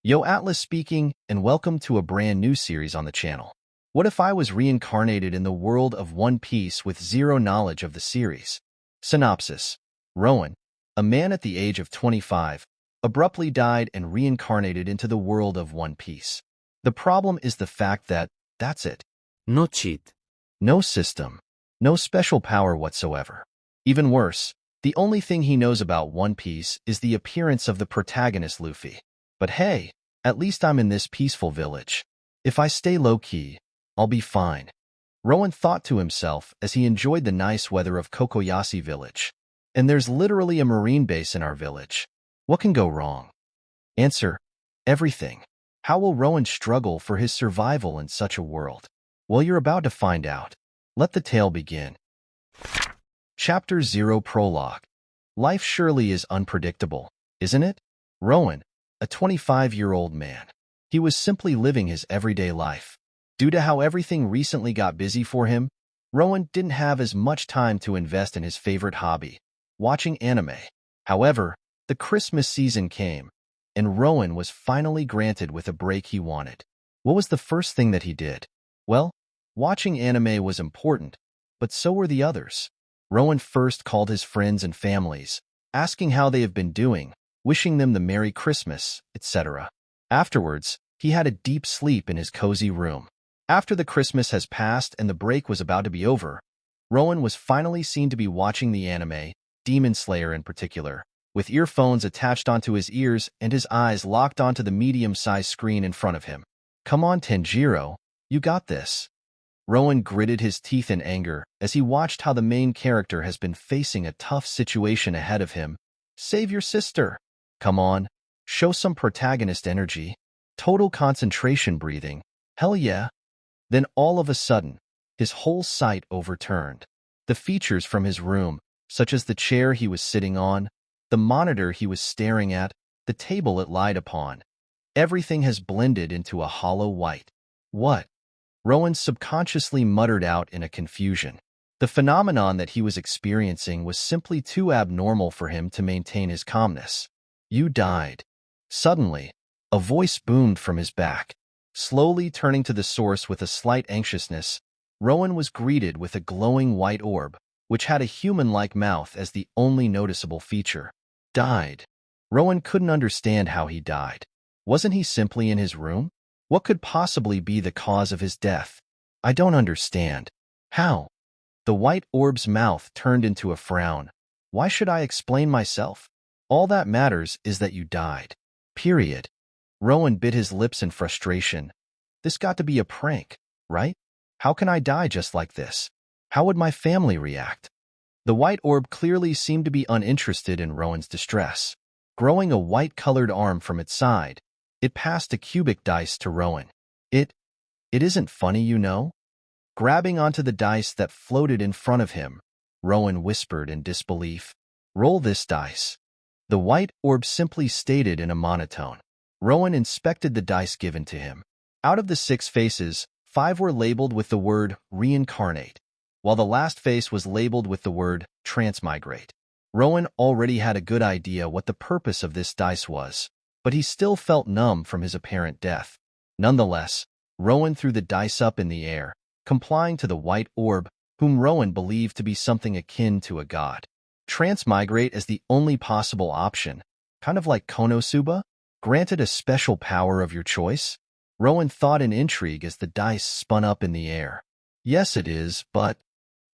Yo Atlas speaking, and welcome to a brand new series on the channel. What if I was reincarnated in the world of One Piece with zero knowledge of the series? Synopsis. Rowan, a man at the age of 25, abruptly died and reincarnated into the world of One Piece. The problem is the fact that, that's it. No cheat. No system. No special power whatsoever. Even worse, the only thing he knows about One Piece is the appearance of the protagonist Luffy. But hey, at least I'm in this peaceful village. If I stay low-key, I'll be fine. Rowan thought to himself as he enjoyed the nice weather of Cocoyasi village. And there's literally a marine base in our village. What can go wrong? Answer: everything. How will Rowan struggle for his survival in such a world? Well, you're about to find out. Let the tale begin. Chapter 0 Prologue. Life surely is unpredictable, isn't it? Rowan, a 25-year-old man. He was simply living his everyday life. Due to how everything recently got busy for him, Rowan didn't have as much time to invest in his favorite hobby, watching anime. However, the Christmas season came, and Rowan was finally granted with a break he wanted. What was the first thing that he did? Well, watching anime was important, but so were the others. Rowan first called his friends and families, asking how they have been doing, wishing them the Merry Christmas, etc. Afterwards, he had a deep sleep in his cozy room. After the Christmas has passed and the break was about to be over, Rowan was finally seen to be watching the anime, Demon Slayer in particular, with earphones attached onto his ears and his eyes locked onto the medium-sized screen in front of him. Come on, Tanjiro, you got this. Rowan gritted his teeth in anger as he watched how the main character has been facing a tough situation ahead of him. Save your sister. Come on, show some protagonist energy. Total concentration breathing. Hell yeah. Then all of a sudden, his whole sight overturned. The features from his room, such as the chair he was sitting on, the monitor he was staring at, the table it lied upon, everything has blended into a hollow white. What? Rowan subconsciously muttered out in a confusion. The phenomenon that he was experiencing was simply too abnormal for him to maintain his calmness. You died. Suddenly, a voice boomed from his back. Slowly turning to the source with a slight anxiousness, Rowan was greeted with a glowing white orb, which had a human-like mouth as the only noticeable feature. Died. Rowan couldn't understand how he died. Wasn't he simply in his room? What could possibly be the cause of his death? I don't understand. How? The white orb's mouth turned into a frown. Why should I explain myself? All that matters is that you died. Period. Rowan bit his lips in frustration. This got to be a prank, right? How can I die just like this? How would my family react? The white orb clearly seemed to be uninterested in Rowan's distress. Growing a white-colored arm from its side, it passed a cubic dice to Rowan. It isn't funny, you know? Grabbing onto the dice that floated in front of him, Rowan whispered in disbelief. Roll this dice. The white orb simply stated in a monotone. Rowan inspected the dice given to him. Out of the 6 faces, 5 were labeled with the word reincarnate, while the last face was labeled with the word transmigrate. Rowan already had a good idea what the purpose of this dice was, but he still felt numb from his apparent death. Nonetheless, Rowan threw the dice up in the air, complying to the white orb, whom Rowan believed to be something akin to a god. Transmigrate as the only possible option, kind of like Konosuba, granted a special power of your choice? Rowan thought in intrigue as the dice spun up in the air. Yes, it is, but...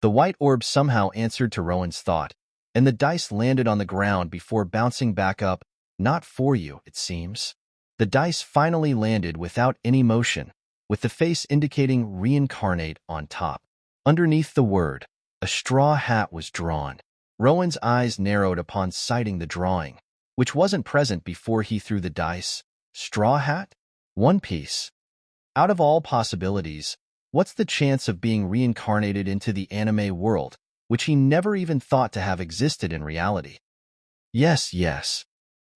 The white orb somehow answered to Rowan's thought, and the dice landed on the ground before bouncing back up. Not for you, it seems. The dice finally landed without any motion, with the face indicating reincarnate on top. Underneath the word, a straw hat was drawn. Rowan's eyes narrowed upon sighting the drawing, which wasn't present before he threw the dice. Straw hat? One Piece. Out of all possibilities, what's the chance of being reincarnated into the anime world, which he never even thought to have existed in reality? Yes, yes.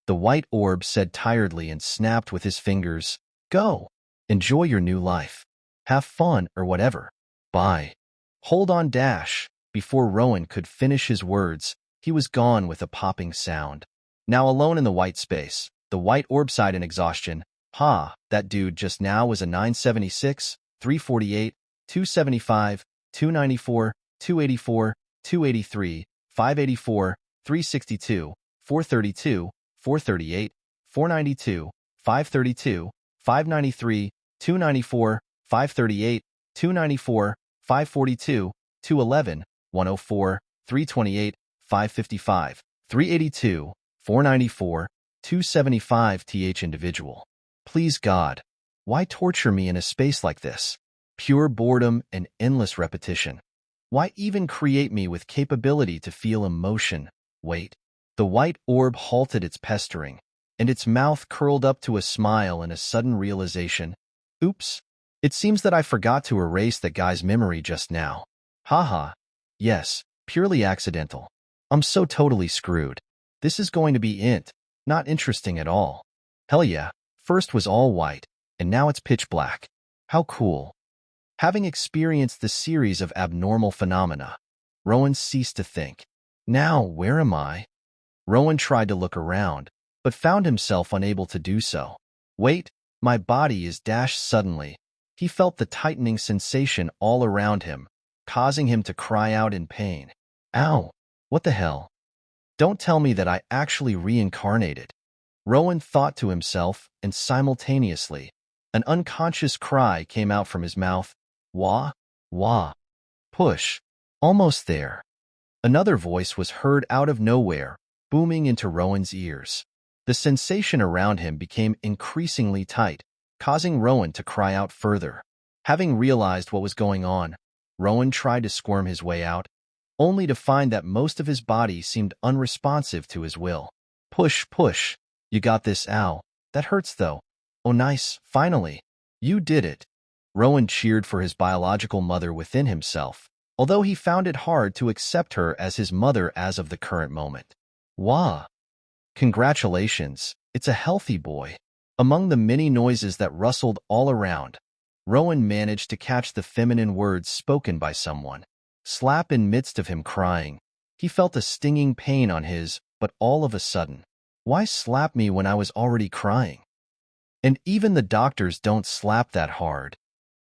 The white orb said tiredly and snapped with his fingers. Go. Enjoy your new life. Have fun or whatever. Bye. Hold on dash. Before Rowan could finish his words, he was gone with a popping sound. Now alone in the white space, the white orb sighed in exhaustion. Ha, that dude just now was a 976, 348, 275, 294, 284, 283, 584, 362, 432, 438, 492, 532, 593, 294, 538, 294, 542, 211, 104, 328, 555, 382, 494, 275 th individual. Please God, why torture me in a space like this? Pure boredom and endless repetition. Why even create me with capability to feel emotion? Wait. The white orb halted its pestering, and its mouth curled up to a smile and a sudden realization. Oops. It seems that I forgot to erase that guy's memory just now. Haha. Yes, purely accidental. I'm so totally screwed. This is going to be not interesting at all. Hell yeah, first was all white, and now it's pitch black. How cool. Having experienced the series of abnormal phenomena, Rowan ceased to think. Now, where am I? Rowan tried to look around, but found himself unable to do so. Wait, my body is dashed suddenly. He felt the tightening sensation all around him, causing him to cry out in pain. Ow! What the hell? Don't tell me that I actually reincarnated. Rowan thought to himself, and simultaneously, an unconscious cry came out from his mouth. Wah, wah. Push. Almost there. Another voice was heard out of nowhere, booming into Rowan's ears. The sensation around him became increasingly tight, causing Rowan to cry out further. Having realized what was going on, Rowan tried to squirm his way out, only to find that most of his body seemed unresponsive to his will. Push, push. You got this, ow. That hurts though. Oh nice, finally. You did it. Rowan cheered for his biological mother within himself, although he found it hard to accept her as his mother as of the current moment. Wah! Congratulations, it's a healthy boy. Among the many noises that rustled all around, Rowan managed to catch the feminine words spoken by someone. Slap in midst of him crying. He felt a stinging pain on his, but all of a sudden, why slap me when I was already crying? And even the doctors don't slap that hard.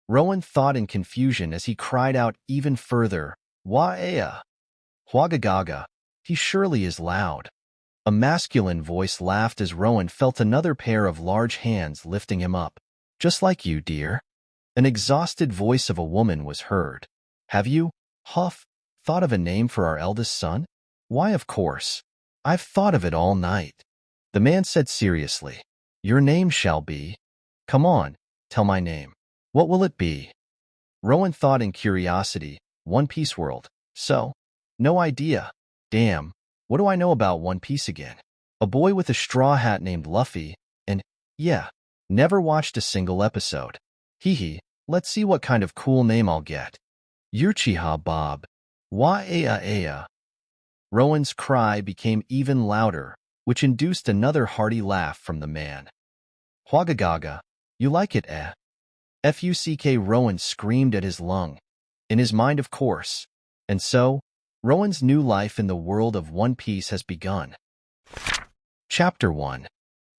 Rowan thought in confusion as he cried out even further, Wah-ea! Wagagaga! He surely is loud. A masculine voice laughed as Rowan felt another pair of large hands lifting him up. Just like you, dear. An exhausted voice of a woman was heard. Have you, Huff, thought of a name for our eldest son? Why, of course. I've thought of it all night. The man said seriously. Your name shall be. Come on, tell my name. What will it be? Rowan thought in curiosity. One Piece world. So? No idea. Damn, what do I know about One Piece again? A boy with a straw hat named Luffy, and, yeah, never watched a single episode. Hee, let's see what kind of cool name I'll get. Uchiha Bob. Wah-ea-ea. Rowan's cry became even louder, which induced another hearty laugh from the man. Wagagaga, you like it, eh? Fuck, Rowan screamed at his lung. In his mind, of course. And so, Rowan's new life in the world of One Piece has begun. Chapter 1.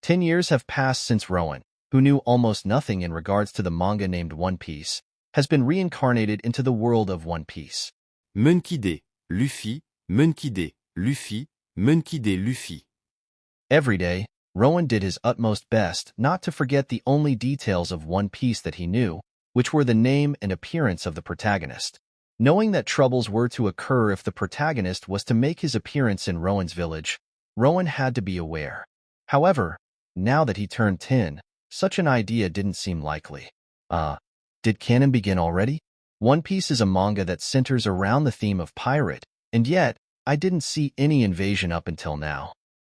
10 years have passed since Rowan, who knew almost nothing in regards to the manga named One Piece, has been reincarnated into the world of One Piece. Monkey Luffy, Monkey Luffy, Monkey Luffy. Every day, Rowan did his utmost best not to forget the only details of One Piece that he knew, which were the name and appearance of the protagonist. Knowing that troubles were to occur if the protagonist was to make his appearance in Rowan's village, Rowan had to be aware. However, now that he turned 10, such an idea didn't seem likely. Did canon begin already? One Piece is a manga that centers around the theme of pirate, and yet, I didn't see any invasion up until now.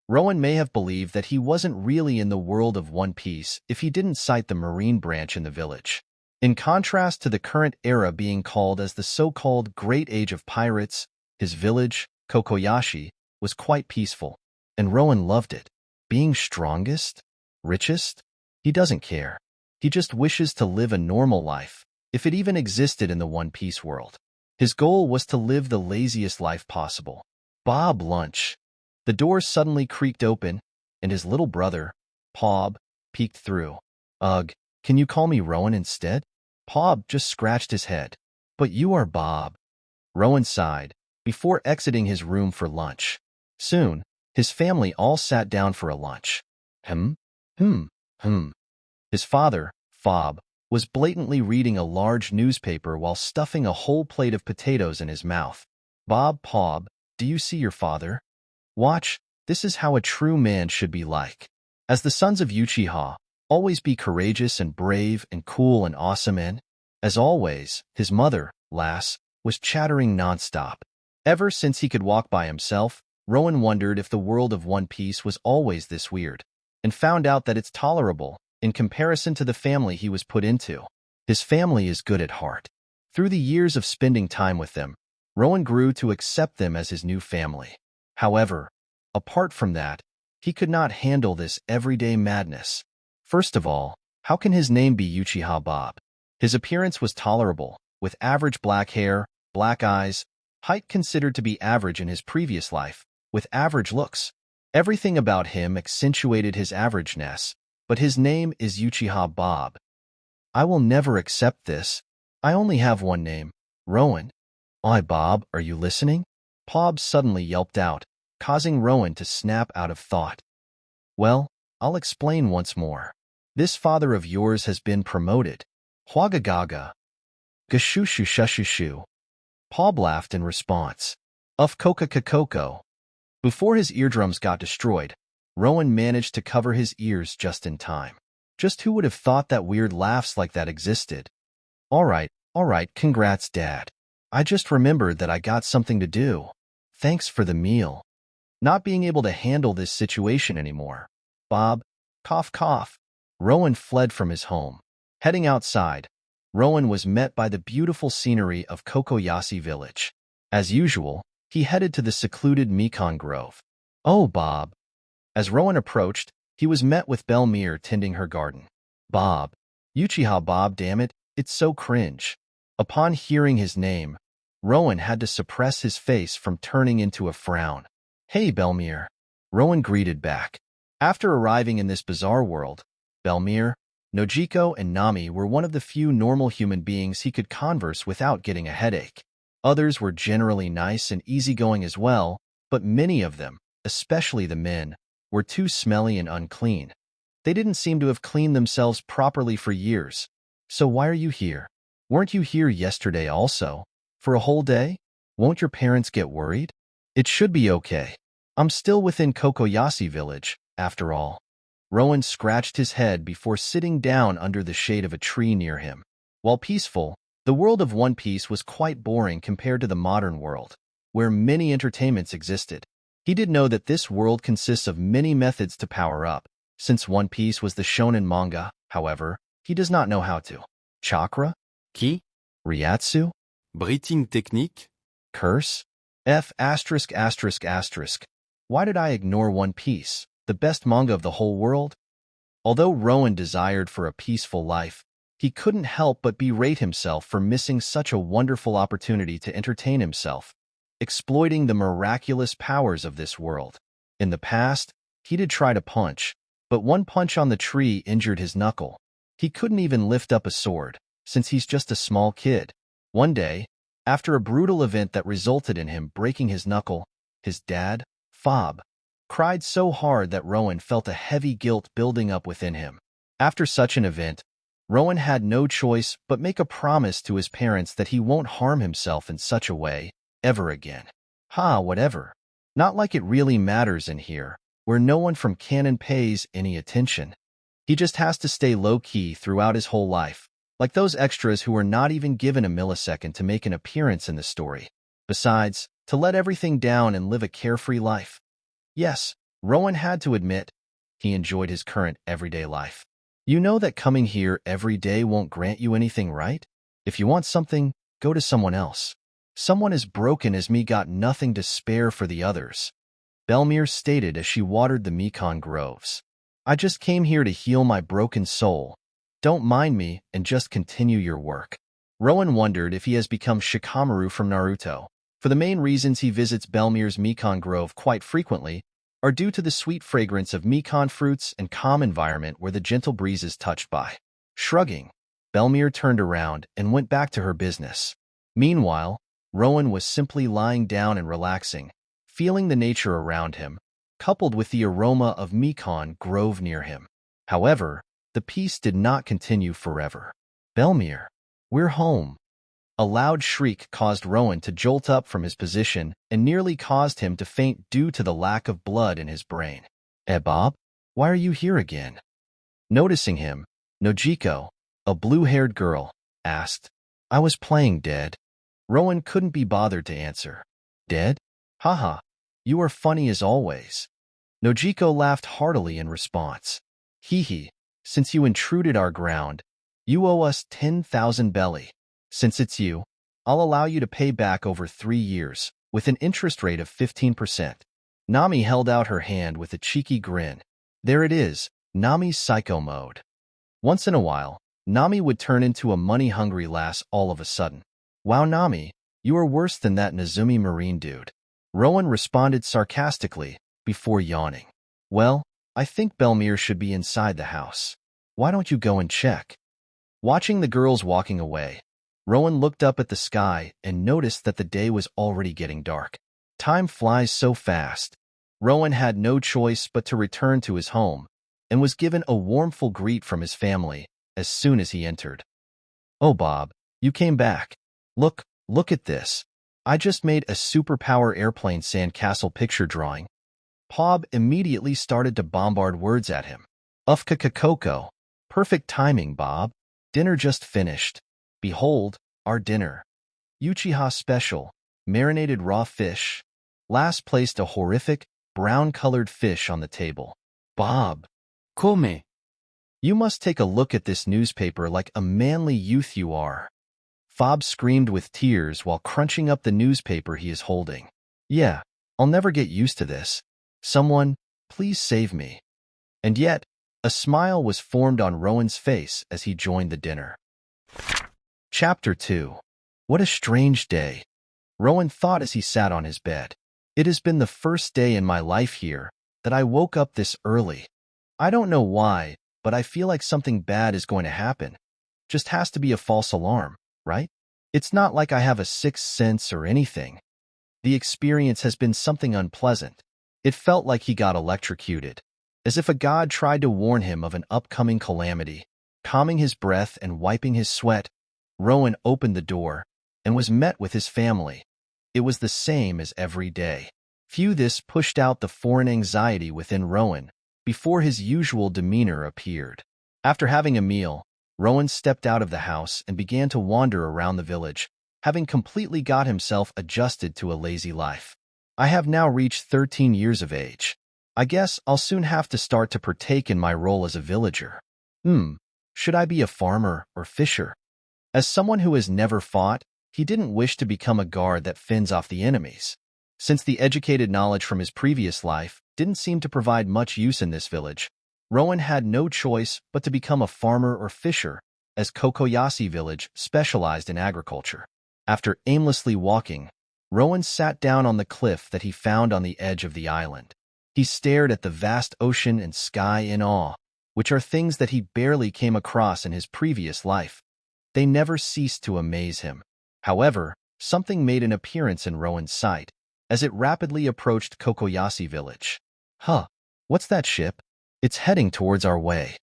Rowan may have believed that he wasn't really in the world of One Piece if he didn't cite the marine branch in the village. In contrast to the current era being called as the so-called Great Age of Pirates, his village, Cocoyasi, was quite peaceful, and Rowan loved it. Being strongest? Richest? He doesn't care. He just wishes to live a normal life, if it even existed in the One Piece world. His goal was to live the laziest life possible. Bob lunch. The door suddenly creaked open, and his little brother, Pob, peeked through. Ugh, can you call me Rowan instead? Bob just scratched his head. But you are Bob. Rowan sighed, before exiting his room for lunch. Soon, his family all sat down for a lunch. Hmm? Hmm? Hmm? His father, Fob, was blatantly reading a large newspaper while stuffing a whole plate of potatoes in his mouth. Pob, do you see your father? Watch, this is how a true man should be like. As the sons of Uchiha, always be courageous and brave and cool and awesome and, as always, his mother, Lass, was chattering nonstop. Ever since he could walk by himself, Rowan wondered if the world of One Piece was always this weird, and found out that it's tolerable in comparison to the family he was put into. His family is good at heart. Through the years of spending time with them, Rowan grew to accept them as his new family. However, apart from that, he could not handle this everyday madness. First of all, how can his name be Uchiha Bob? His appearance was tolerable, with average black hair, black eyes, height considered to be average in his previous life, with average looks. Everything about him accentuated his averageness, but his name is Uchiha Bob. I will never accept this. I only have one name, Rowan. Oi, Bob, are you listening? Bob suddenly yelped out, causing Rowan to snap out of thought. Well, I'll explain once more. This father of yours has been promoted. Huagagaga. Gashushushushu. Bob laughed in response. Of Coca-Coco. Before his eardrums got destroyed, Rowan managed to cover his ears just in time. Just who would have thought that weird laughs like that existed? All right, congrats, Dad. I just remembered that I got something to do. Thanks for the meal. Not being able to handle this situation anymore. Bob, cough cough. Rowan fled from his home. Heading outside, Rowan was met by the beautiful scenery of Cocoyasi village. As usual, he headed to the secluded Mekong Grove. Oh, Bob. As Rowan approached, he was met with Belmere tending her garden. Bob. Uchiha Bob, damn it, it's so cringe. Upon hearing his name, Rowan had to suppress his face from turning into a frown. Hey, Belmere. Rowan greeted back. After arriving in this bizarre world, Belmere, Nojiko, and Nami were one of the few normal human beings he could converse without getting a headache. Others were generally nice and easygoing as well, but many of them, especially the men, were too smelly and unclean. They didn't seem to have cleaned themselves properly for years. So why are you here? Weren't you here yesterday also? For a whole day? Won't your parents get worried? It should be okay. I'm still within Cocoyasi village, after all. Rowan scratched his head before sitting down under the shade of a tree near him. While peaceful, the world of One Piece was quite boring compared to the modern world, where many entertainments existed. He did know that this world consists of many methods to power up. Since One Piece was the shonen manga, however, he does not know how to. Chakra? Ki? Ryatsu? Breathing technique? Curse? F******. Why did I ignore One Piece, the best manga of the whole world? Although Rowan desired for a peaceful life, he couldn't help but berate himself for missing such a wonderful opportunity to entertain himself, exploiting the miraculous powers of this world. In the past, he did try to punch, but one punch on the tree injured his knuckle. He couldn't even lift up a sword, since he's just a small kid. One day, after a brutal event that resulted in him breaking his knuckle, his dad, Fob, cried so hard that Rowan felt a heavy guilt building up within him. After such an event, Rowan had no choice but make a promise to his parents that he won't harm himself in such a way ever again. Whatever. Not like it really matters in here, where no one from canon pays any attention. He just has to stay low-key throughout his whole life, like those extras who were not even given a millisecond to make an appearance in the story. Besides, to let everything down and live a carefree life. Yes, Rowan had to admit, he enjoyed his current everyday life. You know that coming here every day won't grant you anything, right? If you want something, go to someone else. Someone as broken as me got nothing to spare for the others. Belmere stated as she watered the Mekong groves. I just came here to heal my broken soul. Don't mind me and just continue your work. Rowan wondered if he has become Shikamaru from Naruto. For the main reasons he visits Belmere's Mekong Grove quite frequently, are due to the sweet fragrance of Mekon fruits and calm environment where the gentle breezes touched by. Shrugging, Belmir turned around and went back to her business. Meanwhile, Rowan was simply lying down and relaxing, feeling the nature around him, coupled with the aroma of Mekon grove near him. However, the peace did not continue forever. Belmir, we're home. A loud shriek caused Rowan to jolt up from his position and nearly caused him to faint due to the lack of blood in his brain. Bob, why are you here again? Noticing him, Nojiko, a blue-haired girl, asked. I was playing dead. Rowan couldn't be bothered to answer. Dead? Haha, you are funny as always. Nojiko laughed heartily in response. Hee, since you intruded our ground, you owe us 10,000 belly. Since it's you, I'll allow you to pay back over 3 years, with an interest rate of 15%. Nami held out her hand with a cheeky grin. There it is, Nami's psycho mode. Once in a while, Nami would turn into a money-hungry lass all of a sudden. Wow, Nami, you are worse than that Nezumi Marine dude. Rowan responded sarcastically, before yawning. Well, I think Belmir should be inside the house. Why don't you go and check? Watching the girls walking away, Rowan looked up at the sky and noticed that the day was already getting dark. Time flies so fast. Rowan had no choice but to return to his home, and was given a warmful greet from his family as soon as he entered. Oh, Bob, you came back. Look at this. I just made a superpower airplane sandcastle picture drawing. Bob immediately started to bombard words at him. Coco. Perfect timing, Bob. Dinner just finished. Behold, our dinner. Uchiha special, marinated raw fish. Last placed a horrific, brown-colored fish on the table. Bob. Come. You must take a look at this newspaper like a manly youth you are. Fob screamed with tears while crunching up the newspaper he is holding. Yeah, I'll never get used to this. Someone, please save me. And yet, a smile was formed on Rowan's face as he joined the dinner. Chapter 2. What a strange day. Rowan thought as he sat on his bed. It has been the first day in my life here that I woke up this early. I don't know why, but I feel like something bad is going to happen. Just has to be a false alarm, right? It's not like I have a sixth sense or anything. The experience has been something unpleasant. It felt like he got electrocuted, as if a god tried to warn him of an upcoming calamity. Calming his breath and wiping his sweat, Rowan opened the door and was met with his family. It was the same as every day. This pushed out the foreign anxiety within Rowan before his usual demeanor appeared. After having a meal, Rowan stepped out of the house and began to wander around the village, having completely got himself adjusted to a lazy life. I have now reached 13 years of age. I guess I'll soon have to start to partake in my role as a villager. Should I be a farmer or fisher? As someone who has never fought, he didn't wish to become a guard that fends off the enemies. Since the educated knowledge from his previous life didn't seem to provide much use in this village, Rowan had no choice but to become a farmer or fisher, as Cocoyasi village specialized in agriculture. After aimlessly walking, Rowan sat down on the cliff that he found on the edge of the island. He stared at the vast ocean and sky in awe, which are things that he barely came across in his previous life. They never ceased to amaze him. However, something made an appearance in Rowan's sight as it rapidly approached Cocoyasi village. What's that ship? It's heading towards our way.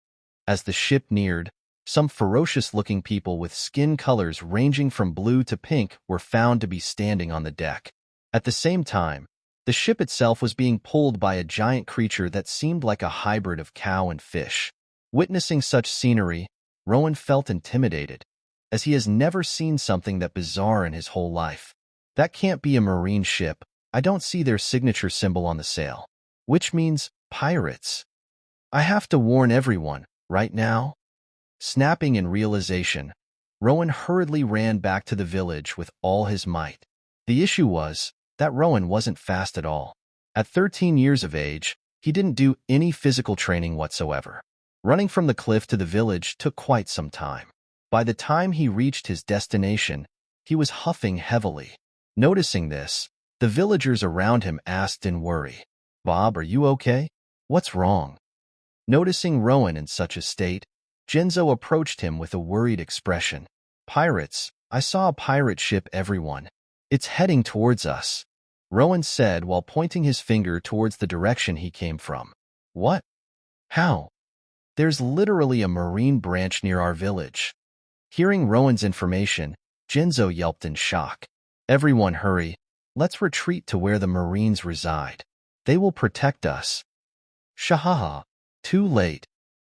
As the ship neared, some ferocious-looking people with skin colors ranging from blue to pink were found to be standing on the deck. At the same time, the ship itself was being pulled by a giant creature that seemed like a hybrid of cow and fish. Witnessing such scenery, Rowan felt intimidated, as he has never seen something that bizarre in his whole life. That can't be a marine ship. I don't see their signature symbol on the sail, which means pirates. I have to warn everyone, right now? Snapping in realization, Rowan hurriedly ran back to the village with all his might. The issue was that Rowan wasn't fast at all. At 13 years of age, he didn't do any physical training whatsoever. Running from the cliff to the village took quite some time. By the time he reached his destination, he was huffing heavily. Noticing this, the villagers around him asked in worry, Bob, are you okay? What's wrong? Noticing Rowan in such a state, Genzo approached him with a worried expression. Pirates, I saw a pirate ship, everyone. It's heading towards us, Rowan said while pointing his finger towards the direction he came from. What? How? There's literally a marine branch near our village. Hearing Rowan's information, Genzo yelped in shock. Everyone hurry. Let's retreat to where the Marines reside. They will protect us. Shahaha. Too late.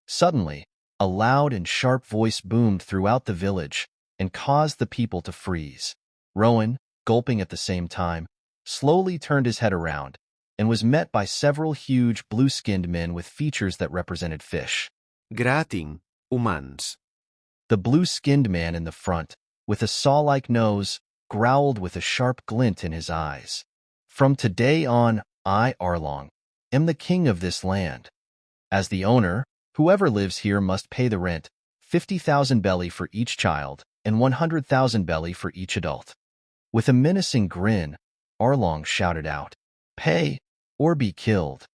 Suddenly, a loud and sharp voice boomed throughout the village and caused the people to freeze. Rowan, gulping at the same time, slowly turned his head around and was met by several huge blue-skinned men with features that represented fish. Grating, humans. The blue-skinned man in the front, with a saw-like nose, growled with a sharp glint in his eyes. From today on, I, Arlong, am the king of this land. As the owner, whoever lives here must pay the rent, 50,000 belly for each child, and 100,000 belly for each adult. With a menacing grin, Arlong shouted out, "Pay, or be killed."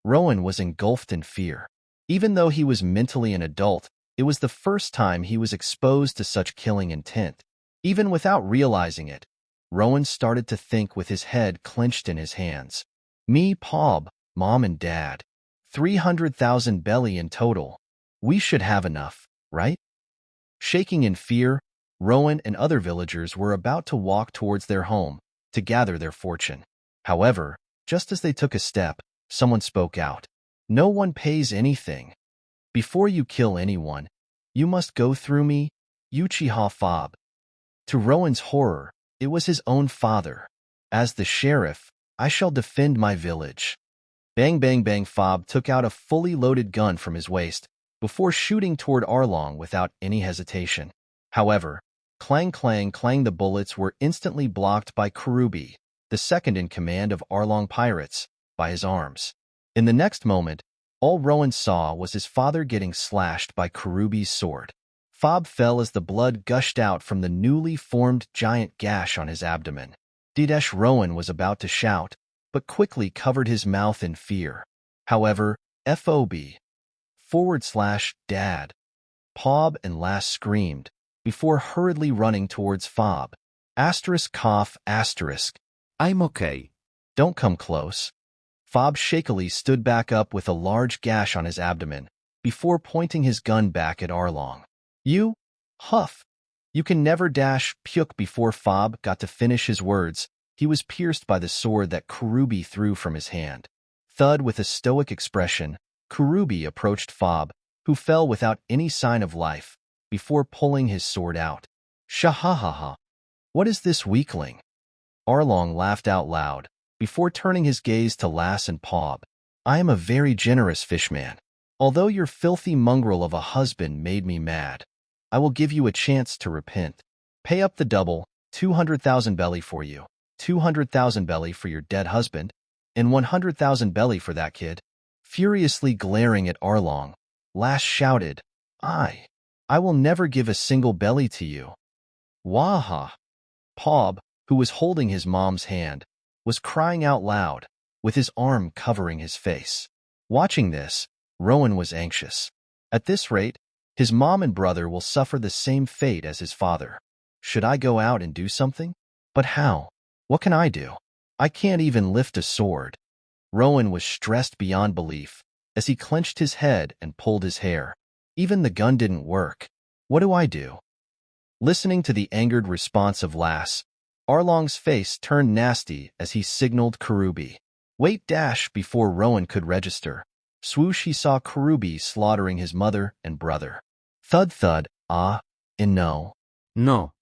Rowan was engulfed in fear. Even though he was mentally an adult, it was the first time he was exposed to such killing intent. Even without realizing it, Rowan started to think with his head clenched in his hands. Me, Pob, Mom and Dad. 300,000 belly in total. We should have enough, right? Shaking in fear, Rowan and other villagers were about to walk towards their home to gather their fortune. However, just as they took a step, someone spoke out. No one pays anything. Before you kill anyone, you must go through me, Uchiha Fob. To Rowan's horror, it was his own father. As the sheriff, I shall defend my village. Bang bang bang. Fob took out a fully loaded gun from his waist before shooting toward Arlong without any hesitation. However, clang clang clang, the bullets were instantly blocked by Kurubi, the second in command of Arlong pirates, by his arms. In the next moment, all Rowan saw was his father getting slashed by Kurubi's sword. Fob fell as the blood gushed out from the newly formed giant gash on his abdomen. Rowan was about to shout, but quickly covered his mouth in fear. However, FOB/Dad, Pob and Lass screamed, before hurriedly running towards Fob. Cough. I'm okay. Don't come close. Fob shakily stood back up with a large gash on his abdomen, before pointing his gun back at Arlong. You? Huff. You can never puke. Before Fob got to finish his words, he was pierced by the sword that Kurubi threw from his hand. Thud. With a stoic expression, Kurubi approached Fob, who fell without any sign of life, before pulling his sword out. Shahahaha. What is this weakling? Arlong laughed out loud, before turning his gaze to Lass and Pob. I am a very generous fishman. Although your filthy mongrel of a husband made me mad, I will give you a chance to repent. Pay up the double, 200,000 belly for you, 200,000 belly for your dead husband, and 100,000 belly for that kid. Furiously glaring at Arlong, Lass shouted, I will never give a single belly to you. Waha! Pob, who was holding his mom's hand, was crying out loud, with his arm covering his face. Watching this, Rowan was anxious. At this rate, his mom and brother will suffer the same fate as his father. Should I go out and do something? But how? What can I do? I can't even lift a sword. Rowan was stressed beyond belief as he clenched his head and pulled his hair. Even the gun didn't work. What do I do? Listening to the angered response of Lass, Arlong's face turned nasty as he signaled Kurubi. Wait. Before Rowan could register, swoosh, he saw Kurubi slaughtering his mother and brother. Thud thud, and no. No.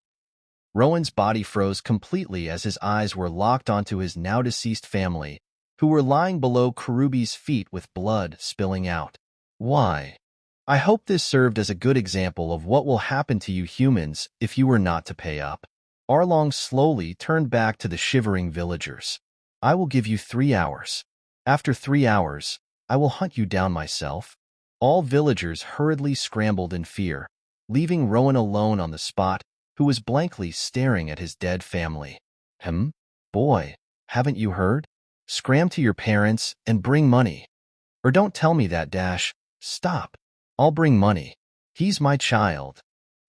Rowan's body froze completely as his eyes were locked onto his now-deceased family, who were lying below Kurubi's feet with blood spilling out. Why? I hope this served as a good example of what will happen to you humans if you were not to pay up. Arlong slowly turned back to the shivering villagers. I will give you 3 hours. After 3 hours, I will hunt you down myself. All villagers hurriedly scrambled in fear, leaving Rowan alone on the spot, who was blankly staring at his dead family. Boy, haven't you heard? Scram to your parents and bring money. Or don't tell me that, Dash. Stop. I'll bring money. He's my child.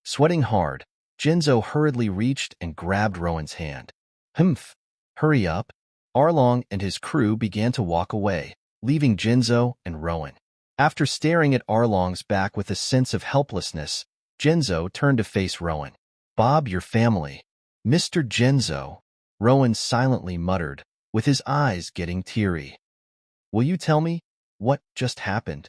Sweating hard, Jinzo hurriedly reached and grabbed Rowan's hand. Humph. Hurry up. Arlong and his crew began to walk away, leaving Jinzo and Rowan. After staring at Arlong's back with a sense of helplessness, Jinzo turned to face Rowan. Bob, your family. Mr. Jinzo, Rowan silently muttered, with his eyes getting teary. Will you tell me what just happened?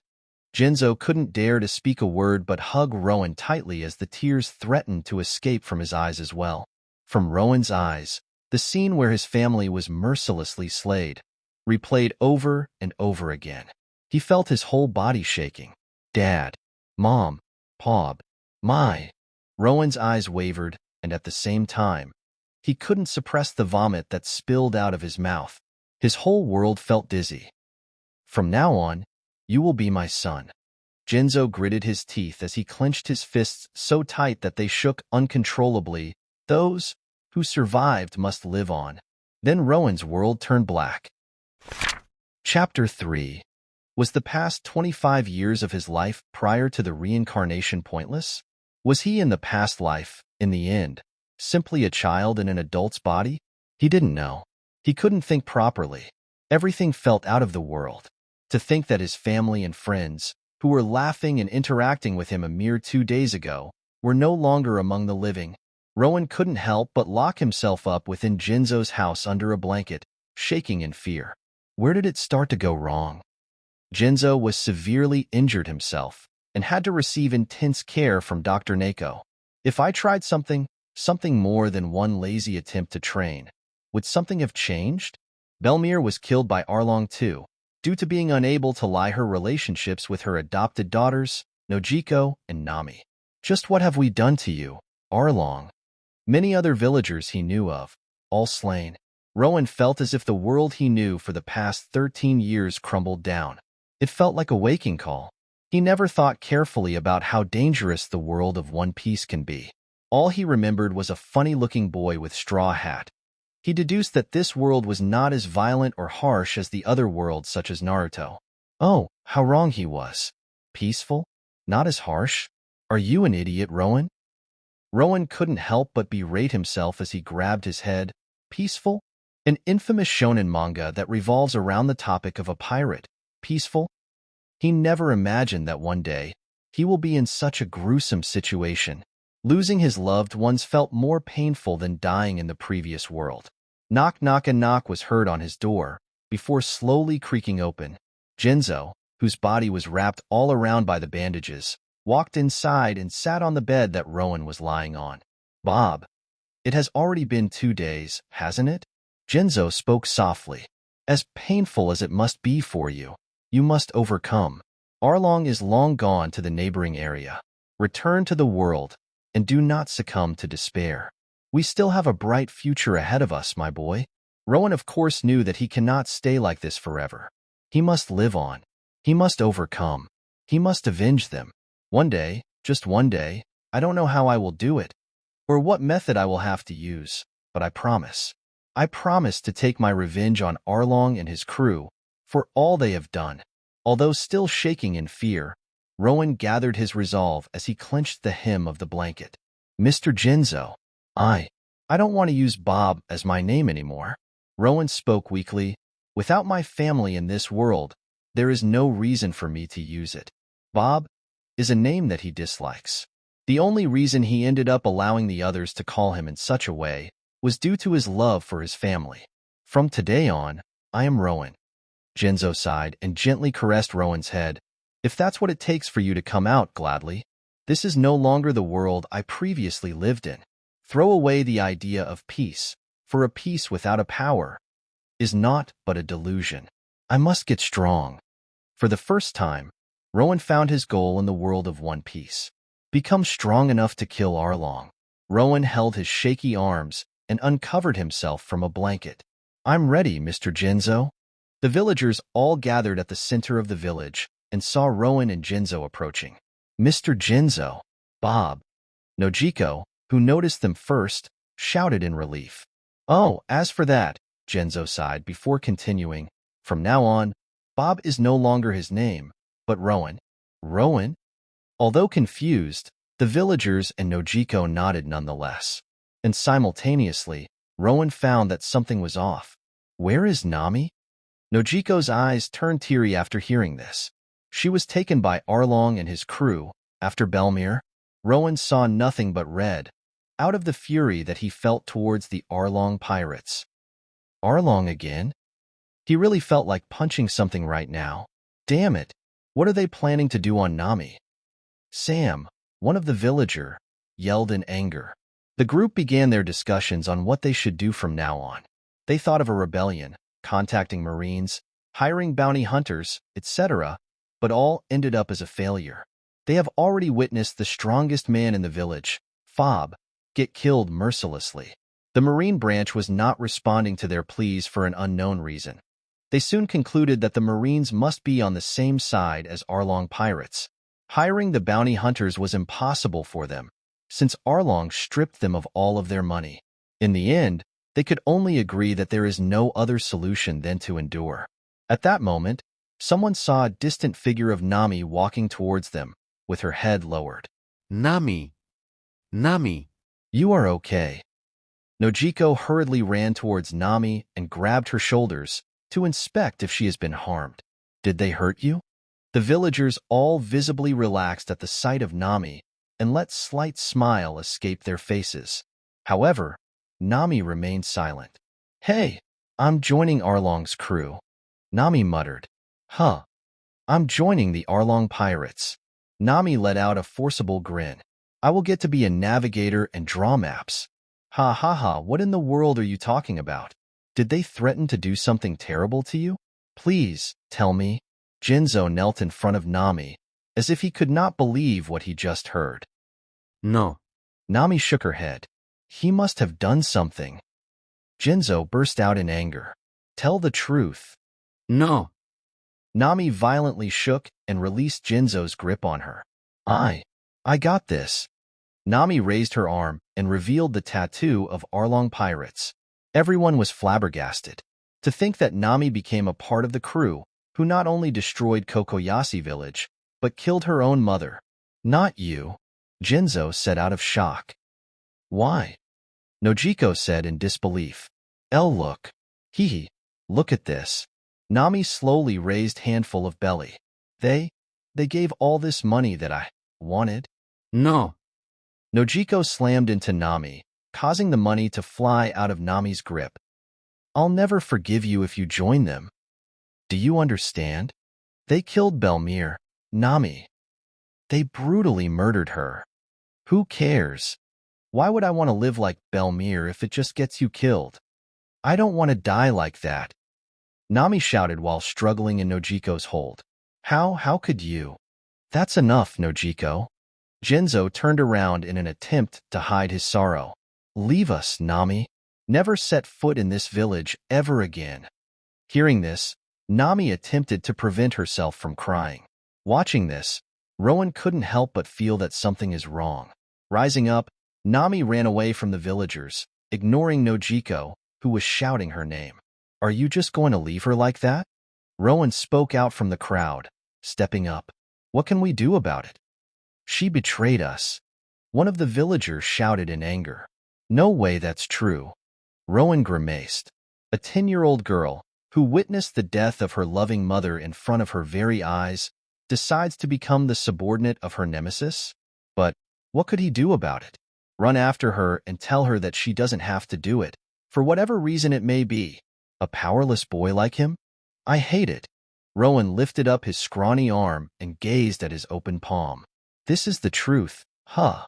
Jinzo couldn't dare to speak a word but hug Rowan tightly as the tears threatened to escape from his eyes as well. From Rowan's eyes, the scene where his family was mercilessly slayed, replayed over and over again. He felt his whole body shaking. Dad, Mom, Pob, my. Rowan's eyes wavered, and at the same time, he couldn't suppress the vomit that spilled out of his mouth. His whole world felt dizzy. From now on, you will be my son. Jinzo gritted his teeth as he clenched his fists so tight that they shook uncontrollably. Those who survived must live on. Then Rowan's world turned black. Chapter 3. Was the past 25 years of his life prior to the reincarnation pointless? Was he in the past life, in the end, simply a child in an adult's body? He didn't know. He couldn't think properly. Everything felt out of the world. To think that his family and friends, who were laughing and interacting with him a mere 2 days ago, were no longer among the living. Rowan couldn't help but lock himself up within Jinzo's house under a blanket, shaking in fear. Where did it start to go wrong? Jinzo was severely injured himself and had to receive intense care from Dr. Nako. If I tried something more than one lazy attempt to train, would something have changed? Belmir was killed by Arlong too, due to being unable to lie her relationships with her adopted daughters, Nojiko and Nami. Just what have we done to you, Arlong? Many other villagers he knew of, all slain. Rowan felt as if the world he knew for the past 13 years crumbled down. It felt like a waking call. He never thought carefully about how dangerous the world of One Piece can be. All he remembered was a funny-looking boy with straw hat. He deduced that this world was not as violent or harsh as the other worlds such as Naruto. Oh, how wrong he was. Peaceful? Not as harsh? Are you an idiot, Rowan? Rowan couldn't help but berate himself as he grabbed his head. Peaceful? An infamous shonen manga that revolves around the topic of a pirate. Peaceful? He never imagined that one day he will be in such a gruesome situation. Losing his loved ones felt more painful than dying in the previous world. Knock, knock, and knock was heard on his door, before slowly creaking open. Jinzo, whose body was wrapped all around by the bandages, walked inside and sat on the bed that Rowan was lying on. Bob, it has already been 2 days, hasn't it? Jinzo spoke softly. As painful as it must be for you, you must overcome. Arlong is long gone to the neighboring area. Return to the world, and do not succumb to despair. We still have a bright future ahead of us, my boy. Rowan of course knew that he cannot stay like this forever. He must live on. He must overcome. He must avenge them. One day, just one day, I don't know how I will do it, or what method I will have to use, but I promise. I promise to take my revenge on Arlong and his crew for all they have done. Although still shaking in fear, Rowan gathered his resolve as he clenched the hem of the blanket. Mr. Jinzo, I don't want to use Bob as my name anymore. Rowan spoke weakly. Without my family in this world, there is no reason for me to use it. Bob is a name that he dislikes. The only reason he ended up allowing the others to call him in such a way was due to his love for his family. From today on, I am Rowan. Jinzo sighed and gently caressed Rowan's head. If that's what it takes for you to come out, gladly. This is no longer the world I previously lived in. Throw away the idea of peace, for a peace without a power is naught but a delusion. I must get strong. For the first time, Rowan found his goal in the world of One Piece. Become strong enough to kill Arlong. Rowan held his shaky arms and uncovered himself from a blanket. I'm ready, Mr. Jinzo. The villagers all gathered at the center of the village and saw Rowan and Jinzo approaching. Mr. Jinzo, Bob. Nojiko, who noticed them first, shouted in relief. Oh, as for that, Genzo sighed before continuing. From now on, Bob is no longer his name, but Rowan. Rowan? Although confused, the villagers and Nojiko nodded nonetheless. And simultaneously, Rowan found that something was off. Where is Nami? Nojiko's eyes turned teary after hearing this. She was taken by Arlong and his crew. After Belmere, Rowan saw nothing but red, out of the fury that he felt towards the Arlong pirates. Arlong again? He really felt like punching something right now. Damn it, what are they planning to do on Nami? Sam, one of the villager, yelled in anger. The group began their discussions on what they should do from now on. They thought of a rebellion, contacting Marines, hiring bounty hunters, etc., but all ended up as a failure. They have already witnessed the strongest man in the village, Fob, get killed mercilessly. The Marine branch was not responding to their pleas for an unknown reason. They soon concluded that the Marines must be on the same side as Arlong pirates. Hiring the bounty hunters was impossible for them, since Arlong stripped them of all of their money. In the end, they could only agree that there is no other solution than to endure. At that moment, someone saw a distant figure of Nami walking towards them, with her head lowered. Nami. Nami. You are okay. Nojiko hurriedly ran towards Nami and grabbed her shoulders to inspect if she has been harmed. Did they hurt you? The villagers all visibly relaxed at the sight of Nami and let slight smile escape their faces. However, Nami remained silent. Hey, I'm joining Arlong's crew. Nami muttered. Huh. I'm joining the Arlong pirates. Nami let out a forcible grin. I will get to be a navigator and draw maps. Ha ha ha, what in the world are you talking about? Did they threaten to do something terrible to you? Please, tell me. Genzo knelt in front of Nami, as if he could not believe what he just heard. No. Nami shook her head. He must have done something. Genzo burst out in anger. Tell the truth. No. Nami violently shook and released Genzo's grip on her. I got this. Nami raised her arm and revealed the tattoo of Arlong pirates. Everyone was flabbergasted. To think that Nami became a part of the crew who not only destroyed Cocoyasi village, but killed her own mother. Not you, Genzo said out of shock. Why? Nojiko said in disbelief. Look. Hee, look at this. Nami slowly raised handful of belly. They gave all this money that I wanted? No. Nojiko slammed into Nami, causing the money to fly out of Nami's grip. I'll never forgive you if you join them. Do you understand? They killed Belmere, Nami. They brutally murdered her. Who cares? Why would I want to live like Belmere if it just gets you killed? I don't want to die like that. Nami shouted while struggling in Nojiko's hold. How could you? That's enough, Nojiko. Genzo turned around in an attempt to hide his sorrow. Leave us, Nami. Never set foot in this village ever again. Hearing this, Nami attempted to prevent herself from crying. Watching this, Rowan couldn't help but feel that something is wrong. Rising up, Nami ran away from the villagers, ignoring Nojiko, who was shouting her name. Are you just going to leave her like that? Rowan spoke out from the crowd, stepping up. What can we do about it? She betrayed us. One of the villagers shouted in anger. No way that's true. Rowan grimaced. A 10-year-old girl, who witnessed the death of her loving mother in front of her very eyes, decides to become the subordinate of her nemesis? But what could he do about it? Run after her and tell her that she doesn't have to do it, for whatever reason it may be. A powerless boy like him? I hate it. Rowan lifted up his scrawny arm and gazed at his open palm. This is the truth, huh?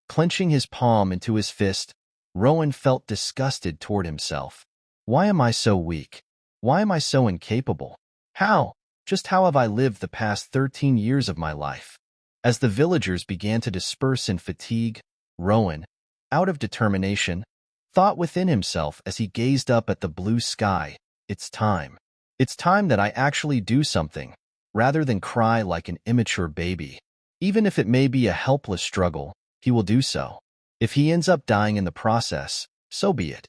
Clenching his palm into his fist, Rowan felt disgusted toward himself. Why am I so weak? Why am I so incapable? How? Just how have I lived the past 13 years of my life? As the villagers began to disperse in fatigue, Rowan, out of determination, thought within himself as he gazed up at the blue sky, it's time. It's time that I actually do something, rather than cry like an immature baby. Even if it may be a helpless struggle, he will do so. If he ends up dying in the process, so be it.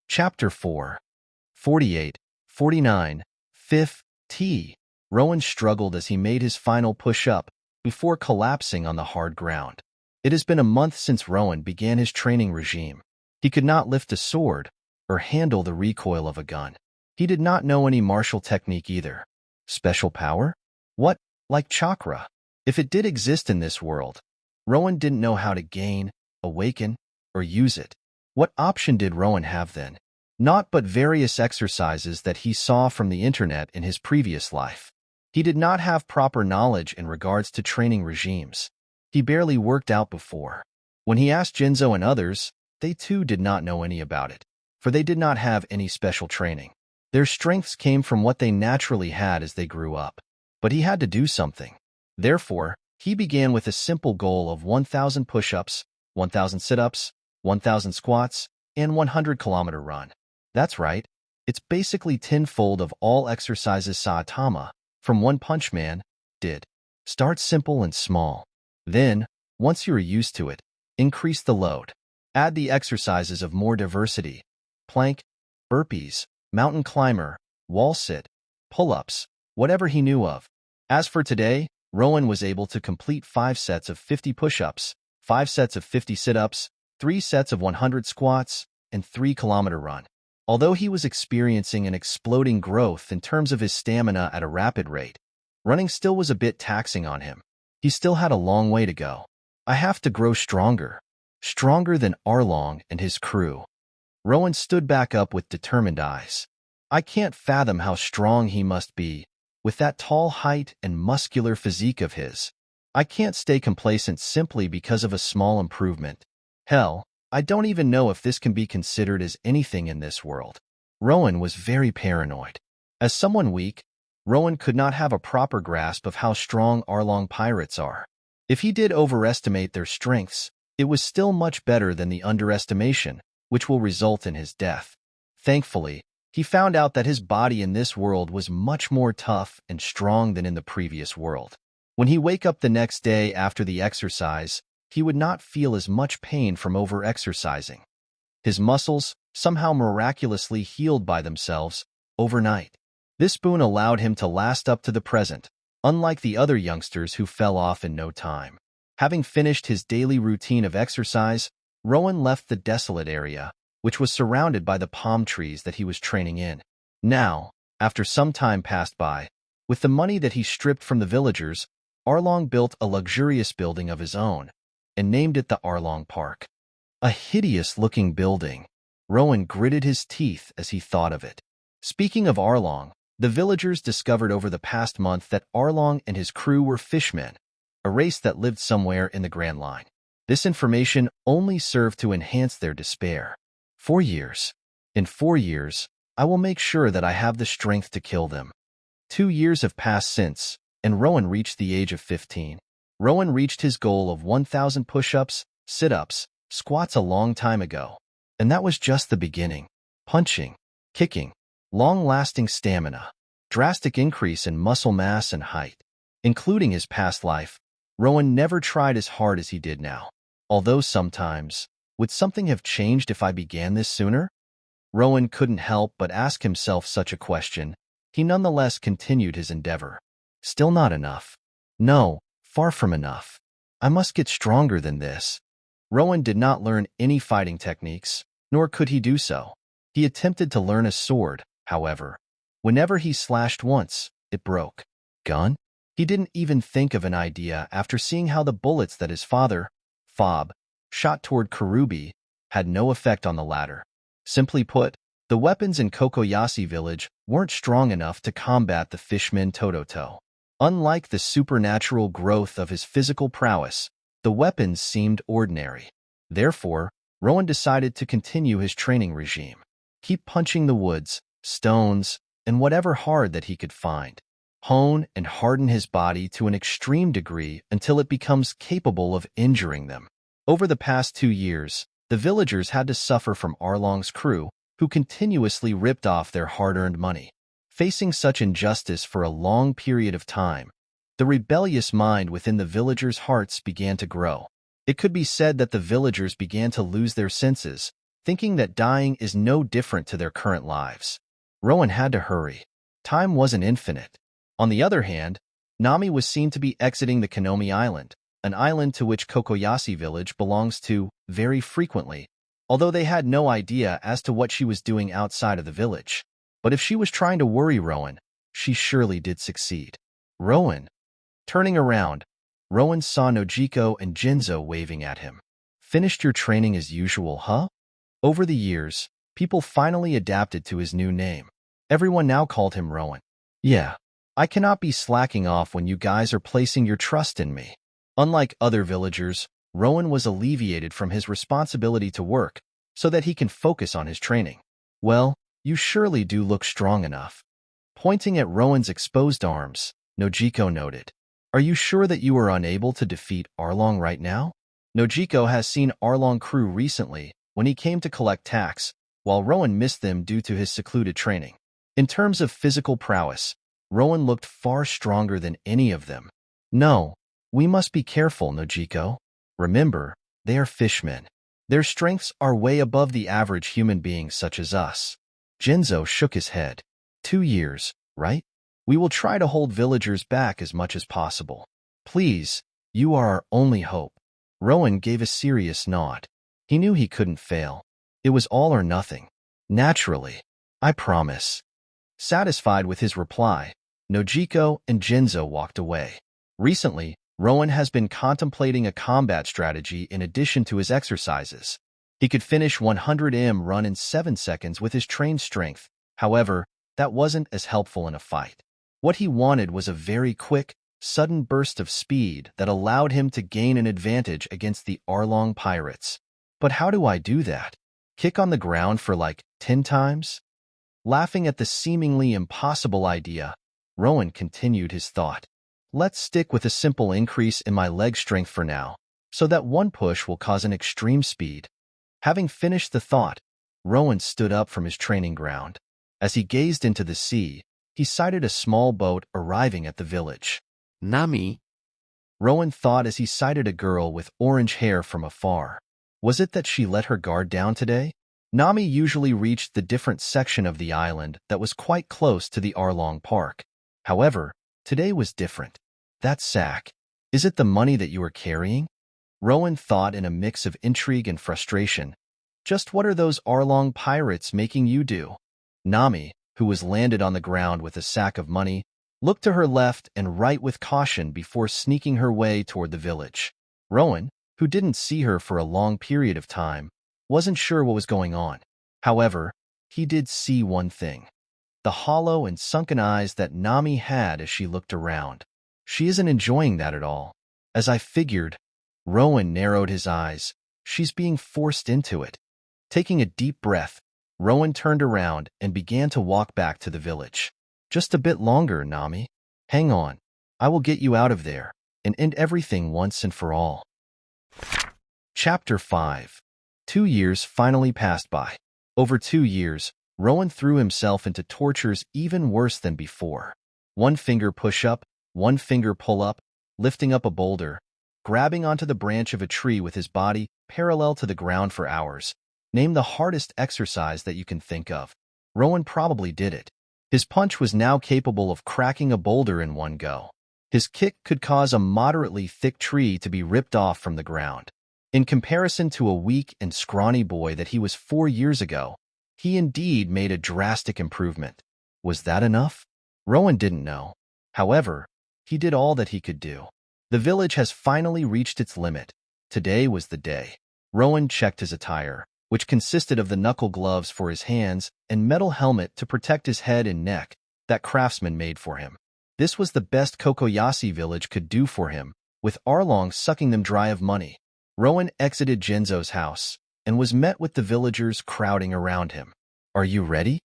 Chapter 4. 48, 49, 50. Rowan struggled as he made his final push-up before collapsing on the hard ground. It has been a month since Rowan began his training regime. He could not lift a sword or handle the recoil of a gun. He did not know any martial technique either. Special power? What? Like chakra? If it did exist in this world, Rowan didn't know how to gain, awaken, or use it. What option did Rowan have then? Naught but various exercises that he saw from the internet in his previous life. He did not have proper knowledge in regards to training regimes. He barely worked out before. When he asked Jinzo and others, they too did not know any about it, for they did not have any special training. Their strengths came from what they naturally had as they grew up. But he had to do something. Therefore, he began with a simple goal of 1,000 push-ups, 1,000 sit-ups, 1,000 squats, and 100-kilometer run. That's right. It's basically tenfold of all exercises Saitama, from One Punch Man, did. Start simple and small. Then, once you're used to it, increase the load. Add the exercises of more diversity. Plank, burpees, mountain climber, wall sit, pull-ups, whatever he knew of. As for today, Rowan was able to complete 5 sets of 50 push-ups, 5 sets of 50 sit-ups, 3 sets of 100 squats, and 3-kilometer run. Although he was experiencing an exploding growth in terms of his stamina at a rapid rate, running still was a bit taxing on him. He still had a long way to go. I have to grow stronger. Stronger than Arlong and his crew. Rowan stood back up with determined eyes. I can't fathom how strong he must be, with that tall height and muscular physique of his. I can't stay complacent simply because of a small improvement. Hell, I don't even know if this can be considered as anything in this world. Rowan was very paranoid. As someone weak, Rowan could not have a proper grasp of how strong Arlong pirates are. If he did overestimate their strengths, it was still much better than the underestimation, which will result in his death. Thankfully, he found out that his body in this world was much more tough and strong than in the previous world. When he wake up the next day after the exercise, he would not feel as much pain from over-exercising. His muscles somehow miraculously healed by themselves overnight. This boon allowed him to last up to the present, unlike the other youngsters who fell off in no time. Having finished his daily routine of exercise, Rowan left the desolate area, which was surrounded by the palm trees that he was training in. Now, after some time passed by, with the money that he stripped from the villagers, Arlong built a luxurious building of his own, and named it the Arlong Park. A hideous-looking building. Rowan gritted his teeth as he thought of it. Speaking of Arlong, the villagers discovered over the past month that Arlong and his crew were fishmen, a race that lived somewhere in the Grand Line. This information only served to enhance their despair. 4 years. In 4 years, I will make sure that I have the strength to kill them. 2 years have passed since, and Rowan reached the age of 15. Rowan reached his goal of 1,000 push-ups, sit-ups, squats a long time ago. And that was just the beginning. Punching, kicking, long-lasting stamina, drastic increase in muscle mass and height. Including his past life, Rowan never tried as hard as he did now. Although sometimes, would something have changed if I began this sooner? Rowan couldn't help but ask himself such a question. He nonetheless continued his endeavor. Still not enough. No, far from enough. I must get stronger than this. Rowan did not learn any fighting techniques, nor could he do so. He attempted to learn a sword, however. Whenever he slashed once, it broke. Gun? He didn't even think of an idea after seeing how the bullets that his father, Fob, shot toward Karubi had no effect on the latter. Simply put, the weapons in Cocoyasi village weren't strong enough to combat the fishman Tototo. Unlike the supernatural growth of his physical prowess, the weapons seemed ordinary. Therefore, Rowan decided to continue his training regime. Keep punching the woods, stones, and whatever hard that he could find. Hone and harden his body to an extreme degree until it becomes capable of injuring them. Over the past 2 years, the villagers had to suffer from Arlong's crew, who continuously ripped off their hard-earned money. Facing such injustice for a long period of time, the rebellious mind within the villagers' hearts began to grow. It could be said that the villagers began to lose their senses, thinking that dying is no different to their current lives. Rowan had to hurry. Time wasn't infinite. On the other hand, Nami was seen to be exiting the Konomi Island, an island to which Cocoyasi village belongs to very frequently, although they had no idea as to what she was doing outside of the village. But if she was trying to worry Rowan, she surely did succeed. Rowan. Turning around, Rowan saw Nojiko and Jinzo waving at him. Finished your training as usual, huh? Over the years, people finally adapted to his new name. Everyone now called him Rowan. Yeah, I cannot be slacking off when you guys are placing your trust in me. Unlike other villagers, Rowan was alleviated from his responsibility to work so that he can focus on his training. Well, you surely do look strong enough. Pointing at Rowan's exposed arms, Nojiko noted, are you sure that you are unable to defeat Arlong right now? Nojiko has seen Arlong crew recently when he came to collect tax, while Rowan missed them due to his secluded training. In terms of physical prowess, Rowan looked far stronger than any of them. No, we must be careful, Nojiko. Remember, they are fishmen. Their strengths are way above the average human being such as us. Jinzo shook his head. 2 years, right? We will try to hold villagers back as much as possible. Please, you are our only hope. Rowan gave a serious nod. He knew he couldn't fail. It was all or nothing. Naturally. I promise. Satisfied with his reply, Nojiko and Jinzo walked away. Recently, Rowan has been contemplating a combat strategy in addition to his exercises. He could finish 100m run in 7 seconds with his trained strength. However, that wasn't as helpful in a fight. What he wanted was a very quick, sudden burst of speed that allowed him to gain an advantage against the Arlong pirates. But how do I do that? Kick on the ground for like 10 times? Laughing at the seemingly impossible idea, Rowan continued his thought. Let's stick with a simple increase in my leg strength for now, so that one push will cause an extreme speed. Having finished the thought, Rowan stood up from his training ground. As he gazed into the sea, he sighted a small boat arriving at the village. Nami, Rowan thought as he sighted a girl with orange hair from afar. Was it that she let her guard down today? Nami usually reached the different section of the island that was quite close to the Arlong Park. However, today was different. That sack, is it the money that you are carrying? Rowan thought in a mix of intrigue and frustration. Just what are those Arlong pirates making you do? Nami, who was landed on the ground with a sack of money, looked to her left and right with caution before sneaking her way toward the village. Rowan, who didn't see her for a long period of time, wasn't sure what was going on. However, he did see one thing. The hollow and sunken eyes that Nami had as she looked around. She isn't enjoying that at all. As I figured, Rowan narrowed his eyes. She's being forced into it. Taking a deep breath, Rowan turned around and began to walk back to the village. Just a bit longer, Nami. Hang on. I will get you out of there and end everything once and for all. Chapter 5. 2 years finally passed by. Over 2 years, Rowan threw himself into tortures even worse than before. 1 finger push-up, 1 finger pull-up, lifting up a boulder, grabbing onto the branch of a tree with his body parallel to the ground for hours. Name the hardest exercise that you can think of. Rowan probably did it. His punch was now capable of cracking a boulder in one go. His kick could cause a moderately thick tree to be ripped off from the ground. In comparison to a weak and scrawny boy that he was 4 years ago, he indeed made a drastic improvement. Was that enough? Rowan didn't know. However, he did all that he could do. The village has finally reached its limit. Today was the day. Rowan checked his attire, which consisted of the knuckle gloves for his hands and metal helmet to protect his head and neck that craftsman made for him. This was the best Cocoyasi village could do for him, with Arlong sucking them dry of money. Rowan exited Jinzo's house and was met with the villagers crowding around him. Are you ready?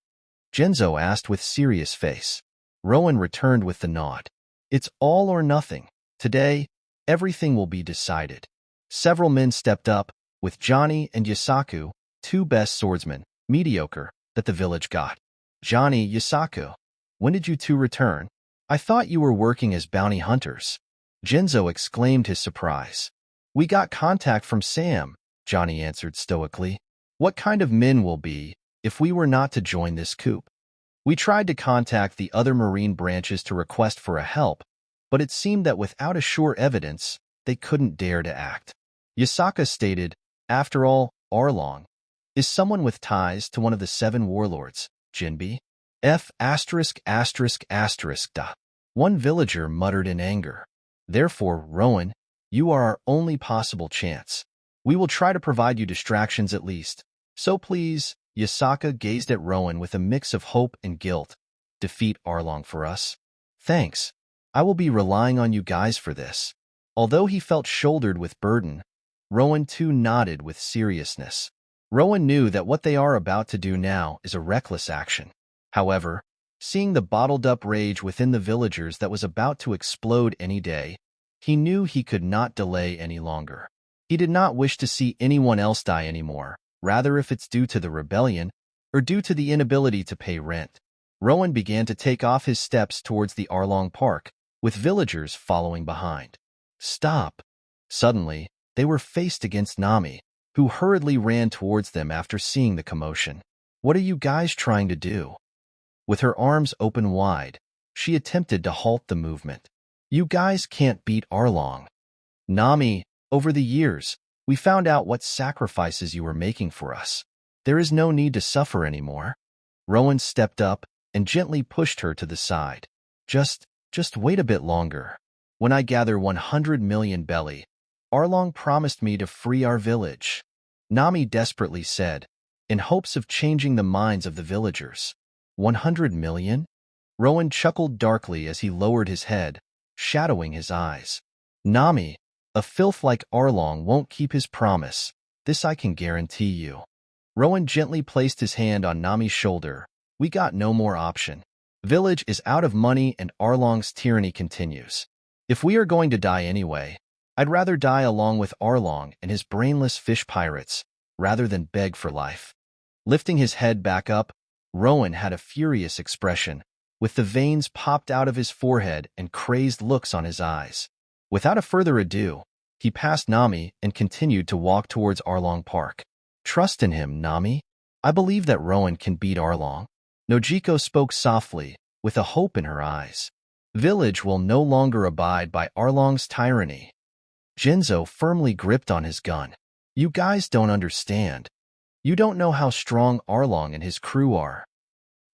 Jinzo asked with serious face. Rowan returned with the nod. It's all or nothing. Today, everything will be decided. Several men stepped up, with Johnny and Yasaku, 2 best swordsmen, mediocre, that the village got. Johnny, Yasaku, when did you 2 return? I thought you were working as bounty hunters. Jinzo exclaimed his surprise. We got contact from Sam, Johnny answered stoically. What kind of men will be if we were not to join this coup? We tried to contact the other marine branches to request for a help, but it seemed that without a sure evidence, they couldn't dare to act. Yasaka stated, after all, Arlong is someone with ties to one of the 7 warlords, Jinbi. F*****. One villager muttered in anger. Therefore, Rowan, you are our only possible chance. We will try to provide you distractions at least. So please, Yasaka gazed at Rowan with a mix of hope and guilt. Defeat Arlong for us. Thanks. I will be relying on you guys for this. Although he felt shouldered with burden, Rowan too nodded with seriousness. Rowan knew that what they are about to do now is a reckless action. However, seeing the bottled-up rage within the villagers that was about to explode any day, he knew he could not delay any longer. He did not wish to see anyone else die anymore, rather if it's due to the rebellion or due to the inability to pay rent. Rowan began to take off his steps towards the Arlong Park, with villagers following behind. Stop! Suddenly, they were faced against Nami, who hurriedly ran towards them after seeing the commotion. What are you guys trying to do? With her arms open wide, she attempted to halt the movement. You guys can't beat Arlong. Nami, over the years, we found out what sacrifices you were making for us. There is no need to suffer anymore. Rowan stepped up and gently pushed her to the side. Just wait a bit longer. When I gather 100 million belly, Arlong promised me to free our village. Nami desperately said, in hopes of changing the minds of the villagers. 100 million? Rowan chuckled darkly as he lowered his head, shadowing his eyes. Nami, a filth like Arlong won't keep his promise. This I can guarantee you. Rowan gently placed his hand on Nami's shoulder. We got no more option. Village is out of money and Arlong's tyranny continues. If we are going to die anyway, I'd rather die along with Arlong and his brainless fish pirates, rather than beg for life. Lifting his head back up, Rowan had a furious expression, with the veins popped out of his forehead and crazed looks on his eyes. Without a further ado, he passed Nami and continued to walk towards Arlong Park. Trust in him, Nami. I believe that Rowan can beat Arlong. Nojiko spoke softly, with a hope in her eyes. Village will no longer abide by Arlong's tyranny. Jinzo firmly gripped on his gun. You guys don't understand. You don't know how strong Arlong and his crew are.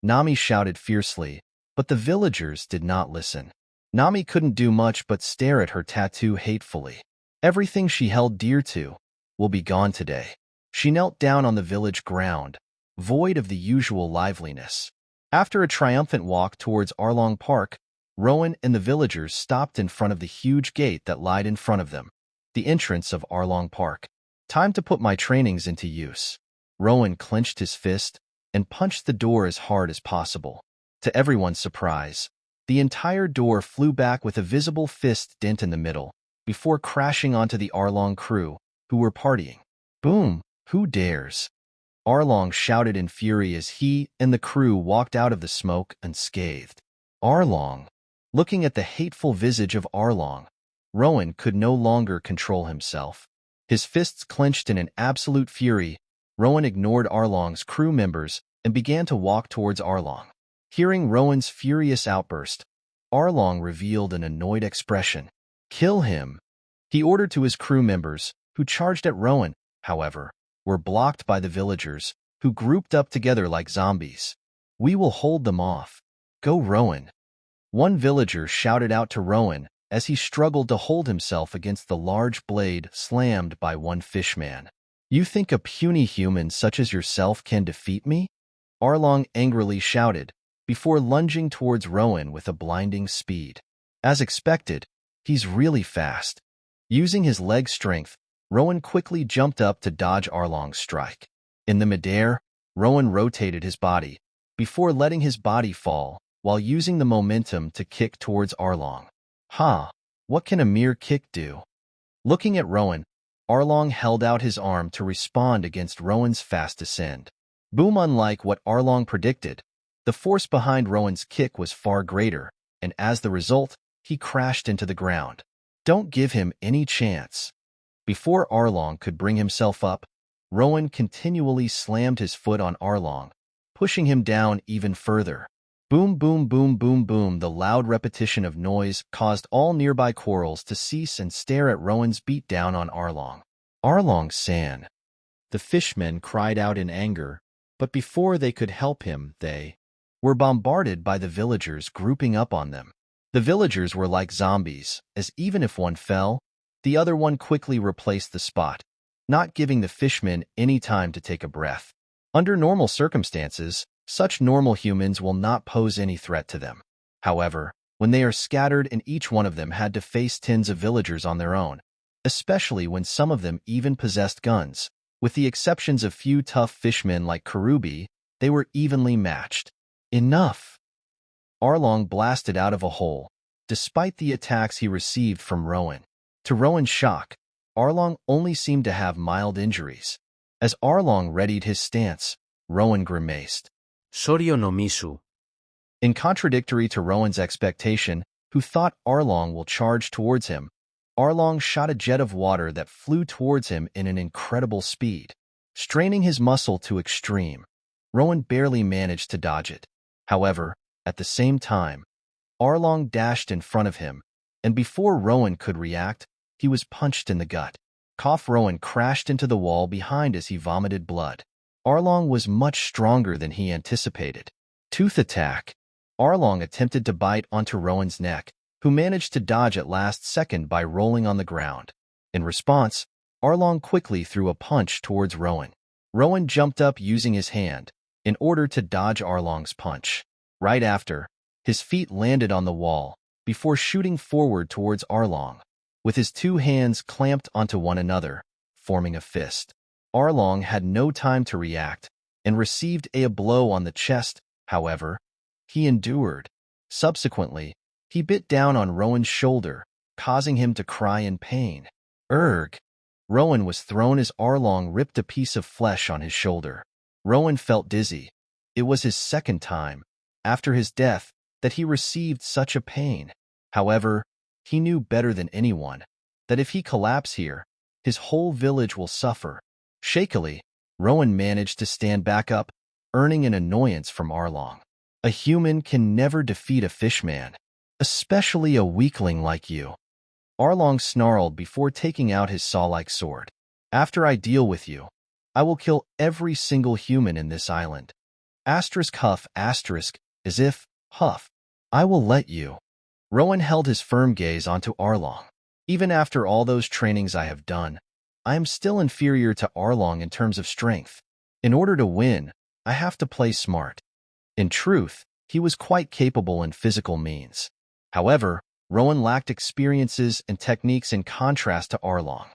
Nami shouted fiercely, but the villagers did not listen. Nami couldn't do much but stare at her tattoo hatefully. Everything she held dear to will be gone today. She knelt down on the village ground, void of the usual liveliness. After a triumphant walk towards Arlong Park, Rowan and the villagers stopped in front of the huge gate that lied in front of them. The entrance of Arlong Park. Time to put my trainings into use. Rowan clenched his fist and punched the door as hard as possible. To everyone's surprise, the entire door flew back with a visible fist dent in the middle, before crashing onto the Arlong crew, who were partying. Boom! Who dares? Arlong shouted in fury as he and the crew walked out of the smoke unscathed. Arlong! Looking at the hateful visage of Arlong, Rowan could no longer control himself. His fists clenched in an absolute fury. Rowan ignored Arlong's crew members and began to walk towards Arlong. Hearing Rowan's furious outburst, Arlong revealed an annoyed expression. Kill him! He ordered to his crew members, who charged at Rowan, however, were blocked by the villagers, who grouped up together like zombies. We will hold them off. Go, Rowan! One villager shouted out to Rowan as he struggled to hold himself against the large blade slammed by one fishman. You think a puny human such as yourself can defeat me? Arlong angrily shouted, before lunging towards Rowan with a blinding speed. As expected, he's really fast. Using his leg strength, Rowan quickly jumped up to dodge Arlong's strike. In the midair, Rowan rotated his body, before letting his body fall, while using the momentum to kick towards Arlong. What can a mere kick do? Looking at Rowan, Arlong held out his arm to respond against Rowan's fast descent. Boom! Unlike what Arlong predicted, the force behind Rowan's kick was far greater, and as the result, he crashed into the ground. Don't give him any chance. Before Arlong could bring himself up, Rowan continually slammed his foot on Arlong, pushing him down even further. Boom, boom, boom, boom, boom. The loud repetition of noise caused all nearby quarrels to cease and stare at Rowan's beatdown on Arlong. Arlong-san. The fishmen cried out in anger, but before they could help him, they were bombarded by the villagers grouping up on them. The villagers were like zombies, as even if one fell, the other one quickly replaced the spot, not giving the fishmen any time to take a breath. Under normal circumstances, such normal humans will not pose any threat to them. However, when they are scattered and each one of them had to face tens of villagers on their own, especially when some of them even possessed guns, with the exceptions of few tough fishmen like Karubi, they were evenly matched. Enough! Arlong blasted out of a hole, despite the attacks he received from Rowan. To Rowan's shock, Arlong only seemed to have mild injuries. As Arlong readied his stance, Rowan grimaced. Soryo no misu. In contradictory to Rowan's expectation, who thought Arlong will charge towards him, Arlong shot a jet of water that flew towards him in an incredible speed. Straining his muscle to extreme, Rowan barely managed to dodge it. However, at the same time, Arlong dashed in front of him, and before Rowan could react, he was punched in the gut. Rowan crashed into the wall behind as he vomited blood. Arlong was much stronger than he anticipated. Tooth attack. Arlong attempted to bite onto Rowan's neck, who managed to dodge at last second by rolling on the ground. In response, Arlong quickly threw a punch towards Rowan. Rowan jumped up using his hand in order to dodge Arlong's punch. Right after, his feet landed on the wall before shooting forward towards Arlong, with his two hands clamped onto one another, forming a fist. Arlong had no time to react and received a blow on the chest. However, he endured. Subsequently, he bit down on Rowan's shoulder, causing him to cry in pain. Erg! Rowan was thrown as Arlong ripped a piece of flesh on his shoulder. Rowan felt dizzy. It was his second time, after his death, that he received such a pain. However, he knew better than anyone that if he collapsed here, his whole village will suffer. Shakily, Rowan managed to stand back up, earning an annoyance from Arlong. A human can never defeat a fishman, especially a weakling like you. Arlong snarled before taking out his saw-like sword. After I deal with you, I will kill every single human in this island. Asterisk huff asterisk, as if, huff. I will let you. Rowan held his firm gaze onto Arlong. Even after all those trainings I have done, I am still inferior to Arlong in terms of strength. In order to win, I have to play smart. In truth, he was quite capable in physical means. However, Rowan lacked experiences and techniques in contrast to Arlong.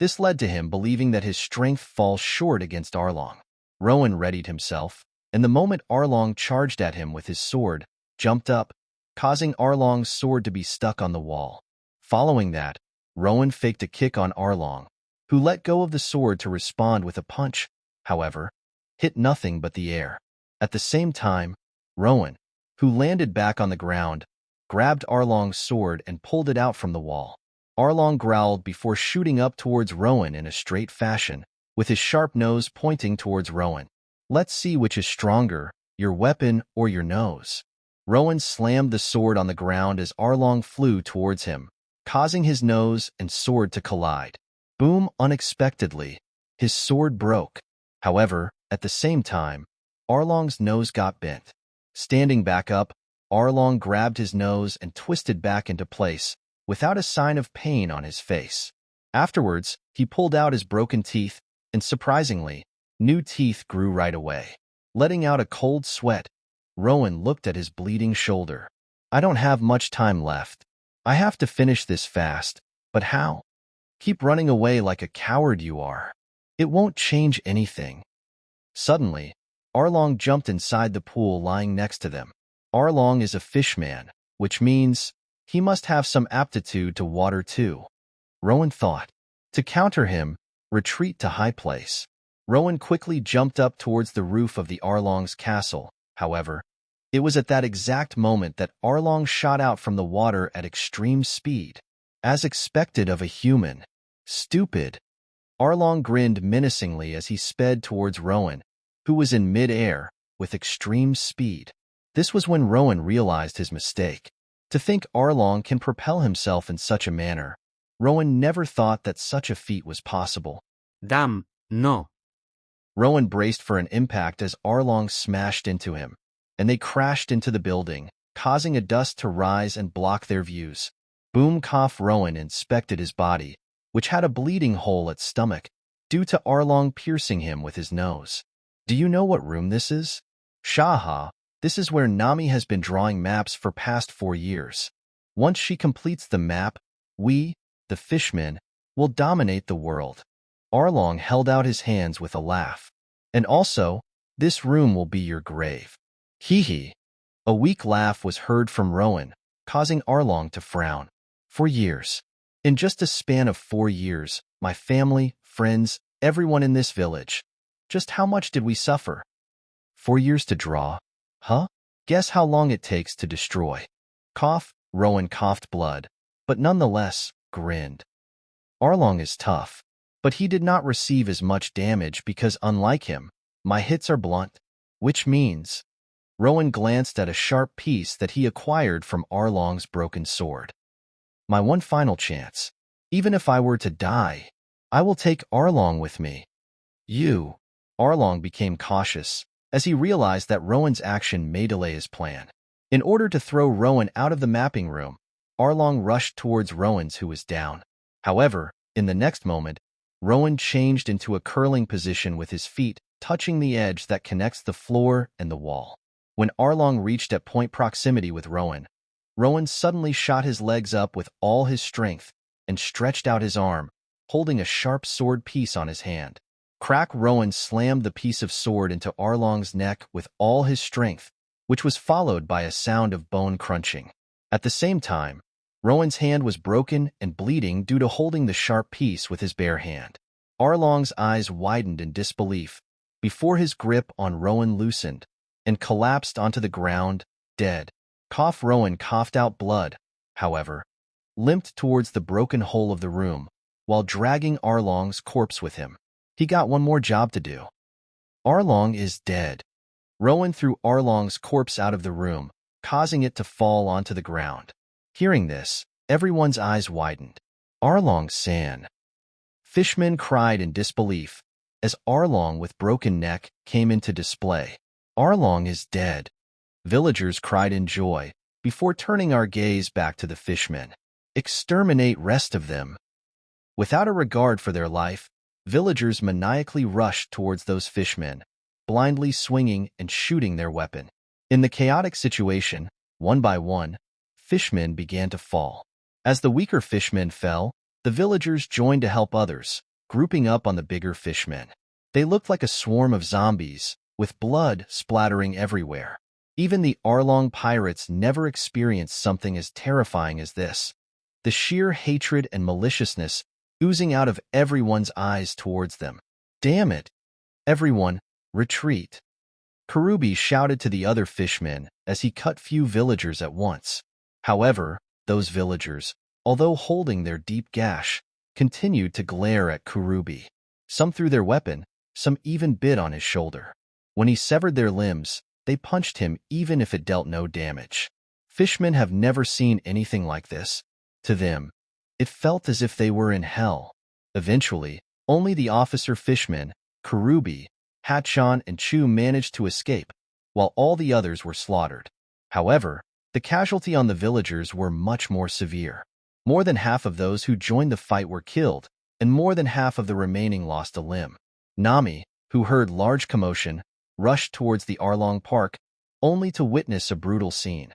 This led to him believing that his strength falls short against Arlong. Rowan readied himself, and the moment Arlong charged at him with his sword, jumped up, causing Arlong's sword to be stuck on the wall. Following that, Rowan faked a kick on Arlong, who let go of the sword to respond with a punch, however, hit nothing but the air. At the same time, Rowan, who landed back on the ground, grabbed Arlong's sword and pulled it out from the wall. Arlong growled before shooting up towards Rowan in a straight fashion, with his sharp nose pointing towards Rowan. Let's see which is stronger, your weapon or your nose. Rowan slammed the sword on the ground as Arlong flew towards him, causing his nose and sword to collide. Boom! Unexpectedly, his sword broke. However, at the same time, Arlong's nose got bent. Standing back up, Arlong grabbed his nose and twisted back into place, without a sign of pain on his face. Afterwards, he pulled out his broken teeth, and surprisingly, new teeth grew right away. Letting out a cold sweat, Rowan looked at his bleeding shoulder. I don't have much time left. I have to finish this fast, but how? Keep running away like a coward you are. It won't change anything. Suddenly, Arlong jumped inside the pool lying next to them. Arlong is a fishman, which means he must have some aptitude to water too. Rowan thought. To counter him, retreat to high place. Rowan quickly jumped up towards the roof of the Arlong's castle. However, it was at that exact moment that Arlong shot out from the water at extreme speed. As expected of a human. Stupid. Arlong grinned menacingly as he sped towards Rowan, who was in mid-air, with extreme speed. This was when Rowan realized his mistake. To think Arlong can propel himself in such a manner. Rowan never thought that such a feat was possible. Damn, no. Rowan braced for an impact as Arlong smashed into him, and they crashed into the building, causing a dust to rise and block their views. Boom! Cough! Rowan inspected his body, which had a bleeding hole at stomach, due to Arlong piercing him with his nose. Do you know what room this is? Shaha, this is where Nami has been drawing maps for past 4 years. Once she completes the map, we, the fishmen, will dominate the world. Arlong held out his hands with a laugh. And also, this room will be your grave. Hee hee. A weak laugh was heard from Rowan, causing Arlong to frown. 4 years. In just a span of 4 years, my family, friends, everyone in this village. Just how much did we suffer? 4 years to draw? Huh? Guess how long it takes to destroy. Cough, Rowan coughed blood, but nonetheless, grinned. Arlong is tough, but he did not receive as much damage because unlike him, my hits are blunt, which means... Rowan glanced at a sharp piece that he acquired from Arlong's broken sword. My one final chance. Even if I were to die, I will take Arlong with me. You. Arlong became cautious, as he realized that Rowan's action may delay his plan. In order to throw Rowan out of the mapping room, Arlong rushed towards Rowan's who was down. However, in the next moment, Rowan changed into a curling position with his feet touching the edge that connects the floor and the wall. When Arlong reached at point proximity with Rowan, Rowan suddenly shot his legs up with all his strength and stretched out his arm, holding a sharp sword piece on his hand. Crack! Rowan slammed the piece of sword into Arlong's neck with all his strength, which was followed by a sound of bone crunching. At the same time, Rowan's hand was broken and bleeding due to holding the sharp piece with his bare hand. Arlong's eyes widened in disbelief before his grip on Rowan loosened and collapsed onto the ground, dead. Cough! Rowan coughed out blood, however, limped towards the broken hole of the room while dragging Arlong's corpse with him. He got one more job to do. Arlong is dead. Rowan threw Arlong's corpse out of the room, causing it to fall onto the ground. Hearing this, everyone's eyes widened. Arlong-san. Fishmen cried in disbelief as Arlong with broken neck came into display. Arlong is dead. Villagers cried in joy before turning our gaze back to the fishmen. Exterminate rest of them. Without a regard for their life, villagers maniacally rushed towards those fishmen, blindly swinging and shooting their weapon. In the chaotic situation, one by one, fishmen began to fall. As the weaker fishmen fell, the villagers joined to help others, grouping up on the bigger fishmen. They looked like a swarm of zombies, with blood splattering everywhere. Even the Arlong pirates never experienced something as terrifying as this. The sheer hatred and maliciousness oozing out of everyone's eyes towards them. Damn it! Everyone, retreat! Karubi shouted to the other fishmen as he cut few villagers at once. However, those villagers, although holding their deep gash, continued to glare at Karubi. Some threw their weapon, some even bit on his shoulder. When he severed their limbs, they punched him even if it dealt no damage. Fishmen have never seen anything like this. To them, it felt as if they were in hell. Eventually, only the officer fishmen, Karubi, Hachan, and Chu managed to escape, while all the others were slaughtered. However, the casualty on the villagers were much more severe. More than half of those who joined the fight were killed, and more than half of the remaining lost a limb. Nami, who heard large commotion, rushed towards the Arlong Park, only to witness a brutal scene.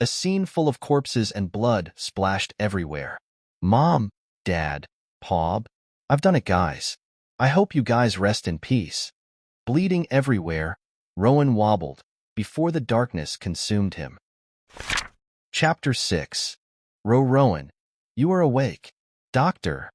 A scene full of corpses and blood splashed everywhere. Mom, Dad, Pob, I've done it, guys. I hope you guys rest in peace. Bleeding everywhere, Rowan wobbled before the darkness consumed him. Chapter 6. Rowan, you are awake. Doctor.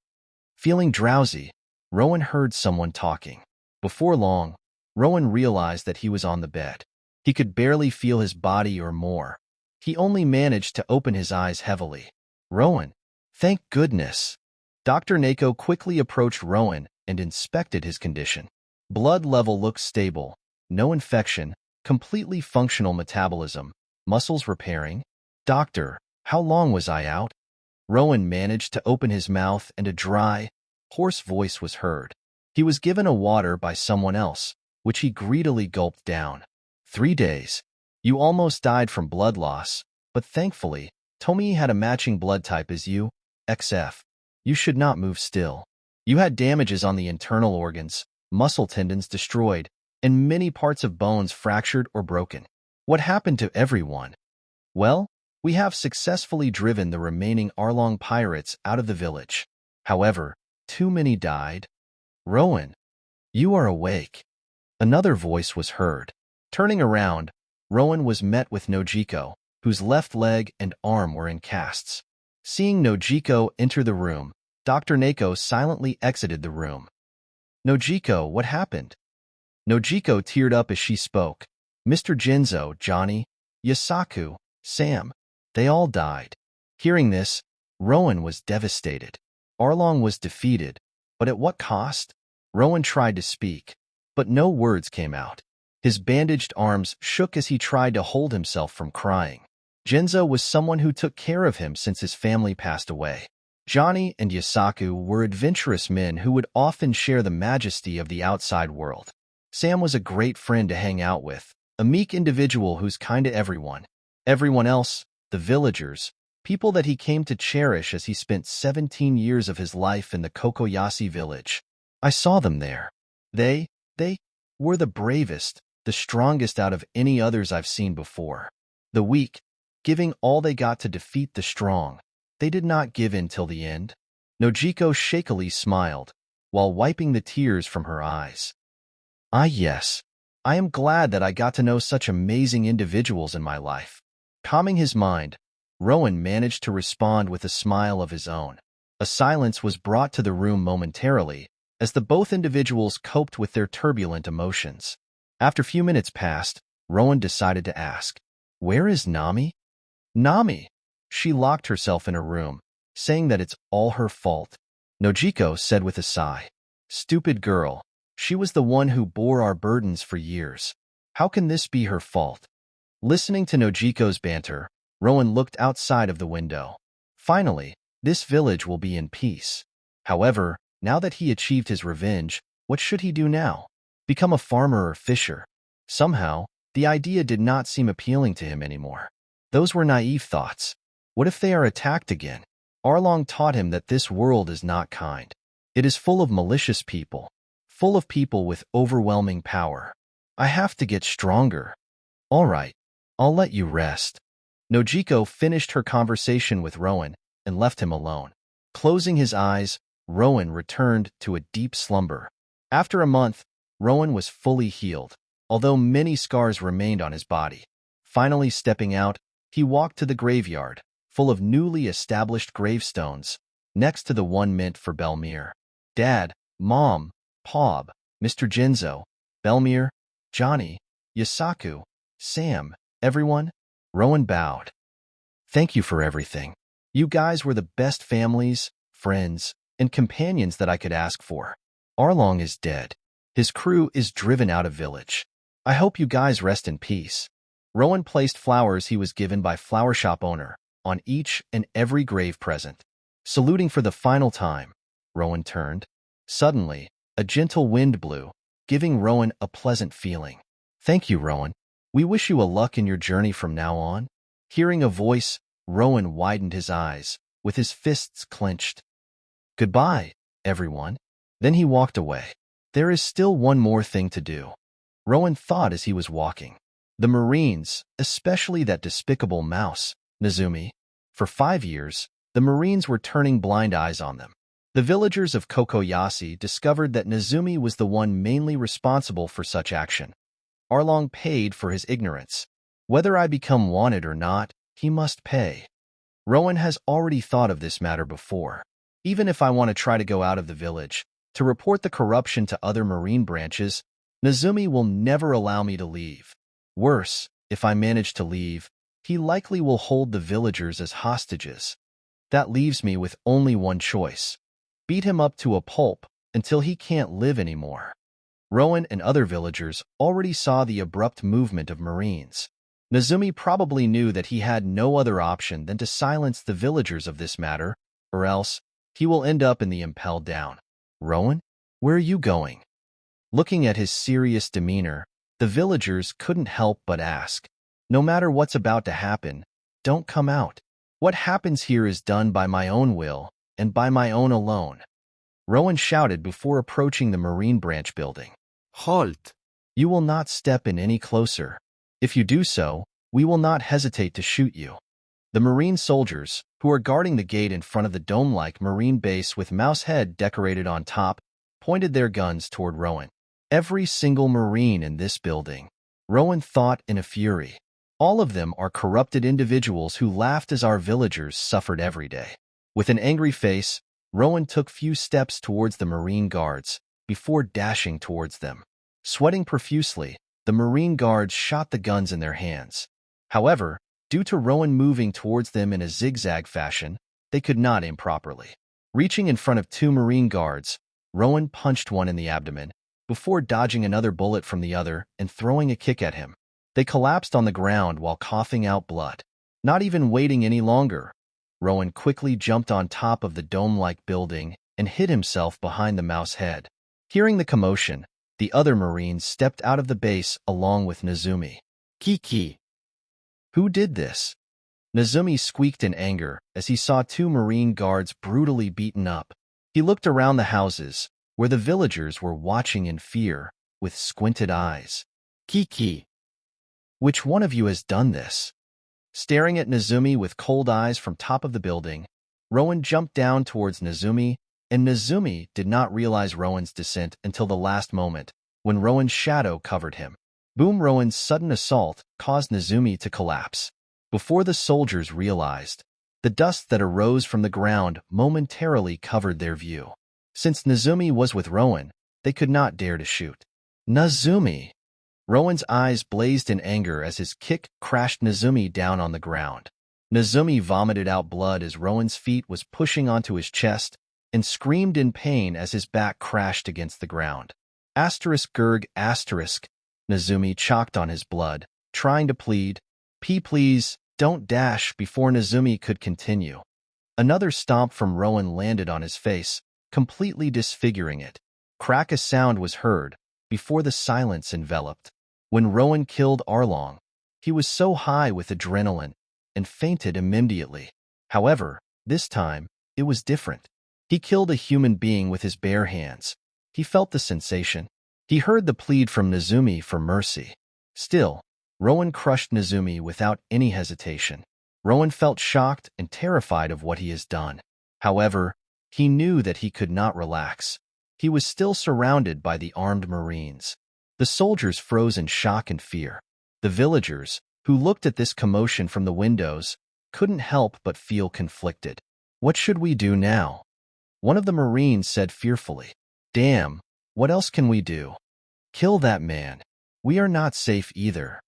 Feeling drowsy, Rowan heard someone talking. Before long, Rowan realized that he was on the bed. He could barely feel his body or more. He only managed to open his eyes heavily. Rowan, thank goodness. Dr. Nako quickly approached Rowan and inspected his condition. Blood level looked stable, no infection, completely functional metabolism, muscles repairing. Doctor, how long was I out? Rowan managed to open his mouth and a dry, hoarse voice was heard. He was given a water by someone else, which he greedily gulped down. 3 days. You almost died from blood loss, but thankfully, Tomi had a matching blood type as you, XF. You should not move still. You had damages on the internal organs, muscle tendons destroyed, and many parts of bones fractured or broken. What happened to everyone? Well, we have successfully driven the remaining Arlong pirates out of the village. However, too many died. Rowan, you are awake. Another voice was heard. Turning around, Rowan was met with Nojiko, whose left leg and arm were in casts. Seeing Nojiko enter the room, Dr. Nako silently exited the room. Nojiko, what happened? Nojiko teared up as she spoke. Mr. Jinzo, Johnny, Yasaku, Sam, they all died. Hearing this, Rowan was devastated. Arlong was defeated, but at what cost? Rowan tried to speak, but no words came out. His bandaged arms shook as he tried to hold himself from crying. Jinzo was someone who took care of him since his family passed away. Johnny and Yasaku were adventurous men who would often share the majesty of the outside world. Sam was a great friend to hang out with, a meek individual who's kind to everyone. Everyone else, the villagers, people that he came to cherish as he spent 17 years of his life in the Cocoyasi village. I saw them there. They were the bravest, the strongest out of any others I've seen before. The weak, giving all they got to defeat the strong. They did not give in till the end. Nojiko shakily smiled, while wiping the tears from her eyes. Ah yes, I am glad that I got to know such amazing individuals in my life. Calming his mind, Rowan managed to respond with a smile of his own. A silence was brought to the room momentarily, as the both individuals coped with their turbulent emotions. After a few minutes passed, Rowan decided to ask, "Where is Nami?" Nami! She locked herself in her room, saying that it's all her fault. Nojiko said with a sigh, "Stupid girl. She was the one who bore our burdens for years. How can this be her fault?" Listening to Nojiko's banter, Rowan looked outside of the window. Finally, this village will be in peace. However, now that he achieved his revenge, what should he do now? Become a farmer or fisher? Somehow, the idea did not seem appealing to him anymore. Those were naive thoughts. What if they are attacked again? Arlong taught him that this world is not kind. It is full of malicious people, full of people with overwhelming power. I have to get stronger. All right, I'll let you rest. Nojiko finished her conversation with Rowan and left him alone. Closing his eyes, Rowan returned to a deep slumber. After a month, Rowan was fully healed, although many scars remained on his body. Finally stepping out, he walked to the graveyard, full of newly established gravestones, next to the one meant for Belmere. Dad, Mom, Pob, Mr. Jinzo, Belmere, Johnny, Yasaku, Sam, everyone, Rowan bowed. Thank you for everything. You guys were the best families, friends, and companions that I could ask for. Arlong is dead. His crew is driven out of village. I hope you guys rest in peace. Rowan placed flowers he was given by flower shop owner on each and every grave present. Saluting for the final time, Rowan turned. Suddenly, a gentle wind blew, giving Rowan a pleasant feeling. Thank you, Rowan. We wish you a luck in your journey from now on. Hearing a voice, Rowan widened his eyes, with his fists clenched. Goodbye, everyone. Then he walked away. There is still one more thing to do, Rowan thought as he was walking. The Marines, especially that despicable mouse, Nezumi. For 5 years, the Marines were turning blind eyes on them. The villagers of Cocoyasi discovered that Nezumi was the one mainly responsible for such action. Arlong paid for his ignorance. Whether I become wanted or not, he must pay. Rowan has already thought of this matter before. Even if I want to try to go out of the village, to report the corruption to other marine branches, Nezumi will never allow me to leave. Worse, if I manage to leave, he likely will hold the villagers as hostages. That leaves me with only one choice. Beat him up to a pulp until he can't live anymore. Rowan and other villagers already saw the abrupt movement of Marines. Nezumi probably knew that he had no other option than to silence the villagers of this matter, or else he will end up in the impelled down. Rowan, where are you going? Looking at his serious demeanor, the villagers couldn't help but ask. No matter what's about to happen, don't come out. What happens here is done by my own will, and by my own alone. Rowan shouted before approaching the Marine branch building. Halt! You will not step in any closer. If you do so, we will not hesitate to shoot you. The Marine soldiers, who are guarding the gate in front of the dome-like Marine base with mouse head decorated on top, pointed their guns toward Rowan. Every single Marine in this building, Rowan thought in a fury. All of them are corrupted individuals who laughed as our villagers suffered every day. With an angry face, Rowan took few steps towards the Marine guards before dashing towards them. Sweating profusely, the Marine guards shot the guns in their hands. However, due to Rowan moving towards them in a zigzag fashion, they could not aim properly. Reaching in front of two Marine guards, Rowan punched one in the abdomen, before dodging another bullet from the other and throwing a kick at him. They collapsed on the ground while coughing out blood. Not even waiting any longer, Rowan quickly jumped on top of the dome-like building and hid himself behind the mouse head. Hearing the commotion, the other Marines stepped out of the base along with Nezumi. Kiki! Who did this? Nezumi squeaked in anger as he saw two Marine guards brutally beaten up. He looked around the houses, where the villagers were watching in fear, with squinted eyes. Kiki! Which one of you has done this? Staring at Nezumi with cold eyes from top of the building, Rowan jumped down towards Nezumi, and Nezumi did not realize Rowan's descent until the last moment, when Rowan's shadow covered him. Boom! Rowan's sudden assault caused Nezumi to collapse. Before the soldiers realized, the dust that arose from the ground momentarily covered their view. Since Nezumi was with Rowan, they could not dare to shoot. Nezumi! Rowan's eyes blazed in anger as his kick crashed Nezumi down on the ground. Nezumi vomited out blood as Rowan's feet was pushing onto his chest and screamed in pain as his back crashed against the ground. Gurg asterisk. Nezumi choked on his blood, trying to plead, Please, don't dash," before Nezumi could continue. Another stomp from Rowan landed on his face, completely disfiguring it. Crack a sound was heard, before the silence enveloped. When Rowan killed Arlong, he was so high with adrenaline and fainted immediately. However, this time, it was different. He killed a human being with his bare hands. He felt the sensation. He heard the plead from Nezumi for mercy. Still, Rowan crushed Nezumi without any hesitation. Rowan felt shocked and terrified of what he has done. However, he knew that he could not relax. He was still surrounded by the armed Marines. The soldiers froze in shock and fear. The villagers, who looked at this commotion from the windows, couldn't help but feel conflicted. "What should we do now?" One of the Marines said fearfully. "Damn, what else can we do? Kill that man. We are not safe either."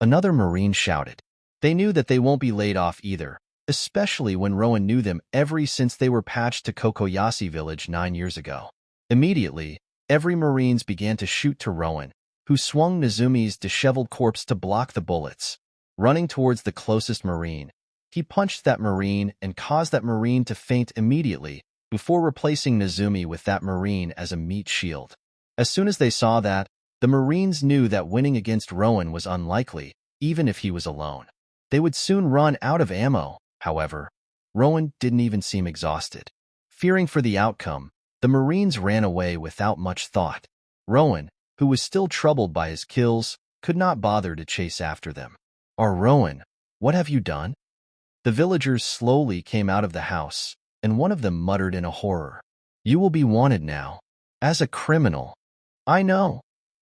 Another Marine shouted. They knew that they won't be laid off either, especially when Rowan knew them ever since they were patched to Cocoyasi village 9 years ago. Immediately, every Marines began to shoot to Rowan, who swung Nezumi's disheveled corpse to block the bullets. Running towards the closest Marine, he punched that Marine and caused that Marine to faint immediately, before replacing Nezumi with that Marine as a meat shield. As soon as they saw that, the Marines knew that winning against Rowan was unlikely, even if he was alone. They would soon run out of ammo. However, Rowan didn't even seem exhausted. Fearing for the outcome, the Marines ran away without much thought. Rowan, who was still troubled by his kills, could not bother to chase after them. Rowan, what have you done?" The villagers slowly came out of the house, and one of them muttered in a horror. "You will be wanted now. As a criminal." "I know."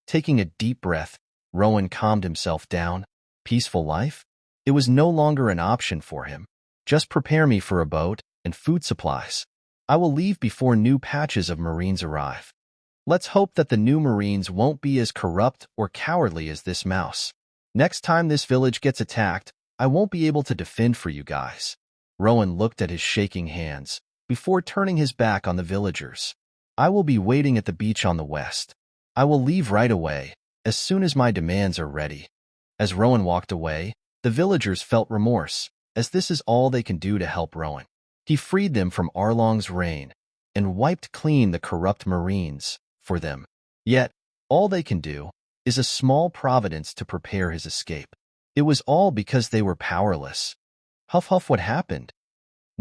Taking a deep breath, Rowan calmed himself down. Peaceful life? It was no longer an option for him. "Just prepare me for a boat and food supplies. I will leave before new patches of Marines arrive. Let's hope that the new Marines won't be as corrupt or cowardly as this mouse. Next time this village gets attacked, I won't be able to defend for you guys." Rowan looked at his shaking hands, before turning his back on the villagers. I will be waiting at the beach on the west. I will leave right away, as soon as my demands are ready. As Rowan walked away, the villagers felt remorse, as this is all they can do to help Rowan. He freed them from Arlong's reign and wiped clean the corrupt Marines for them. Yet, all they can do is a small providence to prepare his escape. It was all because they were powerless. Huff huff, what happened?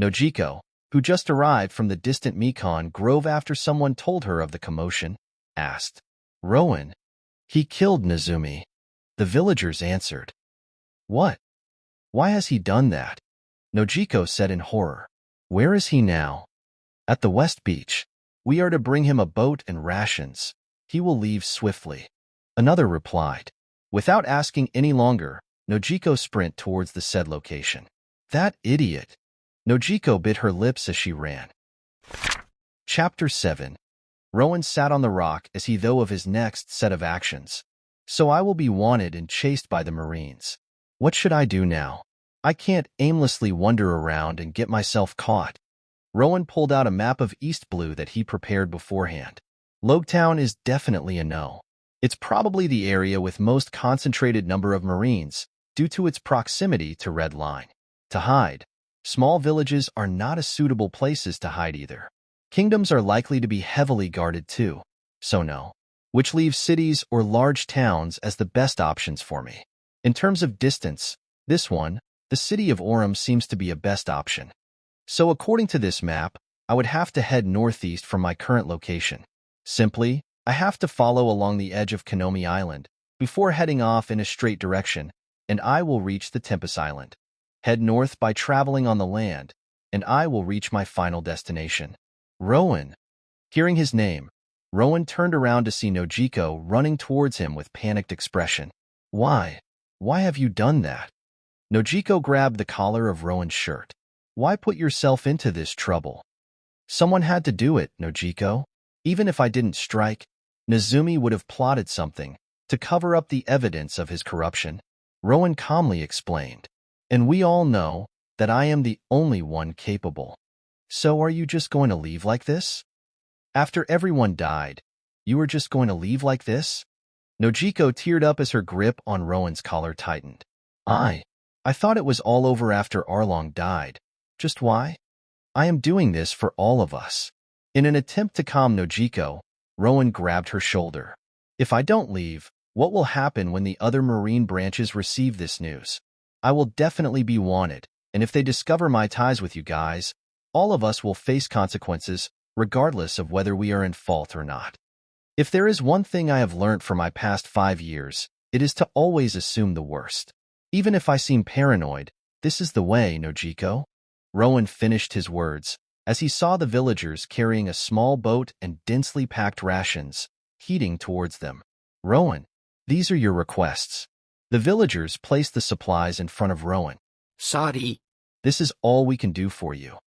Nojiko, who just arrived from the distant Mekong Grove after someone told her of the commotion, asked. Rowan. He killed Nezumi. The villagers answered. What? Why has he done that? Nojiko said in horror. Where is he now? At the West Beach. We are to bring him a boat and rations. He will leave swiftly. Another replied. Without asking any longer, Nojiko sprint towards the said location. That idiot. Nojiko bit her lips as she ran. Chapter 7. Rowan sat on the rock as he thought of his next set of actions. So I will be wanted and chased by the Marines. What should I do now? I can't aimlessly wander around and get myself caught. Rowan pulled out a map of East Blue that he prepared beforehand. Dtown is definitely a no. It's probably the area with most concentrated number of Marines, due to its proximity to Red Line. To hide, small villages are not as suitable places to hide either. Kingdoms are likely to be heavily guarded too, so no. Which leaves cities or large towns as the best options for me. In terms of distance, this one, the city of Oram, seems to be a best option. So according to this map, I would have to head northeast from my current location. Simply, I have to follow along the edge of Kocasi Island before heading off in a straight direction, and I will reach the Tempest Island. Head north by traveling on the land, and I will reach my final destination. Rowan. Hearing his name, Rowan turned around to see Nojiko running towards him with panicked expression. Why? Why have you done that? Nojiko grabbed the collar of Rowan's shirt. Why put yourself into this trouble? Someone had to do it, Nojiko. Even if I didn't strike, Nezumi would have plotted something to cover up the evidence of his corruption. Rowan calmly explained. And we all know that I am the only one capable. So are you just going to leave like this? After everyone died, you were just going to leave like this? Nojiko teared up as her grip on Rowan's collar tightened. I thought it was all over after Arlong died. Just why? I am doing this for all of us. In an attempt to calm Nojiko, Rowan grabbed her shoulder. If I don't leave, what will happen when the other Marine branches receive this news? I will definitely be wanted, and if they discover my ties with you guys, all of us will face consequences, regardless of whether we are in fault or not. If there is one thing I have learned from my past 5 years, it is to always assume the worst. Even if I seem paranoid, this is the way, Nojiko. Rowan finished his words, as he saw the villagers carrying a small boat and densely packed rations, heading towards them. Rowan, these are your requests. The villagers placed the supplies in front of Rowan. Sorry. This is all we can do for you.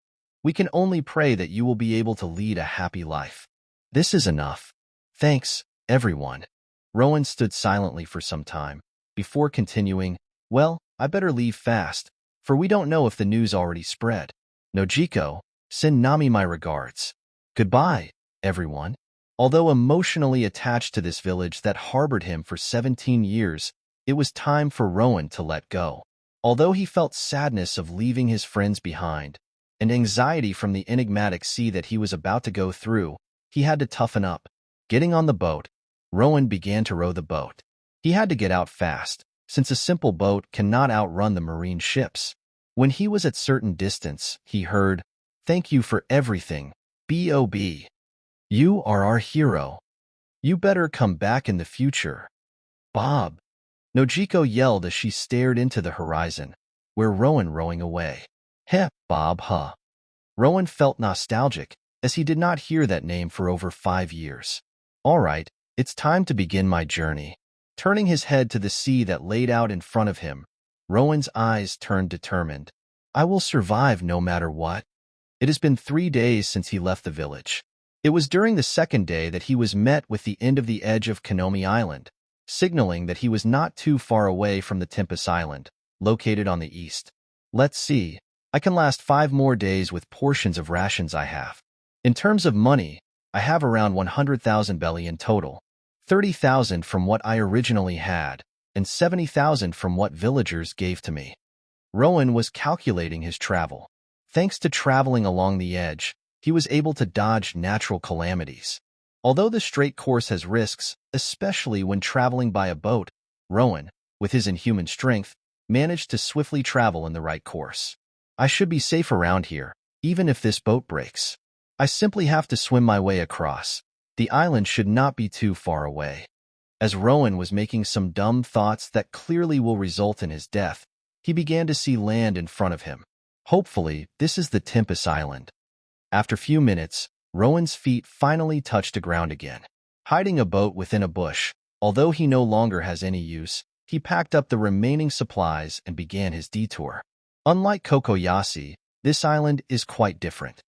We can only pray that you will be able to lead a happy life. This is enough. Thanks, everyone. Rowan stood silently for some time, before continuing, well, I better leave fast, for we don't know if the news already spread. Nojiko, send Nami my regards. Goodbye, everyone. Although emotionally attached to this village that harbored him for 17 years, it was time for Rowan to let go. Although he felt sadness of leaving his friends behind, and anxiety from the enigmatic sea that he was about to go through, he had to toughen up. Getting on the boat, Rowan began to row the boat. He had to get out fast, since a simple boat cannot outrun the marine ships. When he was at certain distance, he heard, "Thank you for everything, B.O.B. You are our hero. You better come back in the future. Bob." Nojiko yelled as she stared into the horizon, where Rowan rowing away. Heh, Bob, huh. Rowan felt nostalgic, as he did not hear that name for over 5 years. All right, it's time to begin my journey. Turning his head to the sea that laid out in front of him, Rowan's eyes turned determined. I will survive no matter what. It has been 3 days since he left the village. It was during the second day that he was met with the end of the edge of Kocasi Island, signaling that he was not too far away from the Tempest Island, located on the east. Let's see. I can last 5 more days with portions of rations I have. In terms of money, I have around 100,000 belly in total, 30,000 from what I originally had, and 70,000 from what villagers gave to me. Rowan was calculating his travel. Thanks to traveling along the edge, he was able to dodge natural calamities. Although the straight course has risks, especially when traveling by a boat, Rowan, with his inhuman strength, managed to swiftly travel in the right course. I should be safe around here, even if this boat breaks. I simply have to swim my way across. The island should not be too far away. As Rowan was making some dumb thoughts that clearly will result in his death, he began to see land in front of him. Hopefully, this is the Tempest Island. After few minutes, Rowan's feet finally touched the ground again. Hiding a boat within a bush, although he no longer has any use, he packed up the remaining supplies and began his detour. Unlike Cocoyasi, this island is quite different.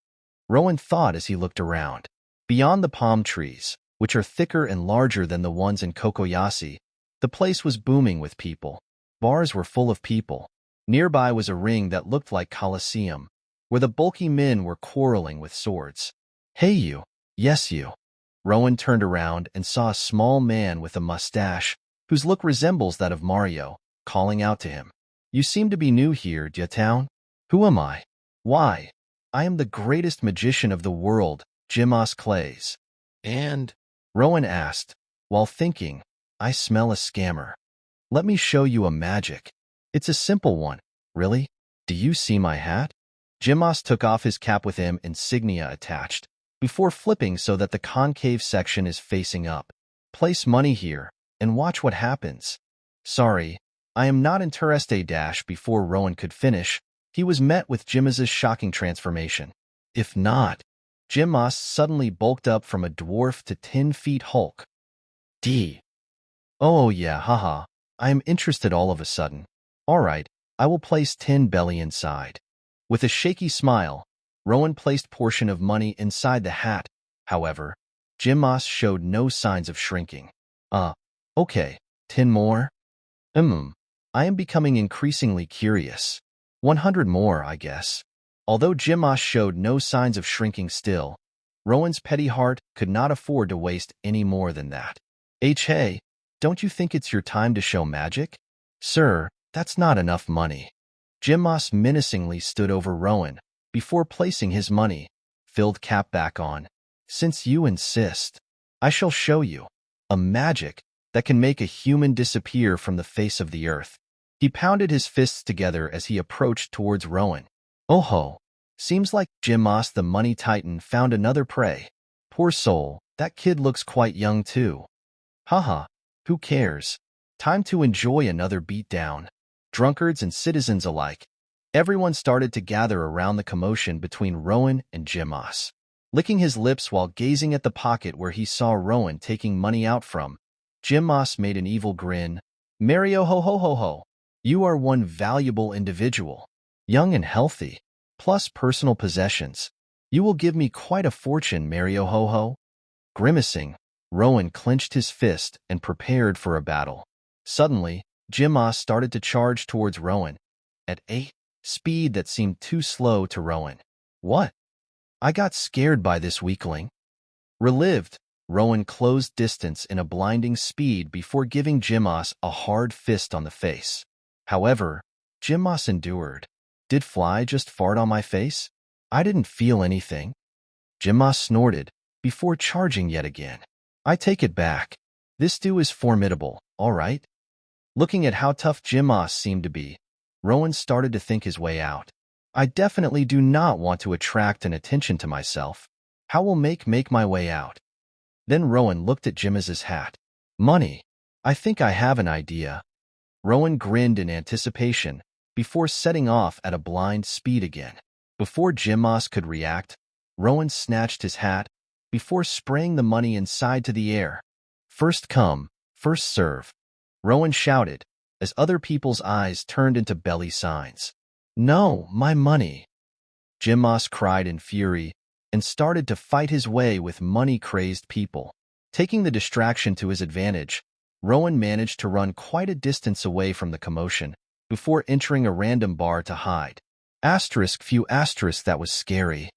Rowan thought as he looked around. Beyond the palm trees, which are thicker and larger than the ones in Cocoyasi, the place was booming with people. Bars were full of people. Nearby was a ring that looked like Colosseum, where the bulky men were quarreling with swords. Hey you, yes you. Rowan turned around and saw a small man with a mustache, whose look resembles that of Mario, calling out to him. You seem to be new here, Dtown. Who am I? Why? I am the greatest magician of the world, Jimas Clays. And Rowan asked, while thinking, I smell a scammer. Let me show you a magic. It's a simple one, really. Do you see my hat? Jimas took off his cap with him insignia attached, before flipping so that the concave section is facing up. Place money here, and watch what happens. Sorry, I am not interested. Before Rowan could finish, he was met with Jimas's shocking transformation. If not, Jimas suddenly bulked up from a dwarf to 10 feet Hulk. Oh yeah, haha, I am interested all of a sudden. Alright, I will place 10 belly inside. With a shaky smile, Rowan placed portion of money inside the hat. However, Jimas showed no signs of shrinking. Okay, 10 more? I am becoming increasingly curious. 100 more, I guess. Although Jimas showed no signs of shrinking still, Rowan's petty heart could not afford to waste any more than that. Hey, don't you think it's your time to show magic? Sir, that's not enough money. Jimas menacingly stood over Rowan, before placing his money-filled cap back on. Since you insist, I shall show you a magic that can make a human disappear from the face of the earth. He pounded his fists together as he approached towards Rowan. Oh ho! Seems like Jimas the money titan found another prey. Poor soul, that kid looks quite young too. Haha, who cares? Time to enjoy another beatdown. Drunkards and citizens alike. Everyone started to gather around the commotion between Rowan and Jimas. Licking his lips while gazing at the pocket where he saw Rowan taking money out from, Jimas made an evil grin. Mario ho ho ho ho. You are one valuable individual. Young and healthy, plus personal possessions. You will give me quite a fortune, Mario ho ho. Grimacing, Rowan clenched his fist and prepared for a battle. Suddenly, Jimas started to charge towards Rowan, at a speed that seemed too slow to Rowan. What? I got scared by this weakling. Relieved, Rowan closed distance in a blinding speed before giving Jimas a hard fist on the face. However, Jimas endured. Did fly just fart on my face? I didn't feel anything. Jimas snorted, before charging yet again. I take it back. This dude is formidable, all right? Looking at how tough Jimas seemed to be, Rowan started to think his way out. I definitely do not want to attract an attention to myself. How will make my way out? Then Rowan looked at Jimas's hat. Money. I think I have an idea. Rowan grinned in anticipation, before setting off at a blind speed again. Before Jimas could react, Rowan snatched his hat, before spraying the money inside to the air. First come, first serve. Rowan shouted, as other people's eyes turned into belly signs. No, my money. Jimas cried in fury, and started to fight his way with money-crazed people. Taking the distraction to his advantage, Rowan managed to run quite a distance away from the commotion, before entering a random bar to hide. Asterisk few asterisk that was scary.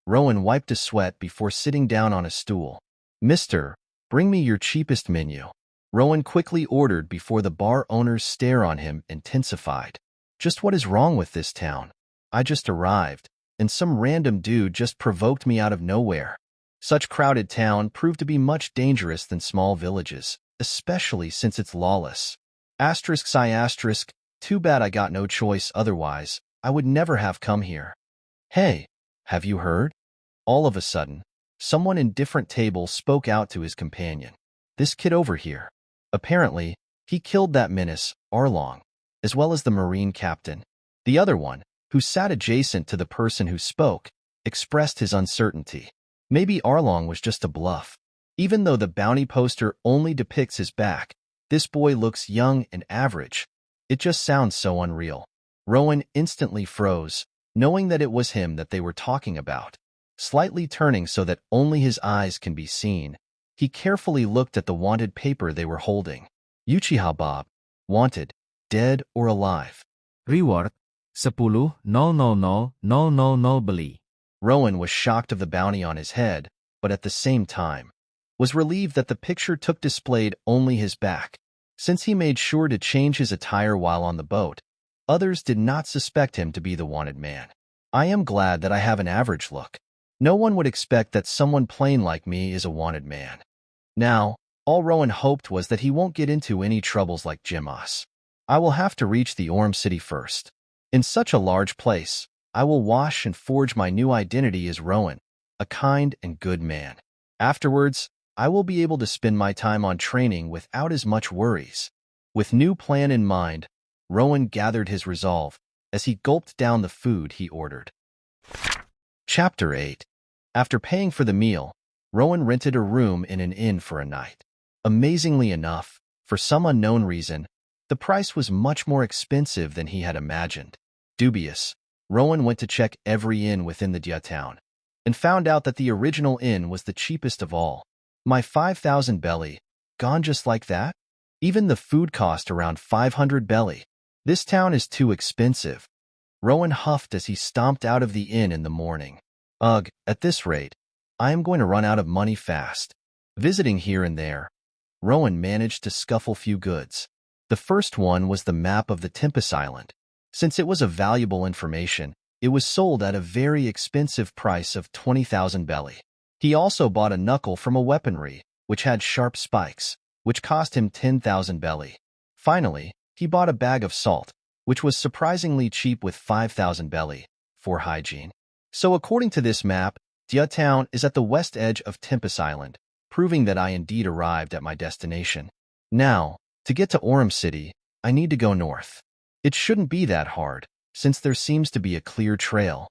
Rowan wiped a sweat before sitting down on a stool. Mister, bring me your cheapest menu. Rowan quickly ordered before the bar owner's stare on him intensified. Just what is wrong with this town? I just arrived, and some random dude just provoked me out of nowhere. Such crowded town proved to be much dangerous than small villages, especially since it's lawless. **I**, too bad I got no choice otherwise, I would never have come here. Hey, have you heard? All of a sudden, someone in different table spoke out to his companion. This kid over here. Apparently, he killed that menace, Arlong, as well as the Marine captain. The other one, who sat adjacent to the person who spoke, expressed his uncertainty. Maybe Arlong was just a bluff. Even though the bounty poster only depicts his back, this boy looks young and average. It just sounds so unreal. Rowan instantly froze, knowing that it was him that they were talking about. Slightly turning so that only his eyes can be seen, he carefully looked at the wanted paper they were holding. Uchiha Bob, wanted, dead or alive. Reward, 10,000 beli. Rowan was shocked of the bounty on his head, but at the same time, was relieved that the picture took displayed only his back. Since he made sure to change his attire while on the boat, others did not suspect him to be the wanted man. I am glad that I have an average look. No one would expect that someone plain like me is a wanted man. Now, all Rowan hoped was that he won't get into any troubles like Jimas. I will have to reach the Oram city first. In such a large place, I will wash and forge my new identity as Rowan, a kind and good man. Afterwards, I will be able to spend my time on training without as much worries. With new plan in mind, Rowan gathered his resolve as he gulped down the food he ordered. Chapter 8. After paying for the meal, Rowan rented a room in an inn for a night. Amazingly enough, for some unknown reason, the price was much more expensive than he had imagined. Dubious, Rowan went to check every inn within the Dtown and found out that the original inn was the cheapest of all. My 5,000 belly, gone just like that? Even the food cost around 500 belly. This town is too expensive. Rowan huffed as he stomped out of the inn in the morning. Ugh, at this rate, I am going to run out of money fast. Visiting here and there, Rowan managed to scuffle few goods. The first one was the map of the Tempest Island. Since it was of valuable information, it was sold at a very expensive price of 20,000 belly. He also bought a knuckle from a weaponry, which had sharp spikes, which cost him 10,000 belly. Finally, he bought a bag of salt, which was surprisingly cheap with 5,000 belly, for hygiene. So according to this map, Dtown is at the west edge of Tempest Island, proving that I indeed arrived at my destination. Now, to get to Oram City, I need to go north. It shouldn't be that hard, since there seems to be a clear trail.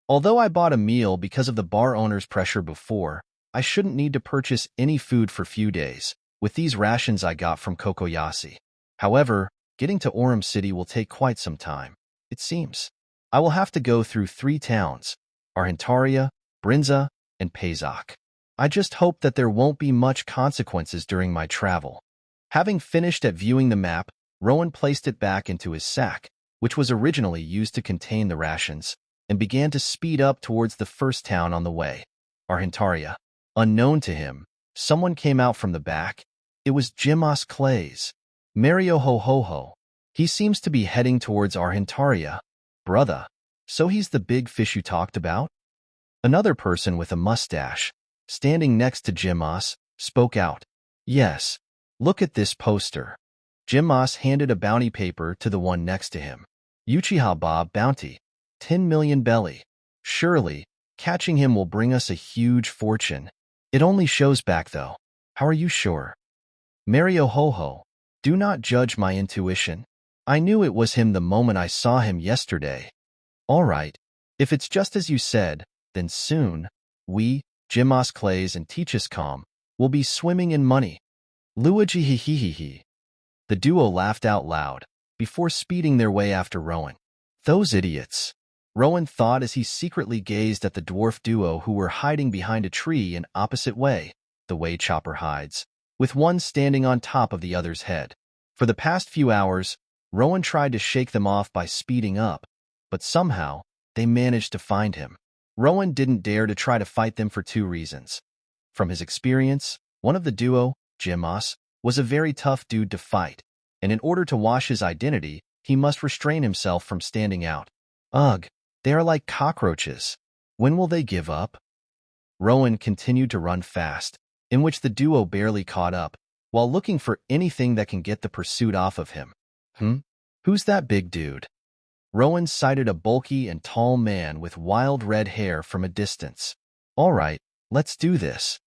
Although I bought a meal because of the bar owner's pressure before, I shouldn't need to purchase any food for few days, with these rations I got from Cocoyasi. However, getting to Oram City will take quite some time, it seems. I will have to go through 3 towns, Argentaria, Brinza, and Pazak. I just hope that there won't be much consequences during my travel. Having finished at viewing the map, Rowan placed it back into his sack, which was originally used to contain the rations, and began to speed up towards the first town on the way, Argentaria. Unknown to him, someone came out from the back. It was Jimas Clays. Mario ho ho ho. He seems to be heading towards Argentaria. Brother, so he's the big fish you talked about? Another person with a mustache, standing next to Jimas, spoke out. Yes, look at this poster. Jimas handed a bounty paper to the one next to him. Uchiha Bob bounty, 10 million belly. Surely, catching him will bring us a huge fortune. It only shows back though. How are you sure? Mario ho-ho, do not judge my intuition. I knew it was him the moment I saw him yesterday. All right, if it's just as you said, then soon, we, Jimas Clays and Teachuscom, will be swimming in money. Luigi he he he he. The duo laughed out loud, before speeding their way after Rowan. Those idiots. Rowan thought as he secretly gazed at the dwarf duo who were hiding behind a tree in opposite way, the way Chopper hides, with one standing on top of the other's head. For the past few hours, Rowan tried to shake them off by speeding up, but somehow, they managed to find him. Rowan didn't dare to try to fight them for two reasons. From his experience, one of the duo, Jimas, was a very tough dude to fight, and in order to wash his identity, he must restrain himself from standing out. Ugh, they are like cockroaches. When will they give up? Rowan continued to run fast, in which the duo barely caught up, while looking for anything that can get the pursuit off of him. Who's that big dude? Rowan sighted a bulky and tall man with wild red hair from a distance. All right, let's do this.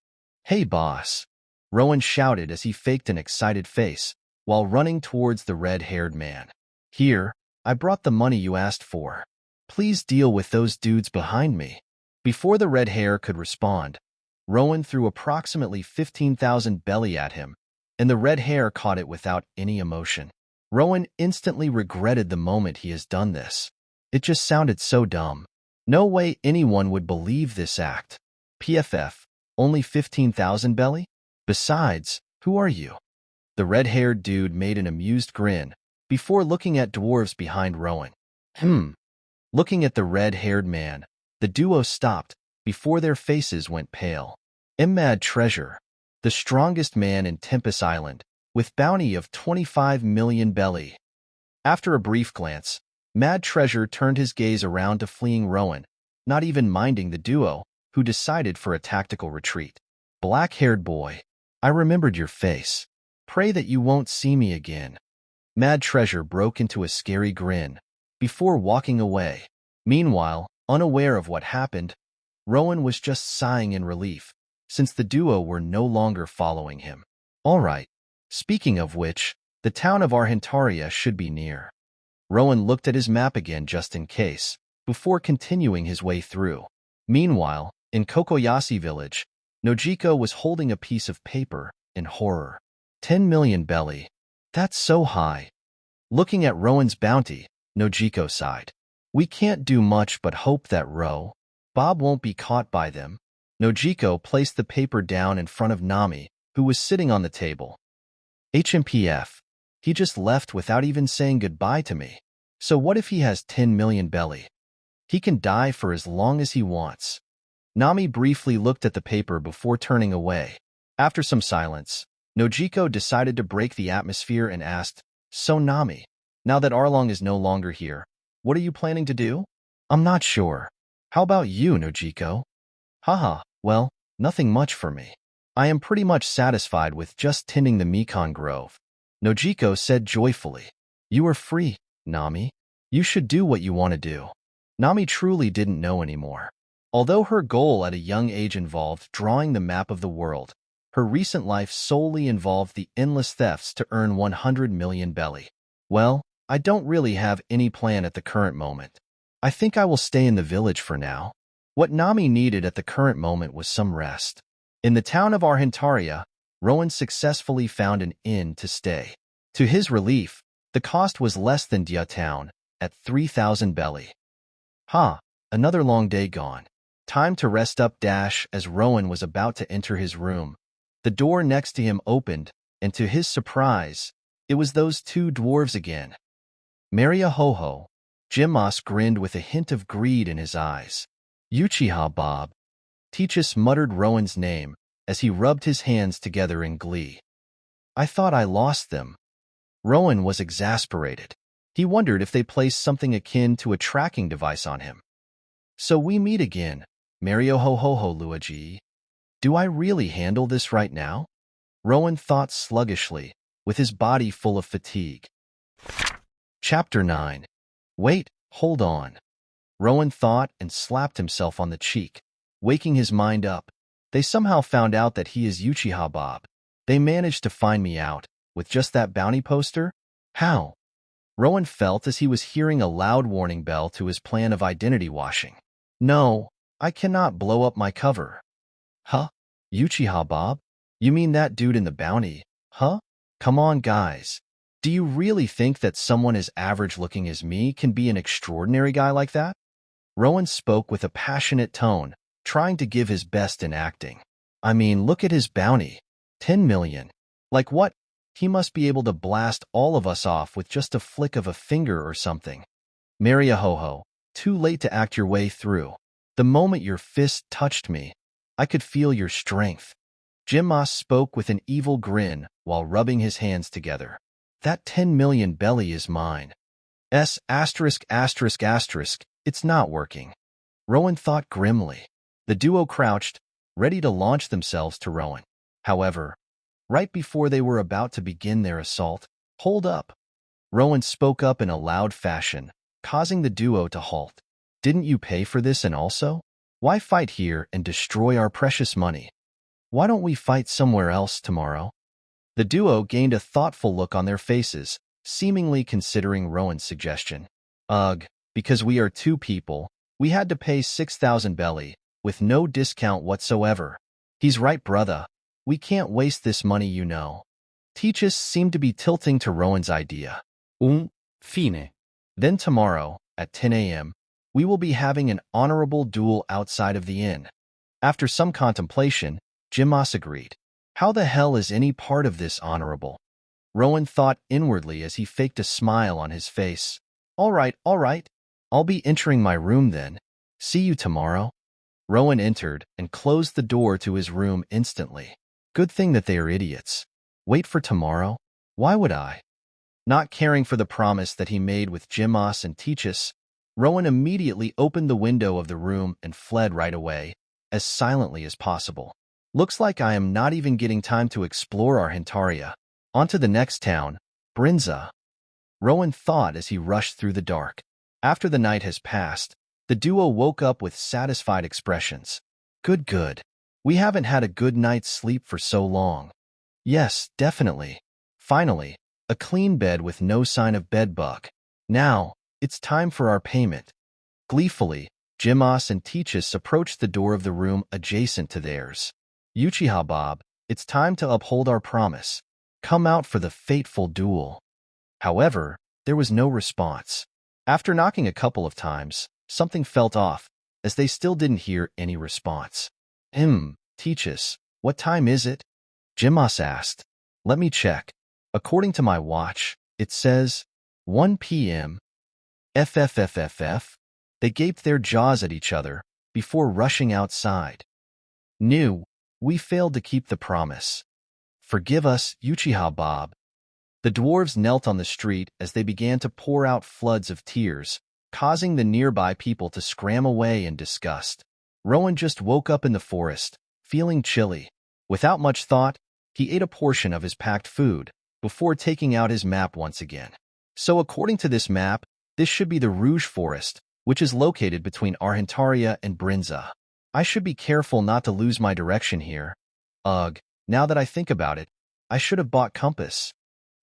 Hey, boss, Rowan shouted as he faked an excited face, while running towards the red-haired man. Here, I brought the money you asked for. Please deal with those dudes behind me. Before the red hair could respond, Rowan threw approximately 15,000 belly at him, and the red hair caught it without any emotion. Rowan instantly regretted the moment he has done this. It just sounded so dumb. No way anyone would believe this act. PFF, only 15,000 belly? Besides, who are you? The red-haired dude made an amused grin before looking at dwarves behind Rowan. Looking at the red-haired man, the duo stopped before their faces went pale. Mad Treasure, the strongest man in Tempest Island, with bounty of 25 million belly. After a brief glance, Mad Treasure turned his gaze around to fleeing Rowan, not even minding the duo, who decided for a tactical retreat. Black-haired boy, I remembered your face. Pray that you won't see me again. Mad Treasure broke into a scary grin before walking away. Meanwhile, unaware of what happened, Rowan was just sighing in relief, since the duo were no longer following him. All right, speaking of which, the town of Argentaria should be near. Rowan looked at his map again just in case, before continuing his way through. Meanwhile, in Cocoyasi village, Nojiko was holding a piece of paper in horror. 10 million belly. That's so high. Looking at Rowan's bounty, Nojiko sighed. We can't do much but hope that Bob won't be caught by them. Nojiko placed the paper down in front of Nami, who was sitting on the table. HMPF. He just left without even saying goodbye to me. So what if he has 10 million belly? He can die for as long as he wants. Nami briefly looked at the paper before turning away. After some silence, Nojiko decided to break the atmosphere and asked, So Nami, now that Arlong is no longer here, what are you planning to do? I'm not sure. How about you, Nojiko? Haha, well, nothing much for me. I am pretty much satisfied with just tending the Mekong Grove. Nojiko said joyfully. You are free, Nami. You should do what you want to do. Nami truly didn't know anymore. Although her goal at a young age involved drawing the map of the world, her recent life solely involved the endless thefts to earn 100 million belly. Well, I don't really have any plan at the current moment. I think I will stay in the village for now. What Nami needed at the current moment was some rest. In the town of Argentaria, Rowan successfully found an inn to stay. To his relief, the cost was less than Dtown, at 3,000 belly. Another long day gone. Time to rest up as Rowan was about to enter his room. The door next to him opened, and to his surprise, it was those two dwarves again. Maria Ho-Ho. Jimas grinned with a hint of greed in his eyes. Uchiha Bob. Teachus muttered Rowan's name as he rubbed his hands together in glee. I thought I lost them. Rowan was exasperated. He wondered if they placed something akin to a tracking device on him. So we meet again, Mario Ho-Ho-Ho Luigi. Do I really handle this right now? Rowan thought sluggishly, with his body full of fatigue. Chapter 9. Wait, hold on. Rowan thought and slapped himself on the cheek, waking his mind up. They somehow found out that he is Uchiha Bob. They managed to find me out, with just that bounty poster? How? Rowan felt as he was hearing a loud warning bell to his plan of identity washing. No, I cannot blow up my cover. Huh? Uchiha Bob? You mean that dude in the bounty? Huh? Come on, guys. Do you really think that someone as average-looking as me can be an extraordinary guy like that? Rowan spoke with a passionate tone, trying to give his best in acting. I mean, look at his bounty. 10 million. Like what? He must be able to blast all of us off with just a flick of a finger or something. Maria Ho-Ho, too late to act your way through. The moment your fist touched me, I could feel your strength. Jim spoke with an evil grin while rubbing his hands together. That 10 million belly is mine. It's not working. Rowan thought grimly. The duo crouched, ready to launch themselves to Rowan. However, right before they were about to begin their assault, hold up. Rowan spoke up in a loud fashion, causing the duo to halt. Didn't you pay for this and also? Why fight here and destroy our precious money? Why don't we fight somewhere else tomorrow? The duo gained a thoughtful look on their faces, seemingly considering Rowan's suggestion. Ugh, because we are two people, we had to pay 6,000 belly, with no discount whatsoever. He's right, brother. We can't waste this money, you know. Teachus seemed to be tilting to Rowan's idea. Fine. Then tomorrow, at 10 a.m., we will be having an honorable duel outside of the inn. After some contemplation, Jimmas agreed. How the hell is any part of this honorable? Rowan thought inwardly as he faked a smile on his face. All right. I'll be entering my room then. See you tomorrow. Rowan entered and closed the door to his room instantly. Good thing that they are idiots. Wait for tomorrow? Why would I? Not caring for the promise that he made with Jimmas and Teachus, Rowan immediately opened the window of the room and fled right away, as silently as possible. Looks like I am not even getting time to explore Argentaria. On to the next town, Brinza. Rowan thought as he rushed through the dark. After the night has passed, the duo woke up with satisfied expressions. Good. We haven't had a good night's sleep for so long. Yes, definitely. Finally, a clean bed with no sign of bedbug. Now, it's time for our payment. Gleefully, Jimmas and Teachus approached the door of the room adjacent to theirs. Uchiha Bob, it's time to uphold our promise. Come out for the fateful duel. However, there was no response. After knocking a couple of times, something felt off, as they still didn't hear any response. Teachus, what time is it? Jimmas asked. Let me check. According to my watch, it says 1 p.m. FFFFF. They gaped their jaws at each other before rushing outside. We failed to keep the promise. Forgive us, Uchiha Bob. The dwarves knelt on the street as they began to pour out floods of tears, causing the nearby people to scram away in disgust. Rowan just woke up in the forest, feeling chilly. Without much thought, he ate a portion of his packed food before taking out his map once again. So according to this map, this should be the Rouge Forest, which is located between Argentaria and Brinza. I should be careful not to lose my direction here. Ugh, now that I think about it, I should have bought compass.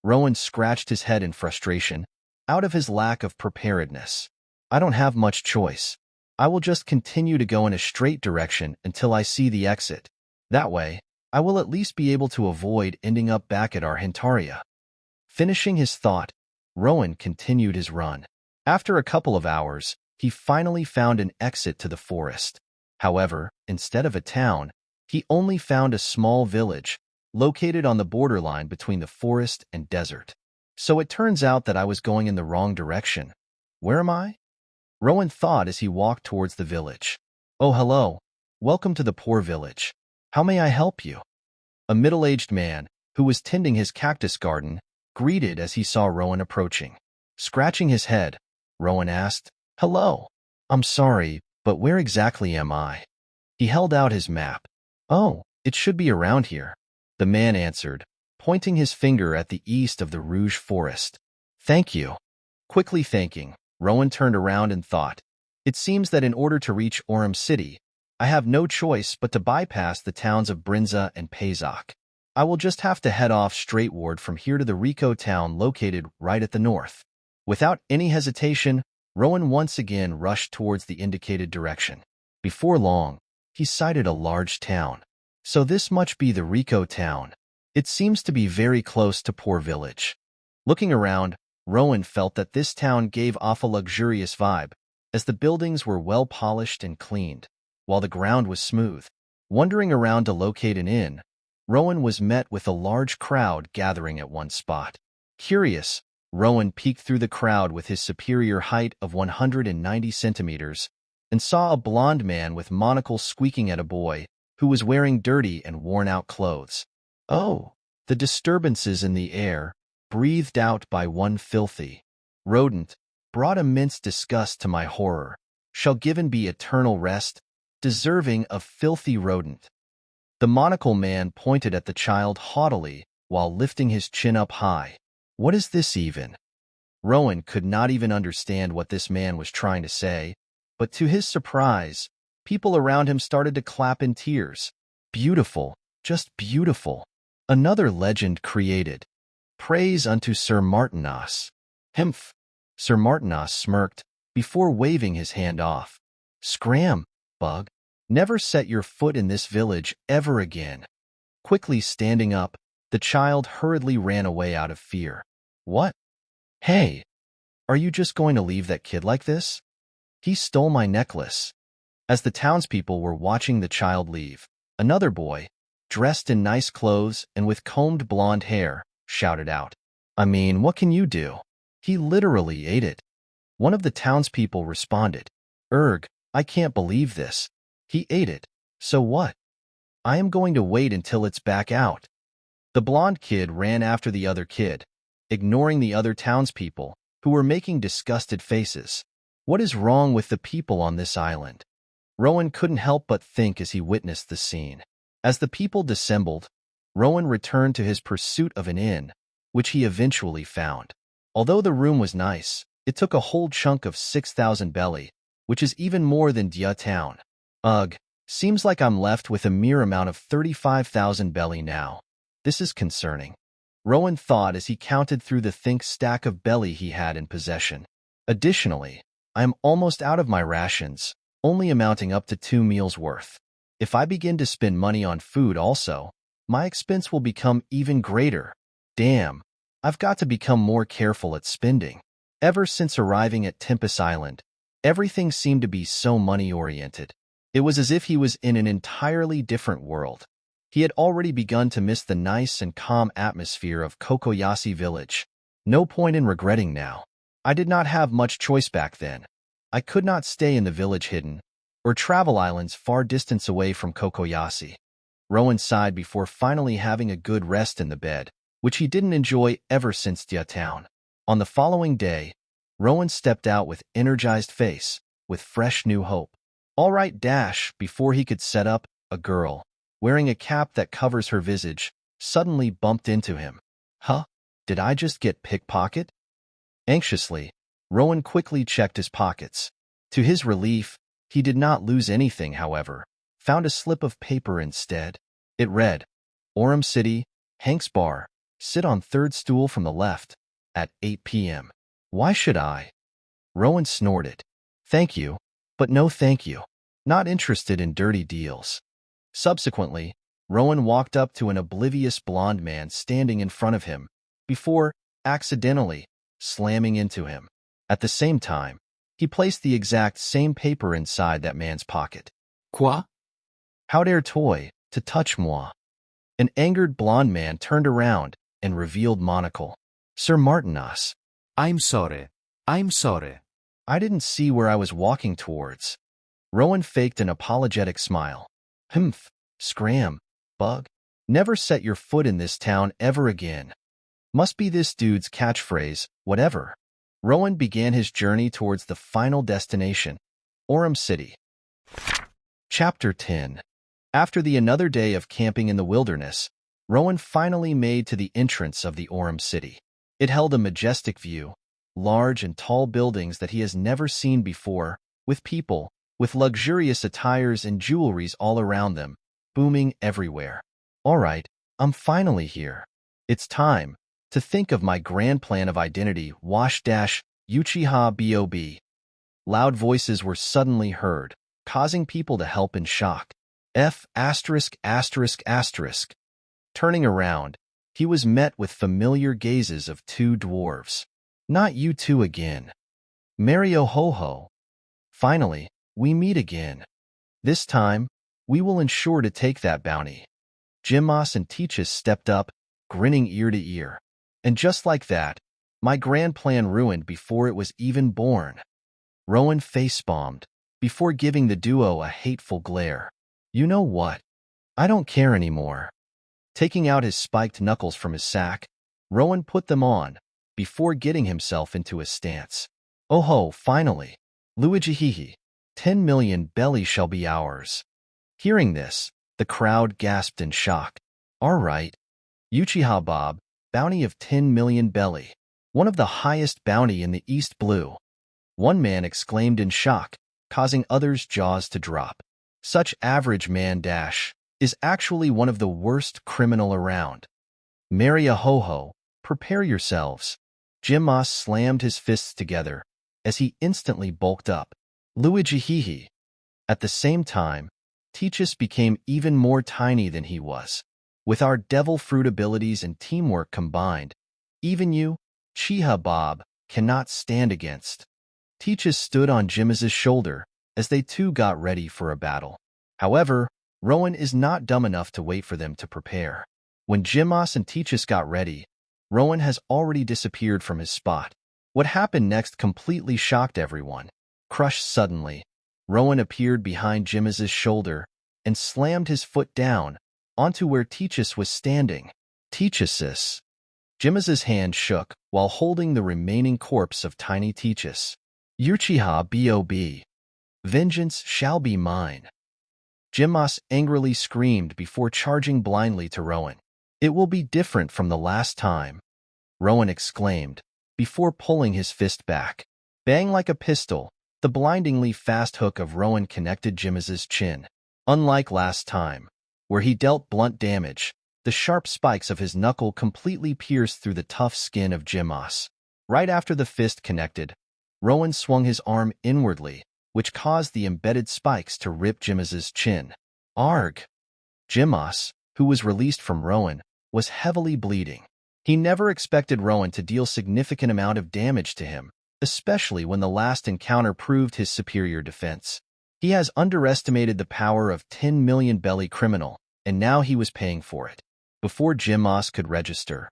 Rowan scratched his head in frustration, out of his lack of preparedness. I don't have much choice. I will just continue to go in a straight direction until I see the exit. That way, I will at least be able to avoid ending up back at Argentaria. Finishing his thought, Rowan continued his run. After a couple of hours, he finally found an exit to the forest. However, instead of a town, he only found a small village, located on the borderline between the forest and desert. So it turns out that I was going in the wrong direction. Where am I? Rowan thought as he walked towards the village. Oh, hello. Welcome to the poor village. How may I help you? A middle-aged man, who was tending his cactus garden, greeted as he saw Rowan approaching. Scratching his head, Rowan asked, Hello. I'm sorry, but where exactly am I? He held out his map. Oh, it should be around here. The man answered, pointing his finger at the east of the Rouge Forest. Thank you. Quickly thanking, Rowan turned around and thought, it seems that in order to reach Oram City, I have no choice but to bypass the towns of Brinza and Pazok. I will just have to head off straightward from here to the Rico town located right at the north. Without any hesitation, Rowan once again rushed towards the indicated direction. Before long, he sighted a large town. So this must be the Rico town. It seems to be very close to Poor Village. Looking around, Rowan felt that this town gave off a luxurious vibe, as the buildings were well polished and cleaned, while the ground was smooth. Wandering around to locate an inn, Rowan was met with a large crowd gathering at one spot. Curious, Rowan peeked through the crowd with his superior height of 190 centimeters and saw a blond man with monocles squeaking at a boy who was wearing dirty and worn-out clothes. Oh, the disturbances in the air, breathed out by one filthy rodent, brought immense disgust to my horror. Shall given be eternal rest, deserving of filthy rodent. The monocle man pointed at the child haughtily while lifting his chin up high. What is this even? Rowan could not even understand what this man was trying to say, but to his surprise, people around him started to clap in tears. Beautiful, just beautiful. Another legend created. Praise unto Sir Martinos. Hemph. Sir Martinos smirked before waving his hand off. Scram, bug. Never set your foot in this village ever again. Quickly standing up, the child hurriedly ran away out of fear. What? Hey, are you just going to leave that kid like this? He stole my necklace. As the townspeople were watching the child leave, another boy, dressed in nice clothes and with combed blonde hair, shouted out, I mean, what can you do? He literally ate it. One of the townspeople responded, Erg, I can't believe this. He ate it. So what? I am going to wait until it's back out. The blonde kid ran after the other kid, ignoring the other townspeople, who were making disgusted faces. What is wrong with the people on this island? Rowan couldn't help but think as he witnessed the scene. As the people dissembled, Rowan returned to his pursuit of an inn, which he eventually found. Although the room was nice, it took a whole chunk of 6,000 belly, which is even more than Dtown. Ugh, seems like I'm left with a mere amount of 35,000 belly now. This is concerning. Rowan thought as he counted through the thick stack of belly he had in possession. Additionally, I am almost out of my rations, only amounting up to 2 meals worth. If I begin to spend money on food also, my expense will become even greater. Damn, I've got to become more careful at spending. Ever since arriving at Tempest Island, everything seemed to be so money-oriented. It was as if he was in an entirely different world. He had already begun to miss the nice and calm atmosphere of Cocoyasi village. No point in regretting now. I did not have much choice back then. I could not stay in the village hidden, or travel islands far distance away from Cocoyasi. Rowan sighed before finally having a good rest in the bed, which he didn't enjoy ever since Dtown. On the following day, Rowan stepped out with energized face, with fresh new hope. All right, before he could set up, a girl, wearing a cap that covers her visage, suddenly bumped into him. Huh? Did I just get pickpocket? Anxiously, Rowan quickly checked his pockets. To his relief, he did not lose anything, however, found a slip of paper instead. It read, Oram City, Hank's Bar, sit on third stool from the left, at 8 p.m. Why should I? Rowan snorted. Thank you, but no thank you. Not interested in dirty deals. Subsequently, Rowan walked up to an oblivious blond man standing in front of him, before, accidentally, slamming into him. At the same time, he placed the exact same paper inside that man's pocket. Quoi? How dare toi, to touch moi? An angered blond man turned around and revealed monocle. Sir Martinos. I'm sorry. I'm sorry. I didn't see where I was walking towards. Rowan faked an apologetic smile. Humph, scram, bug. Never set your foot in this town ever again. Must be this dude's catchphrase, whatever. Rowan began his journey towards the final destination, Oram City. Chapter 10. After another day of camping in the wilderness, Rowan finally made to the entrance of the Oram City. It held a majestic view, large and tall buildings that he has never seen before, with people, with luxurious attires and jewelries all around them, booming everywhere. All right, I'm finally here. It's time to think of my grand plan of identity, Uchiha Bob. Loud voices were suddenly heard, causing people to help in shock. Turning around, he was met with familiar gazes of 2 dwarves. Not you two again. Mario Ho-Ho. Finally, we meet again. This time, we will ensure to take that bounty. Jimmas and Teachus stepped up, grinning ear to ear. And just like that, my grand plan ruined before it was even born. Rowan face-bombed. before giving the duo a hateful glare. You know what? I don't care anymore. Taking out his spiked knuckles from his sack, Rowan put them on, before getting himself into a stance. Oh ho, finally. Luigihihi. 10 million belly shall be ours. Hearing this, the crowd gasped in shock. All right. Uchiha Bob, bounty of 10 million belly. One of the highest bounty in the East Blue. One man exclaimed in shock, causing others' jaws to drop. Such average man dash is actually one of the worst criminal around. Maria ho-ho, prepare yourselves. Jim Moss slammed his fists together as he instantly bulked up. Luigi hee. At the same time, Teachus became even more tiny than he was. With our devil fruit abilities and teamwork combined, even you, Chiha Bob, cannot stand against. Teachus stood on Jim's shoulder as they two got ready for a battle. However, Rowan is not dumb enough to wait for them to prepare. When Jimmas and Teachus got ready, Rowan has already disappeared from his spot. What happened next completely shocked everyone. Crushed suddenly, Rowan appeared behind Jim's shoulder and slammed his foot down onto where Teachus was standing. Teachus. Jim's hand shook while holding the remaining corpse of tiny Teachus. Uchiha Bob. Vengeance shall be mine. Jimmas angrily screamed before charging blindly to Rowan. It will be different from the last time, Rowan exclaimed, before pulling his fist back. Bang like a pistol, the blindingly fast hook of Rowan connected Jim's chin. Unlike last time, where he dealt blunt damage, the sharp spikes of his knuckle completely pierced through the tough skin of Jimmas. Right after the fist connected, Rowan swung his arm inwardly, which caused the embedded spikes to rip Jim's chin. Arg! Jimmas, who was released from Rowan, was heavily bleeding. He never expected Rowan to deal significant amount of damage to him, especially when the last encounter proved his superior defense. He has underestimated the power of 10 million belly criminal, and now he was paying for it. Before Jimmas could register,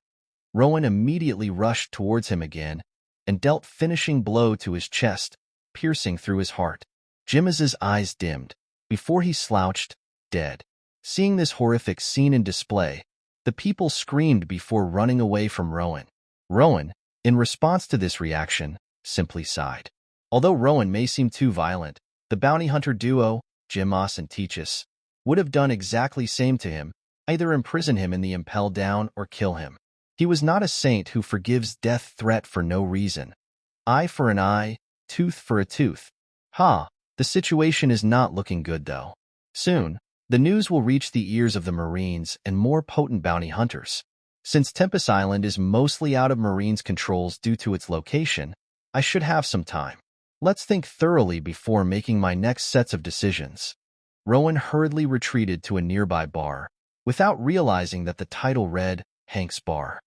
Rowan immediately rushed towards him again and dealt finishing blow to his chest, piercing through his heart. Jim's eyes dimmed before he slouched, dead. Seeing this horrific scene in display, the people screamed before running away from Rowan. Rowan, in response to this reaction, simply sighed. Although Rowan may seem too violent, the bounty hunter duo, Jimmas and Teachus, would have done exactly same to him, either imprison him in the impel down or kill him. He was not a saint who forgives death threat for no reason. Eye for an eye, tooth for a tooth. The situation is not looking good though. Soon, the news will reach the ears of the Marines and more potent bounty hunters. Since Tempest Island is mostly out of Marines' controls due to its location, I should have some time. Let's think thoroughly before making my next sets of decisions. Rowan hurriedly retreated to a nearby bar, without realizing that the title read, Hank's Bar.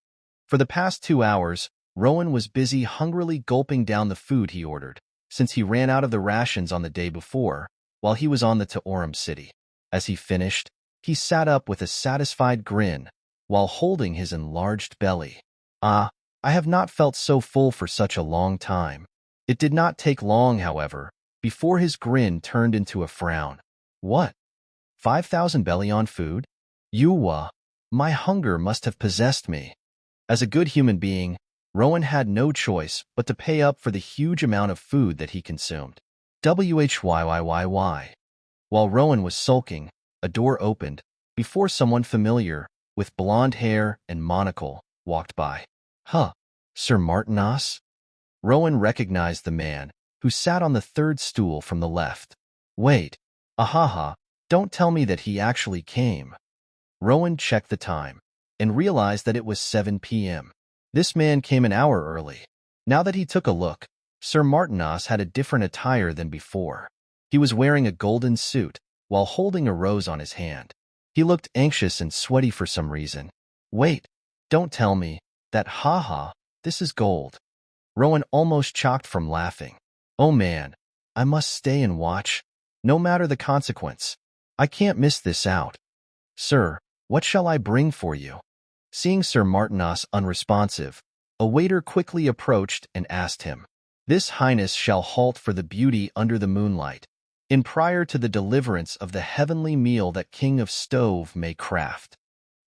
For the past 2 hours, Rowan was busy hungrily gulping down the food he ordered, since he ran out of the rations on the day before, while he was on the to Oram City. As he finished, he sat up with a satisfied grin, while holding his enlarged belly. I have not felt so full for such a long time. It did not take long, however, before his grin turned into a frown. What? 5,000 belly on food? My hunger must have possessed me. As a good human being, Rowan had no choice but to pay up for the huge amount of food that he consumed. Whyy. While Rowan was sulking, a door opened before someone familiar, with blonde hair and monocle, walked by. Sir Martinos? Rowan recognized the man, who sat on the third stool from the left. Wait, don't tell me that he actually came. Rowan checked the time, and realized that it was 7 p.m. This man came an hour early. Now that he took a look, Sir Martinos had a different attire than before. He was wearing a golden suit, while holding a rose on his hand. He looked anxious and sweaty for some reason. Wait, don't tell me that this is gold. Rowan almost choked from laughing. Oh man, I must stay and watch, no matter the consequence. I can't miss this out. Sir, what shall I bring for you? Seeing Sir Martinos unresponsive, a waiter quickly approached and asked him. This highness shall halt for the beauty under the moonlight. in prior to the deliverance of the heavenly meal that King of Stove may craft.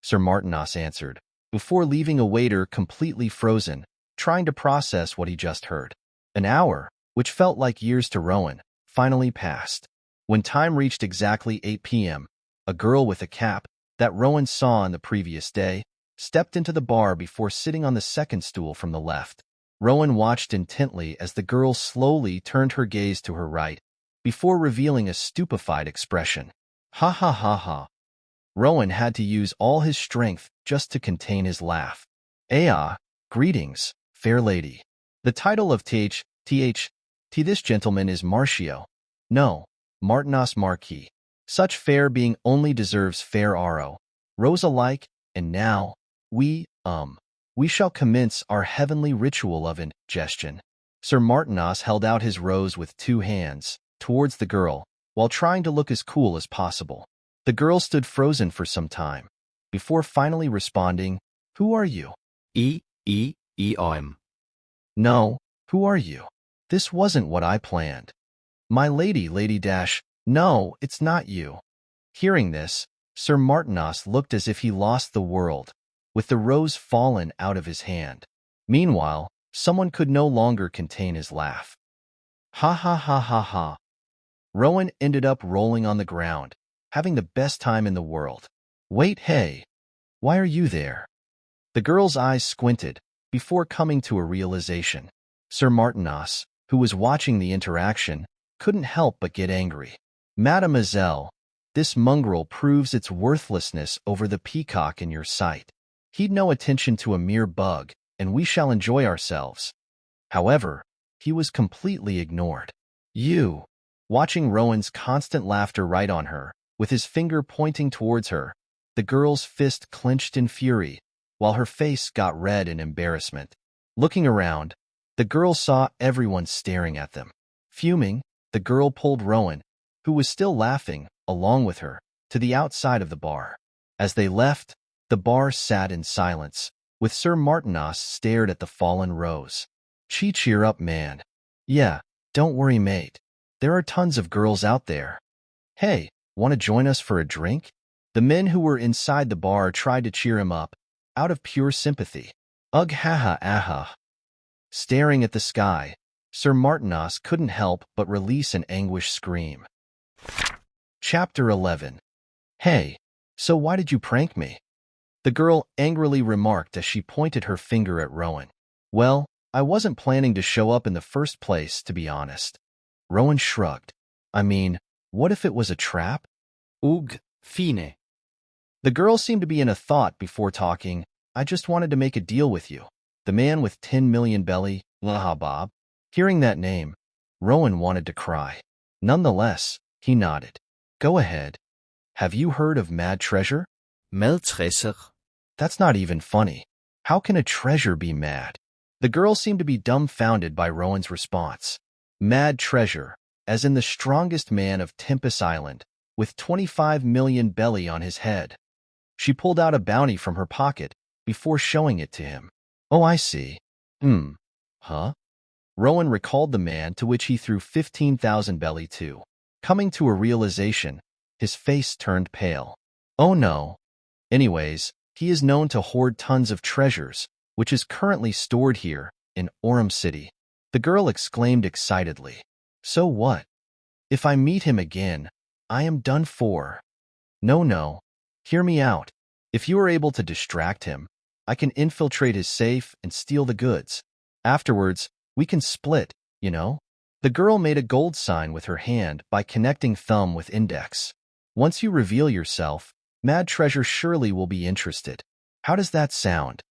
Sir Martinos answered, before leaving a waiter completely frozen, trying to process what he just heard. An hour, which felt like years to Rowan, finally passed. When time reached exactly 8 p.m., a girl with a cap that Rowan saw on the previous day stepped into the bar before sitting on the second stool from the left. Rowan watched intently as the girl slowly turned her gaze to her right, before revealing a stupefied expression. Ha ha ha ha. Rowan had to use all his strength just to contain his laugh. Greetings, fair lady. The title of this gentleman is Martio. No, Martinos Marquis. Such fair being only deserves fair Aro. Rose alike, and now, we shall commence our heavenly ritual of ingestion. Sir Martinos held out his rose with 2 hands towards the girl, while trying to look as cool as possible. The girl stood frozen for some time, before finally responding, "Who are you?" Oram. "No, who are you? This wasn't what I planned." "My lady, no, it's not you." Hearing this, Sir Martinos looked as if he lost the world, with the rose fallen out of his hand. Meanwhile, someone could no longer contain his laugh. Ha ha ha ha ha. Rowan ended up rolling on the ground, having the best time in the world. "Wait, hey, why are you there?" The girl's eyes squinted, before coming to a realization. Sir Martinos, who was watching the interaction, couldn't help but get angry. "Mademoiselle, this mongrel proves its worthlessness over the peacock in your sight. He'd no attention to a mere bug, and we shall enjoy ourselves." However, he was completely ignored. You, watching Rowan's constant laughter right on her, with his finger pointing towards her, the girl's fist clenched in fury, while her face got red in embarrassment. Looking around, the girl saw everyone staring at them. Fuming, the girl pulled Rowan, who was still laughing, along with her, to the outside of the bar. As they left, the bar sat in silence, with Sir Martinos stared at the fallen rose. Cheer up, man. Yeah, don't worry, mate. There are tons of girls out there. Hey, want to join us for a drink? The men who were inside the bar tried to cheer him up, out of pure sympathy. Ugh, haha, aha. Staring at the sky, Sir Martinos couldn't help but release an anguished scream. Chapter 11. Hey, so why did you prank me? The girl angrily remarked as she pointed her finger at Rowan. Well, I wasn't planning to show up in the first place, to be honest. Rowan shrugged. I mean, what if it was a trap? Ugh, fine. The girl seemed to be in a thought before talking. I just wanted to make a deal with you. The man with 10 million belly, Bob. Hearing that name, Rowan wanted to cry. Nonetheless, he nodded. Go ahead. Have you heard of Mad Treasure? Treasure? That's not even funny. How can a treasure be mad? The girl seemed to be dumbfounded by Rowan's response. Mad Treasure, as in the strongest man of Tempest Island, with 25 million belly on his head. She pulled out a bounty from her pocket before showing it to him. Oh, I see. Huh? Rowan recalled the man to which he threw 15,000 belly to. Coming to a realization, his face turned pale. Oh no. Anyways, he is known to hoard tons of treasures, which is currently stored here, in Oram City. The girl exclaimed excitedly. So what? If I meet him again, I am done for. No. Hear me out. If you are able to distract him, I can infiltrate his safe and steal the goods. Afterwards, we can split, you know? The girl made a gold sign with her hand by connecting thumb with index. Once you reveal yourself, Mad Treasure surely will be interested. How does that sound?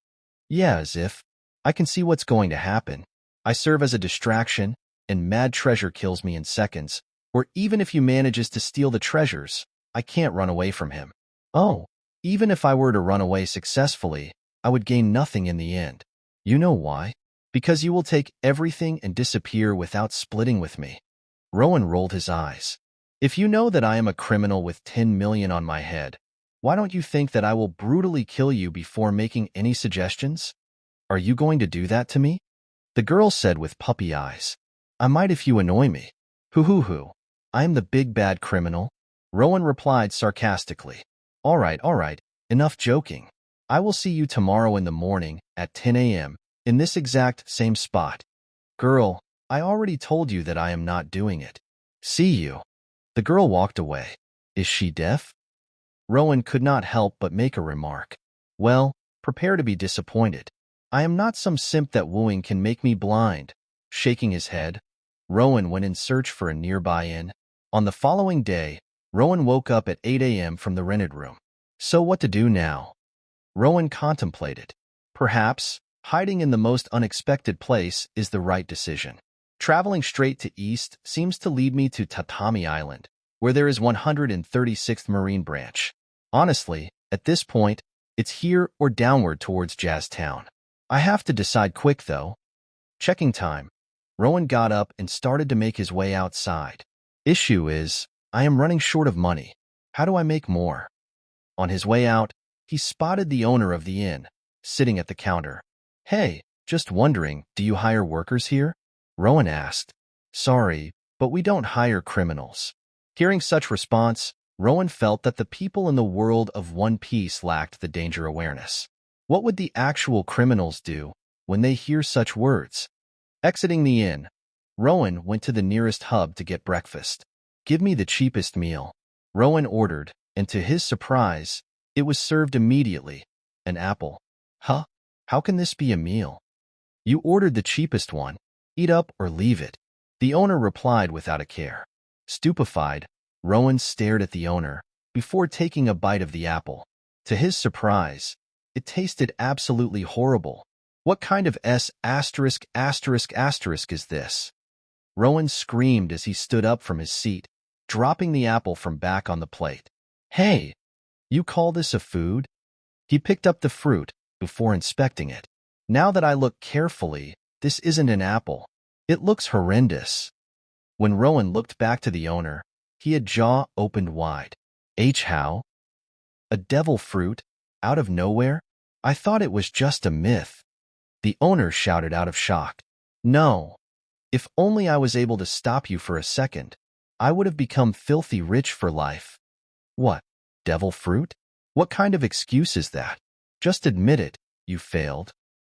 Yeah, as if. I can see what's going to happen. I serve as a distraction, and Mad Treasure kills me in seconds. Or even if he manages to steal the treasures, I can't run away from him. Oh, even if I were to run away successfully, I would gain nothing in the end. You know why? Because you will take everything and disappear without splitting with me. Rowan rolled his eyes. If you know that I am a criminal with 10 million on my head, why don't you think that I will brutally kill you before making any suggestions? Are you going to do that to me? The girl said with puppy eyes. I might if you annoy me. Hoo. I am the big bad criminal? Rowan replied sarcastically. All right, enough joking. I will see you tomorrow in the morning at 10 a.m. in this exact same spot. Girl, I already told you that I am not doing it. See you. The girl walked away. Is she deaf? Rowan could not help but make a remark. Well, prepare to be disappointed. I am not some simp that wooing can make me blind. Shaking his head, Rowan went in search for a nearby inn. On the following day, Rowan woke up at 8 a.m. from the rented room. So what to do now? Rowan contemplated. Perhaps, hiding in the most unexpected place is the right decision. Traveling straight to east seems to lead me to Tatami Island, where there is 136th Marine Branch. Honestly, at this point, it's here or downward towards Dtown. I have to decide quick, though. Checking time. Rowan got up and started to make his way outside. Issue is, I am running short of money. How do I make more? On his way out, he spotted the owner of the inn, sitting at the counter. Hey, just wondering, do you hire workers here? Rowan asked. Sorry, but we don't hire criminals. Hearing such response, Rowan felt that the people in the world of One Piece lacked the danger awareness. What would the actual criminals do when they hear such words? Exiting the inn, Rowan went to the nearest hub to get breakfast. Give me the cheapest meal, Rowan ordered, and to his surprise, it was served immediately. An apple. Huh? How can this be a meal? You ordered the cheapest one. Eat up or leave it. The owner replied without a care. Stupefied, Rowan stared at the owner before taking a bite of the apple. To his surprise, it tasted absolutely horrible. What kind of is this? Rowan screamed as he stood up from his seat, dropping the apple from back on the plate. Hey, you call this a food? He picked up the fruit before inspecting it. Now that I look carefully, this isn't an apple. It looks horrendous. When Rowan looked back to the owner, he had jaw opened wide. How? A devil fruit? Out of nowhere? I thought it was just a myth. The owner shouted out of shock. No. If only I was able to stop you for a second, I would have become filthy rich for life. What? Devil fruit? What kind of excuse is that? Just admit it, you failed.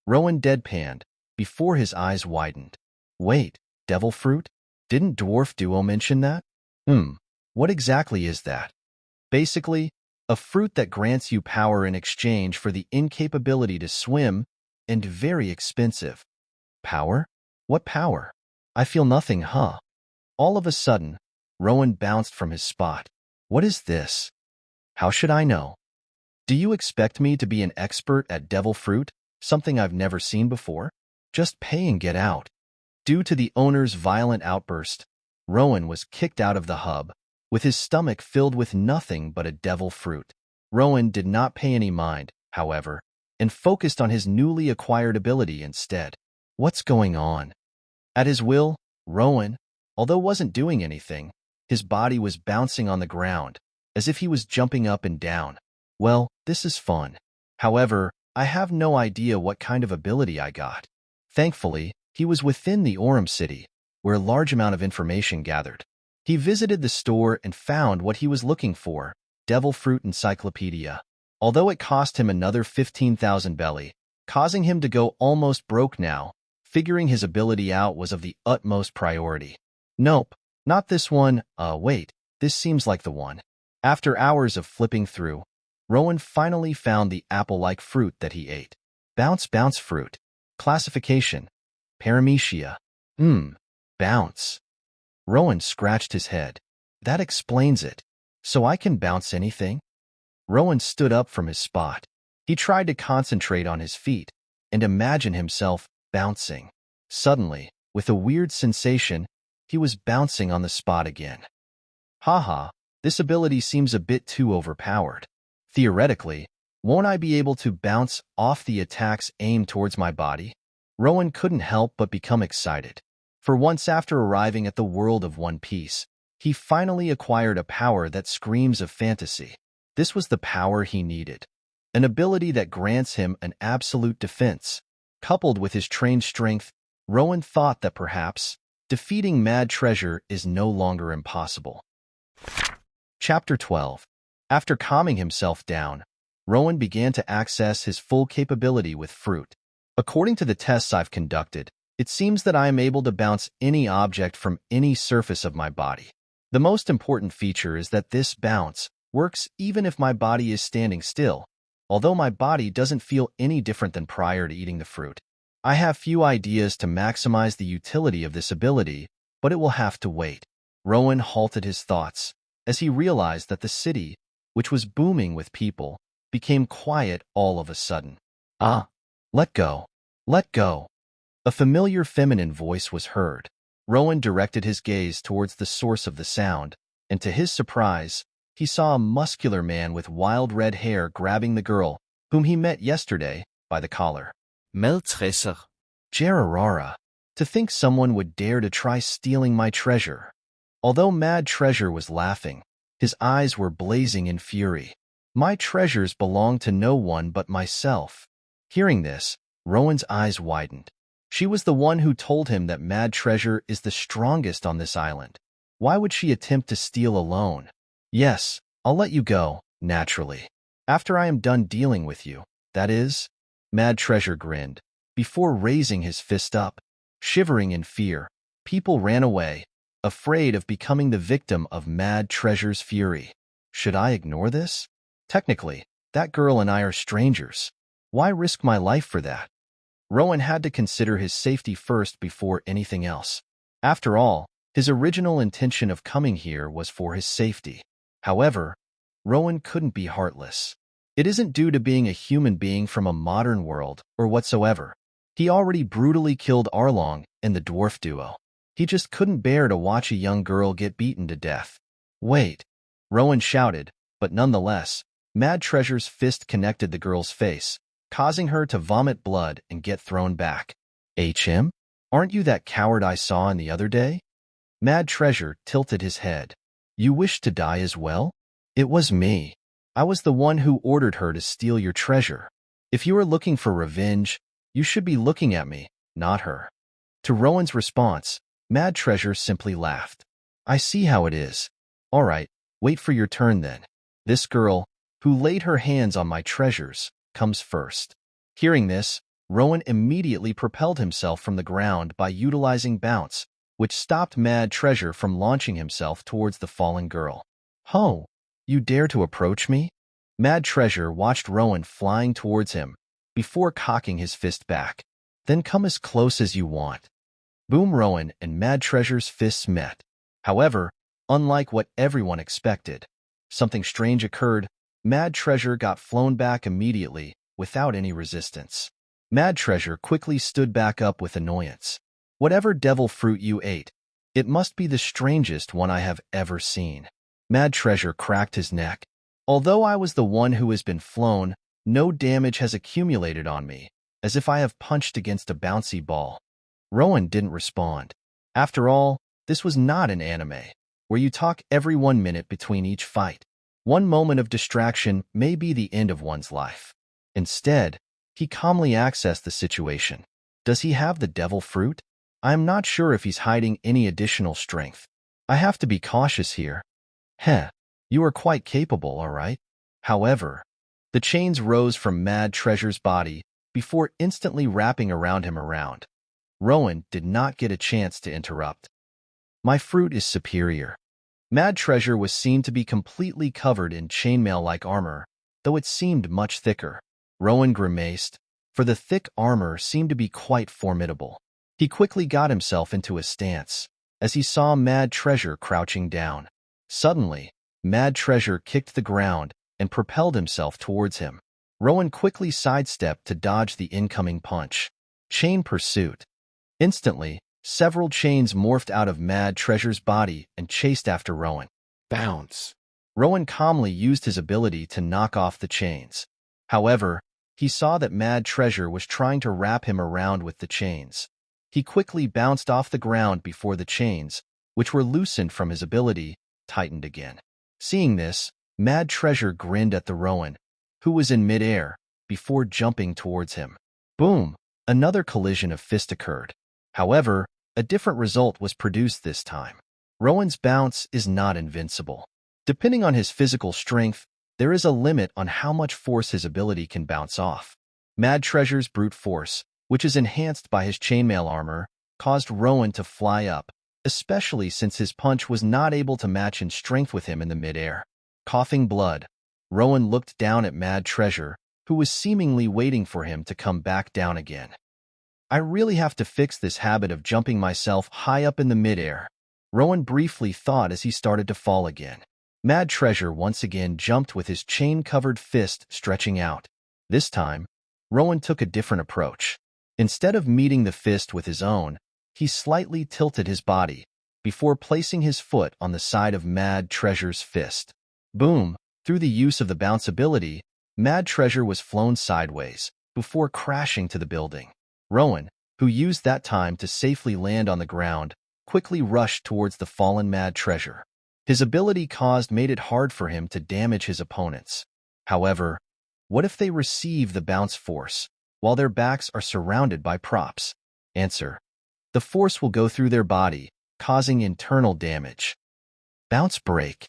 Rowan deadpanned, before his eyes widened. Wait, devil fruit? Didn't Dwarf Duo mention that? What exactly is that? Basically, a fruit that grants you power in exchange for the incapability to swim, and very expensive. Power? What power? I feel nothing, huh? All of a sudden, Rowan bounced from his spot. What is this? How should I know? Do you expect me to be an expert at devil fruit, something I've never seen before? Just pay and get out. Due to the owner's violent outburst, Rowan was kicked out of the hub, with his stomach filled with nothing but a devil fruit. Rowan did not pay any mind, however, and focused on his newly acquired ability instead. What's going on? At his will, Rowan, although wasn't doing anything, his body was bouncing on the ground, as if he was jumping up and down. Well, this is fun. However, I have no idea what kind of ability I got. Thankfully, he was within the Oram city, where a large amount of information gathered. He visited the store and found what he was looking for, Devil Fruit Encyclopedia. Although it cost him another 15,000 belly, causing him to go almost broke now, figuring his ability out was of the utmost priority. Nope, not this one. Wait, this seems like the one. After hours of flipping through, Rowan finally found the apple-like fruit that he ate. Bounce fruit. Classification: Paramecia. Bounce. Rowan scratched his head. That explains it. So I can bounce anything? Rowan stood up from his spot. He tried to concentrate on his feet and imagine himself bouncing. Suddenly, with a weird sensation, he was bouncing on the spot again. Haha, this ability seems a bit too overpowered. Theoretically, won't I be able to bounce off the attacks aimed towards my body? Rowan couldn't help but become excited. For once after arriving at the world of One Piece, he finally acquired a power that screams of fantasy. This was the power he needed. An ability that grants him an absolute defense. Coupled with his trained strength, Rowan thought that perhaps defeating Mad Treasure is no longer impossible. Chapter 12. After calming himself down, Rowan began to access his full capability with fruit. According to the tests I've conducted, it seems that I am able to bounce any object from any surface of my body. The most important feature is that this bounce works even if my body is standing still, although my body doesn't feel any different than prior to eating the fruit. I have few ideas to maximize the utility of this ability, but it will have to wait. Rowan halted his thoughts as he realized that the city, which was booming with people, became quiet all of a sudden. Ah, let go. Let go. A familiar feminine voice was heard. Rowan directed his gaze towards the source of the sound, and to his surprise, he saw a muscular man with wild red hair grabbing the girl, whom he met yesterday, by the collar. Meltresser. Gerarara. To think someone would dare to try stealing my treasure. Although Mad Treasure was laughing, his eyes were blazing in fury. My treasures belong to no one but myself. Hearing this, Rowan's eyes widened. She was the one who told him that Mad Treasure is the strongest on this island. Why would she attempt to steal alone? Yes, I'll let you go, naturally. After I am done dealing with you, that is? Mad Treasure grinned, before raising his fist up. Shivering in fear, people ran away, afraid of becoming the victim of Mad Treasure's fury. Should I ignore this? Technically, that girl and I are strangers. Why risk my life for that? Rowan had to consider his safety first before anything else. After all, his original intention of coming here was for his safety. However, Rowan couldn't be heartless. It isn't due to being a human being from a modern world or whatsoever. He already brutally killed Arlong and the dwarf duo. He just couldn't bear to watch a young girl get beaten to death. Wait, Rowan shouted, but nonetheless, Mad Treasure's fist connected the girl's face, causing her to vomit blood and get thrown back. HM? Aren't you that coward I saw in the other day? Mad Treasure tilted his head. You wished to die as well? It was me. I was the one who ordered her to steal your treasure. If you are looking for revenge, you should be looking at me, not her. To Rowan's response, Mad Treasure simply laughed. I see how it is. All right, wait for your turn then. This girl, who laid her hands on my treasures, comes first. Hearing this, Rowan immediately propelled himself from the ground by utilizing bounce, which stopped Mad Treasure from launching himself towards the fallen girl. Ho! You dare to approach me? Mad Treasure watched Rowan flying towards him, before cocking his fist back. Then come as close as you want. Boom! Rowan and Mad Treasure's fists met. However, unlike what everyone expected, something strange occurred. Mad Treasure got flown back immediately, without any resistance. Mad Treasure quickly stood back up with annoyance. Whatever devil fruit you ate, it must be the strangest one I have ever seen. Mad Treasure cracked his neck. Although I was the one who has been flown, no damage has accumulated on me, as if I have punched against a bouncy ball. Rowan didn't respond. After all, this was not an anime, where you talk every 1 minute between each fight. One moment of distraction may be the end of one's life. Instead, he calmly accessed the situation. Does he have the devil fruit? I am not sure if he's hiding any additional strength. I have to be cautious here. Heh, you are quite capable, all right? However, the chains rose from Mad Treasure's body before instantly wrapping around him. Rowan did not get a chance to interrupt. My fruit is superior. Mad Treasure was seen to be completely covered in chainmail-like armor, though it seemed much thicker. Rowan grimaced, for the thick armor seemed to be quite formidable. He quickly got himself into a stance, as he saw Mad Treasure crouching down. Suddenly, Mad Treasure kicked the ground and propelled himself towards him. Rowan quickly sidestepped to dodge the incoming punch. Chain pursuit. Instantly, several chains morphed out of Mad Treasure's body and chased after Rowan. Bounce. Rowan calmly used his ability to knock off the chains. However, he saw that Mad Treasure was trying to wrap him around with the chains. He quickly bounced off the ground before the chains, which were loosened from his ability, tightened again. Seeing this, Mad Treasure grinned at the Rowan, who was in midair, before jumping towards him. Boom! Another collision of fists occurred. However, a different result was produced this time. Rowan's bounce is not invincible. Depending on his physical strength, there is a limit on how much force his ability can bounce off. Mad Treasure's brute force, which is enhanced by his chainmail armor, caused Rowan to fly up, especially since his punch was not able to match in strength with him in the midair. Coughing blood, Rowan looked down at Mad Treasure, who was seemingly waiting for him to come back down again. I really have to fix this habit of jumping myself high up in the midair, Rowan briefly thought as he started to fall again. Mad Treasure once again jumped with his chain-covered fist stretching out. This time, Rowan took a different approach. Instead of meeting the fist with his own, he slightly tilted his body, before placing his foot on the side of Mad Treasure's fist. Boom! Through the use of the bounce ability, Mad Treasure was flown sideways, before crashing to the building. Rowan, who used that time to safely land on the ground, quickly rushed towards the fallen Mad Treasure. His ability made it hard for him to damage his opponents. However, what if they receive the bounce force, while their backs are surrounded by props? Answer: the force will go through their body, causing internal damage. Bounce break.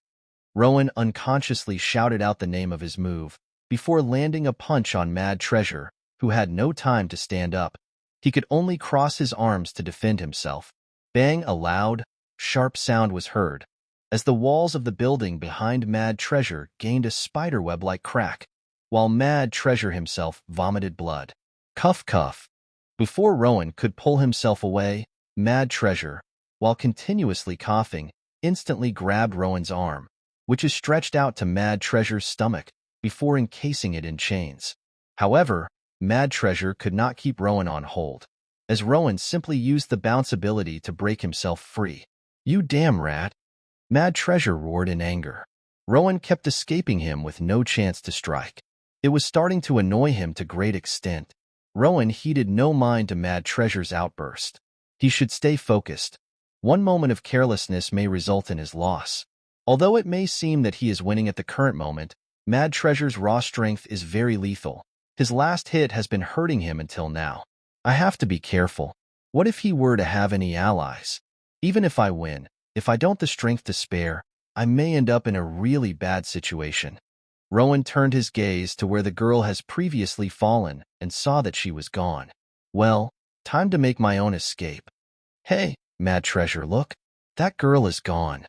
Rowan unconsciously shouted out the name of his move, before landing a punch on Mad Treasure, who had no time to stand up. He could only cross his arms to defend himself. Bang! A loud, sharp sound was heard, as the walls of the building behind Mad Treasure gained a spiderweb-like crack, while Mad Treasure himself vomited blood. Cuff cuff. Before Rowan could pull himself away, Mad Treasure, while continuously coughing, instantly grabbed Rowan's arm, which is stretched out to Mad Treasure's stomach, before encasing it in chains. However, Mad Treasure could not keep Rowan on hold, as Rowan simply used the bounce ability to break himself free. You damn rat! Mad Treasure roared in anger. Rowan kept escaping him with no chance to strike. It was starting to annoy him to great extent. Rowan heeded no mind to Mad Treasure's outburst. He should stay focused. One moment of carelessness may result in his loss. Although it may seem that he is winning at the current moment, Mad Treasure's raw strength is very lethal. His last hit has been hurting him until now. I have to be careful. What if he were to have any allies? Even if I win, if I don't the strength to spare, I may end up in a really bad situation. Rowan turned his gaze to where the girl has previously fallen and saw that she was gone. Well, time to make my own escape. Hey, Mad Treasure, look. That girl is gone.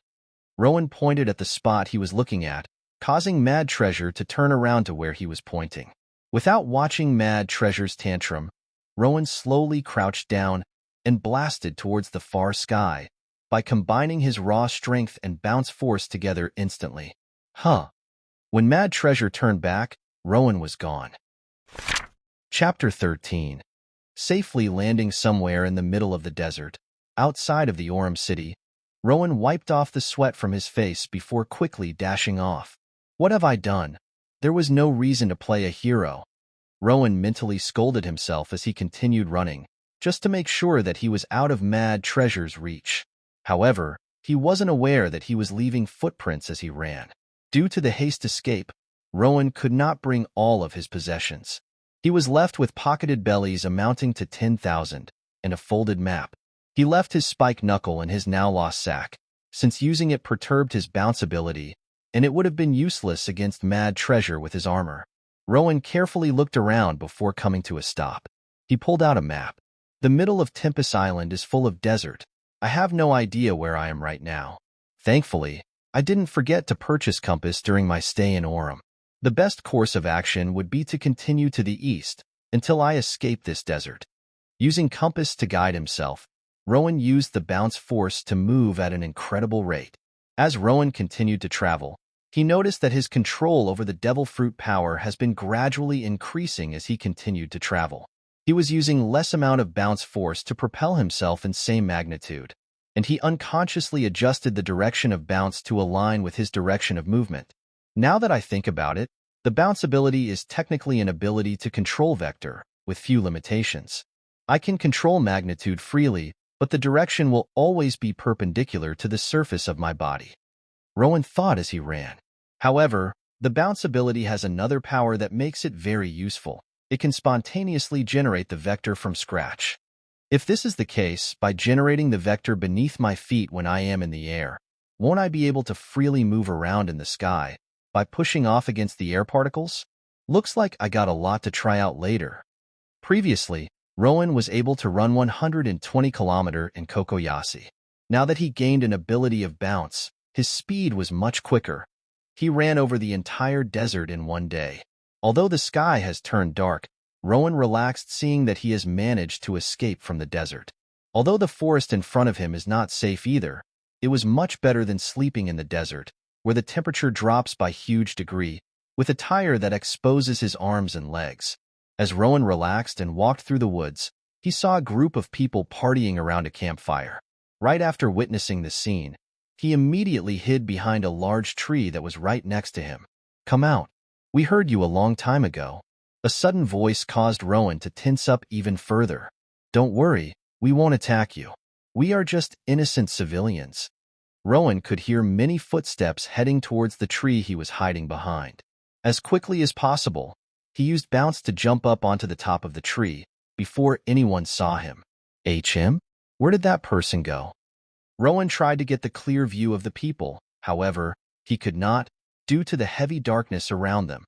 Rowan pointed at the spot he was looking at, causing Mad Treasure to turn around to where he was pointing. Without watching Mad Treasure's tantrum, Rowan slowly crouched down and blasted towards the far sky, by combining his raw strength and bounce force together instantly. When Mad Treasure turned back, Rowan was gone. Chapter 13. Safely landing somewhere in the middle of the desert, outside of the Oram city, Rowan wiped off the sweat from his face before quickly dashing off. What have I done? There was no reason to play a hero. Rowan mentally scolded himself as he continued running, just to make sure that he was out of Mad Treasure's reach. However, he wasn't aware that he was leaving footprints as he ran. Due to the haste escape, Rowan could not bring all of his possessions. He was left with pocketed bellies amounting to 10,000 and a folded map. He left his spike knuckle in his now-lost sack, since using it perturbed his bounce ability, and it would have been useless against Mad Treasure with his armor. Rowan carefully looked around before coming to a stop. He pulled out a map. The middle of Tempest Island is full of desert. I have no idea where I am right now. Thankfully, I didn't forget to purchase compass during my stay in Oram. The best course of action would be to continue to the east until I escape this desert. Using compass to guide himself, Rowan used the bounce force to move at an incredible rate. As Rowan continued to travel, he noticed that his control over the devil fruit power has been gradually increasing as he continued to travel. He was using less amount of bounce force to propel himself in same magnitude, and he unconsciously adjusted the direction of bounce to align with his direction of movement. Now that I think about it, the bounce ability is technically an ability to control vector, with few limitations. I can control magnitude freely, but the direction will always be perpendicular to the surface of my body. Rowan thought as he ran. However, the bounce ability has another power that makes it very useful. It can spontaneously generate the vector from scratch. If this is the case, by generating the vector beneath my feet when I am in the air, won't I be able to freely move around in the sky by pushing off against the air particles? Looks like I got a lot to try out later. Previously, Rowan was able to run 120 km in Cocoyasi. Now that he gained an ability of bounce, his speed was much quicker. He ran over the entire desert in one day. Although the sky has turned dark, Rowan relaxed seeing that he has managed to escape from the desert. Although the forest in front of him is not safe either, it was much better than sleeping in the desert, where the temperature drops by huge degree, with a tire that exposes his arms and legs. As Rowan relaxed and walked through the woods, he saw a group of people partying around a campfire. Right after witnessing the scene, he immediately hid behind a large tree that was right next to him. "Come out. We heard you a long time ago." A sudden voice caused Rowan to tense up even further. "Don't worry, we won't attack you. We are just innocent civilians." Rowan could hear many footsteps heading towards the tree he was hiding behind. As quickly as possible, he used bounce to jump up onto the top of the tree before anyone saw him. "HM? Where did that person go?" Rowan tried to get the clear view of the people. However, he could not, due to the heavy darkness around them.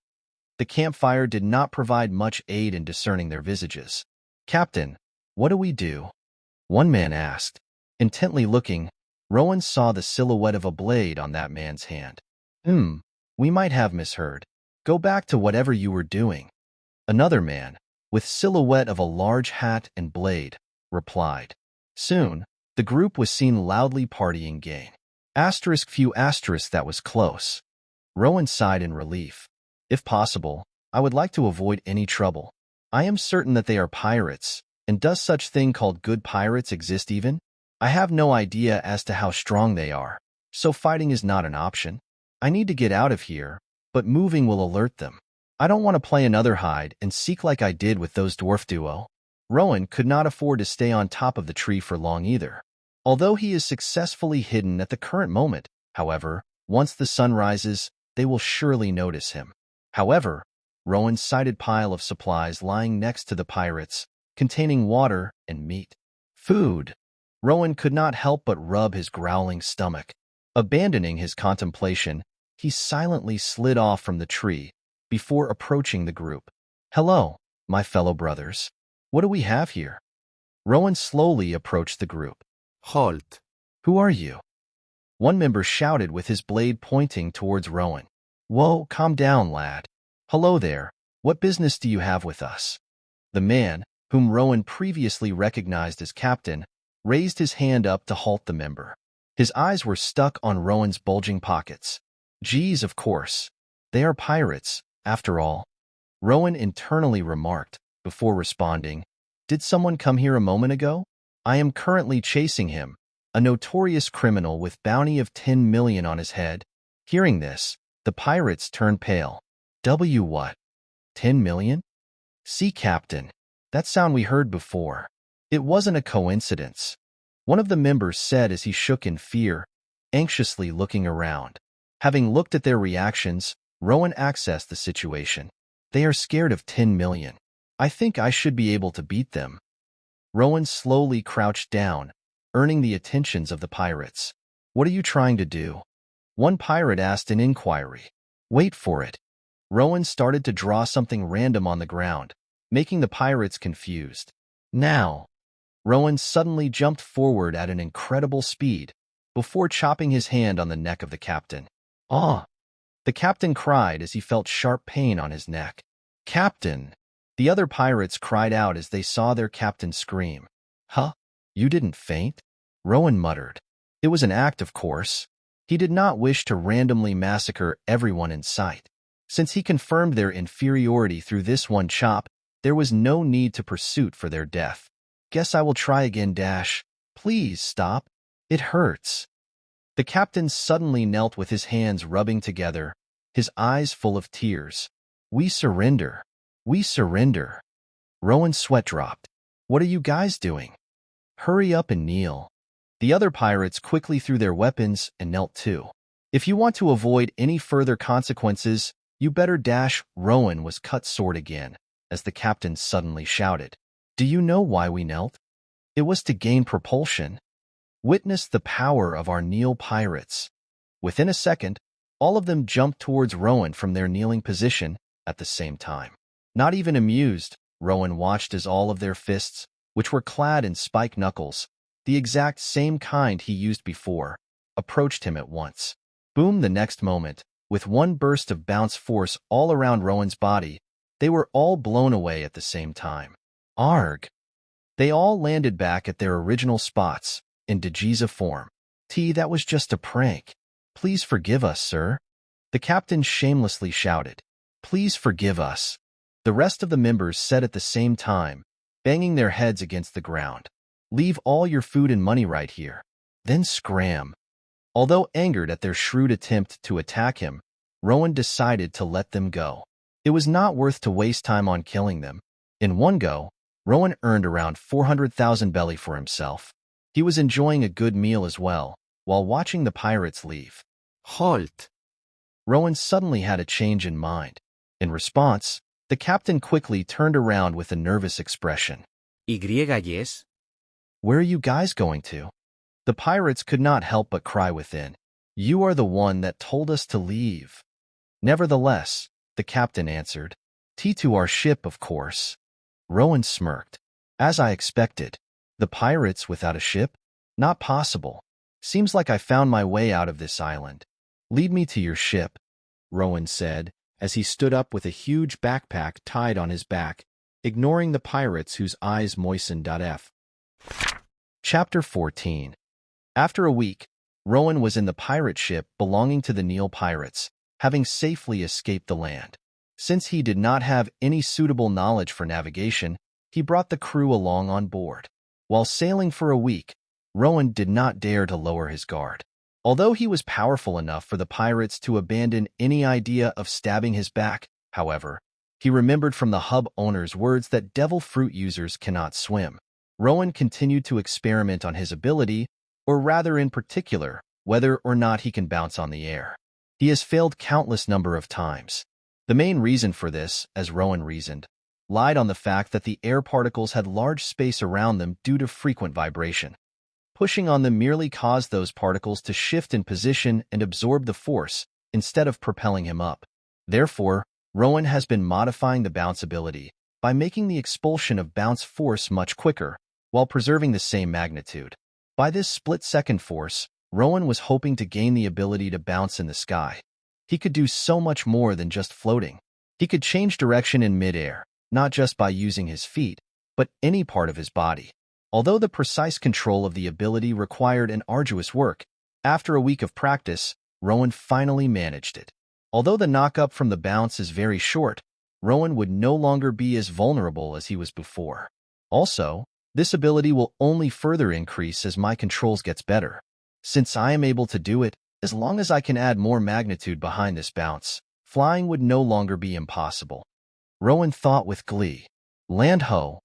The campfire did not provide much aid in discerning their visages. "Captain, what do we do?" one man asked. Intently looking, Rowan saw the silhouette of a blade on that man's hand. We might have misheard. Go back to whatever you were doing." Another man, with silhouette of a large hat and blade, replied. Soon, the group was seen loudly partying gain. That was close. Rowan sighed in relief. "If possible, I would like to avoid any trouble. I am certain that they are pirates, and does such thing called good pirates exist even? I have no idea as to how strong they are, so fighting is not an option. I need to get out of here, but moving will alert them. I don't want to play another hide and seek like I did with those dwarf duo." Rowan could not afford to stay on top of the tree for long either. Although he is successfully hidden at the current moment, however, once the sun rises, they will surely notice him. However, Rowan sighted a pile of supplies lying next to the pirates, containing water and meat. Food. Rowan could not help but rub his growling stomach. Abandoning his contemplation, he silently slid off from the tree before approaching the group. "Hello, my fellow brothers. What do we have here?" Rowan slowly approached the group. Halt. "Who are you?" one member shouted with his blade pointing towards Rowan. "Whoa, calm down, lad. Hello there. What business do you have with us?" The man, whom Rowan previously recognized as Captain, raised his hand up to halt the member. His eyes were stuck on Rowan's bulging pockets. "Geez, of course. They are pirates, after all," Rowan internally remarked, before responding. "Did someone come here a moment ago? I am currently chasing him, a notorious criminal with bounty of 10 million on his head." Hearing this, the pirates turned pale. What? 10 million? "See, Captain, that sound we heard before. It wasn't a coincidence," one of the members said as he shook in fear, anxiously looking around. Having looked at their reactions, Rowan accessed the situation. "They are scared of 10 million. I think I should be able to beat them." Rowan slowly crouched down, earning the attentions of the pirates. "What are you trying to do?" one pirate asked in inquiry. "Wait for it." Rowan started to draw something random on the ground, making the pirates confused. "Now." Rowan suddenly jumped forward at an incredible speed, before chopping his hand on the neck of the captain. "Ah!" the captain cried as he felt sharp pain on his neck. "Captain!" the other pirates cried out as they saw their captain scream. "Huh? You didn't faint?" Rowan muttered. It was an act, of course. He did not wish to randomly massacre everyone in sight. Since he confirmed their inferiority through this one chop, there was no need to pursuit for their death. "Guess I will try again, Dash. Please stop. It hurts." The captain suddenly knelt with his hands rubbing together, his eyes full of tears. "We surrender. We surrender." Rowan's sweat dropped. "What are you guys doing? Hurry up and kneel." The other pirates quickly threw their weapons and knelt too. "If you want to avoid any further consequences, you better dash." Rowan was cut short again, as the captain suddenly shouted. "Do you know why we knelt?" It was to gain propulsion. Witness the power of our Neo pirates. Within a second, all of them jumped towards Rowan from their kneeling position at the same time. Not even amused, Rowan watched as all of their fists, which were clad in spike knuckles, the exact same kind he used before, approached him at once. Boom! The next moment, with one burst of bounce force all around Rowan's body, they were all blown away at the same time. Arg! They all landed back at their original spots, in Digiza form. That was just a prank. Please forgive us, sir. The captain shamelessly shouted. Please forgive us. The rest of the members said at the same time, banging their heads against the ground. Leave all your food and money right here. Then scram. Although angered at their shrewd attempt to attack him, Rowan decided to let them go. It was not worth to waste time on killing them. In one go, Rowan earned around 400,000 belly for himself. He was enjoying a good meal as well, while watching the pirates leave. Halt. Rowan suddenly had a change in mind. In response, the captain quickly turned around with a nervous expression. ¿Y-yes? Where are you guys going to? The pirates could not help but cry within. You are the one that told us to leave. Nevertheless, the captain answered. To our ship, of course. Rowan smirked. As I expected. The pirates without a ship? Not possible. Seems like I found my way out of this island. Lead me to your ship, Rowan said, as he stood up with a huge backpack tied on his back, ignoring the pirates whose eyes moistened. Chapter 14. After a week, Rowan was in the pirate ship belonging to the Neo pirates, having safely escaped the land. Since he did not have any suitable knowledge for navigation, he brought the crew along on board. While sailing for a week, Rowan did not dare to lower his guard. Although he was powerful enough for the pirates to abandon any idea of stabbing his back, however, he remembered from the hub owner's words that devil fruit users cannot swim. Rowan continued to experiment on his ability, or rather in particular, whether or not he can bounce on the air. He has failed countless number of times. The main reason for this, as Rowan reasoned, lied on the fact that the air particles had large space around them due to frequent vibration. Pushing on them merely caused those particles to shift in position and absorb the force, instead of propelling him up. Therefore, Rowan has been modifying the bounce ability by making the expulsion of bounce force much quicker, while preserving the same magnitude. By this split-second force, Rowan was hoping to gain the ability to bounce in the sky. He could do so much more than just floating. He could change direction in midair, not just by using his feet, but any part of his body. Although the precise control of the ability required an arduous work, after a week of practice, Rowan finally managed it. Although the knock-up from the bounce is very short, Rowan would no longer be as vulnerable as he was before. Also, this ability will only further increase as my controls gets better. Since I am able to do it, as long as I can add more magnitude behind this bounce, flying would no longer be impossible. Rowan thought with glee. Land ho!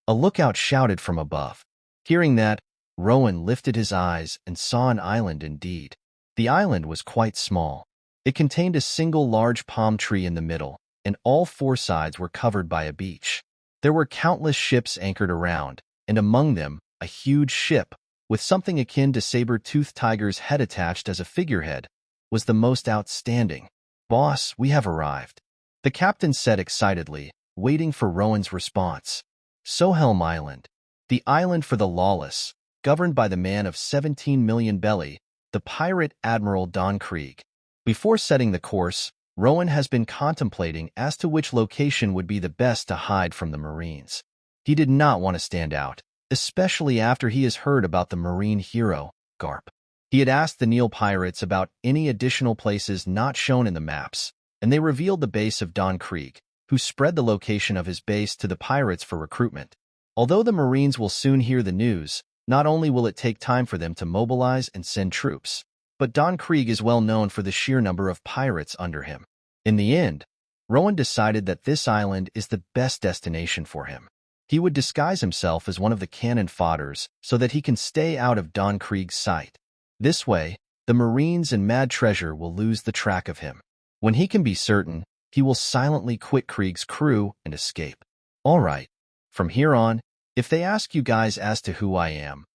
A lookout shouted from above. Hearing that, Rowan lifted his eyes and saw an island indeed. The island was quite small. It contained a single large palm tree in the middle, and all four sides were covered by a beach. There were countless ships anchored around, and among them, a huge ship, with something akin to saber-toothed tiger's head attached as a figurehead, was the most outstanding. Boss, we have arrived, the captain said excitedly, waiting for Rowan's response. Sohelm Island, the island for the lawless, governed by the man of 17 million belly, the pirate Admiral Don Krieg. Before setting the course, Rowan has been contemplating as to which location would be the best to hide from the Marines. He did not want to stand out, especially after he has heard about the Marine hero, Garp. He had asked the Neo pirates about any additional places not shown in the maps, and they revealed the base of Don Krieg, who spread the location of his base to the pirates for recruitment. Although the Marines will soon hear the news, not only will it take time for them to mobilize and send troops, but Don Krieg is well known for the sheer number of pirates under him. In the end, Rowan decided that this island is the best destination for him. He would disguise himself as one of the cannon fodders so that he can stay out of Don Krieg's sight. This way, the Marines and Mad Treasure will lose the track of him. When he can be certain, he will silently quit Krieg's crew and escape. All right. From here on, If they ask you guys as to who I am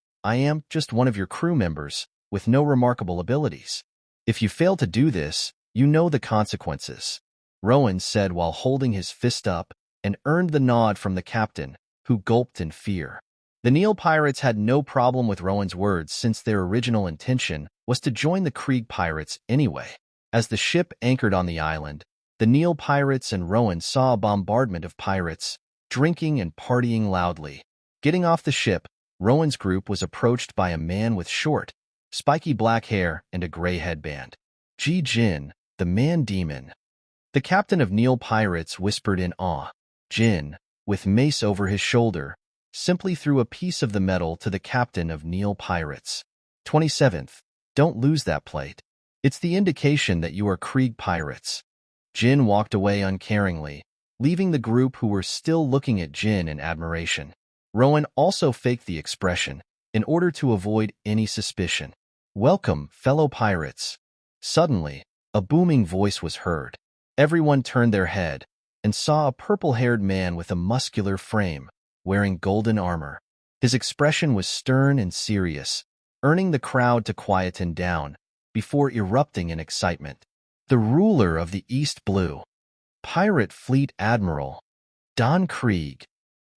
just one of your crew members with no remarkable abilities. If you fail to do this, you know the consequences, Rowan said while holding his fist up, and earned the nod from the captain, who gulped in fear. The Neel pirates had no problem with Rowan's words since their original intention was to join the Krieg pirates anyway. As the ship anchored on the island, the Neel pirates and Rowan saw a bombardment of pirates, drinking and partying loudly. Getting off the ship, Rowan's group was approached by a man with short, spiky black hair and a gray headband. Jin, the man-demon. The captain of Neel pirates whispered in awe. Jin, with mace over his shoulder, simply threw a piece of the metal to the captain of Neel pirates. 27th. Don't lose that plate. It's the indication that you are Krieg pirates. Jin walked away uncaringly, leaving the group who were still looking at Jin in admiration. Rowan also faked the expression, in order to avoid any suspicion. Welcome, fellow pirates. Suddenly, a booming voice was heard. Everyone turned their head and saw a purple-haired man with a muscular frame, wearing golden armor. His expression was stern and serious, earning the crowd to quieten down before erupting in excitement. The ruler of the East Blue, Pirate Fleet Admiral, Don Krieg.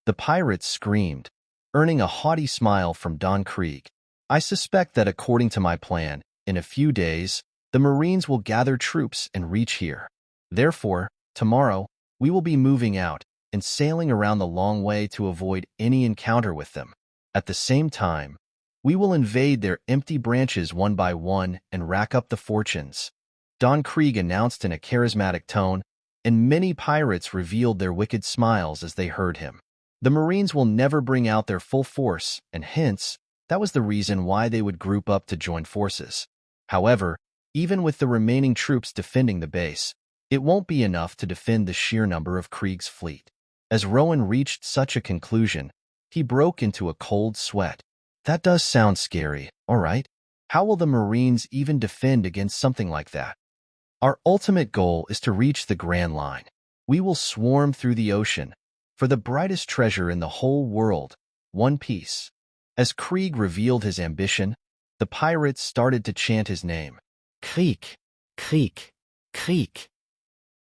The pirates screamed, earning a haughty smile from Don Krieg. I suspect that according to my plan, in a few days, the Marines will gather troops and reach here. Therefore, tomorrow, we will be moving out and sailing around the long way to avoid any encounter with them. At the same time, we will invade their empty branches one by one and rack up the fortunes. Don Krieg announced in a charismatic tone, and many pirates revealed their wicked smiles as they heard him. The Marines will never bring out their full force, and hence, that was the reason why they would group up to join forces. However, even with the remaining troops defending the base, it won't be enough to defend the sheer number of Krieg's fleet. As Rowan reached such a conclusion, he broke into a cold sweat. That does sound scary, all right? How will the Marines even defend against something like that? Our ultimate goal is to reach the Grand Line. We will swarm through the ocean for the brightest treasure in the whole world, One Piece. As Krieg revealed his ambition, the pirates started to chant his name. Krieg, Krieg, Krieg.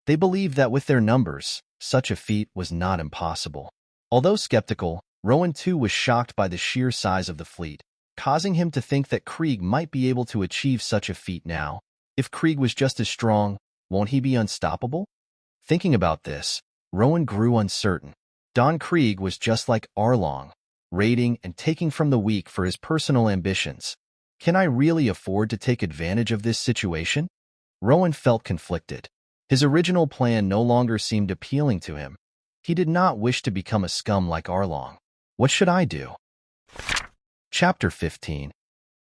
They believed that with their numbers, such a feat was not impossible. Although skeptical, Rowan too was shocked by the sheer size of the fleet, causing him to think that Krieg might be able to achieve such a feat now. If Krieg was just as strong, won't he be unstoppable? Thinking about this, Rowan grew uncertain. Don Krieg was just like Arlong, raiding and taking from the weak for his personal ambitions. Can I really afford to take advantage of this situation? Rowan felt conflicted. His original plan no longer seemed appealing to him. He did not wish to become a scum like Arlong. What should I do? Chapter 15.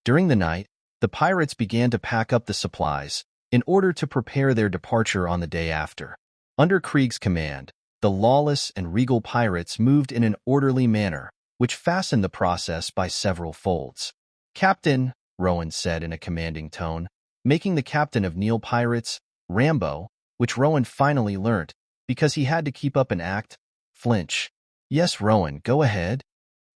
During the night, the pirates began to pack up the supplies in order to prepare their departure on the day after. Under Krieg's command, the lawless and regal pirates moved in an orderly manner, which fastened the process by several folds. Captain, Rowan said in a commanding tone, making the captain of Neel pirates, Rambo, which Rowan finally learnt, because he had to keep up an act, flinch. Yes, Rowan, go ahead.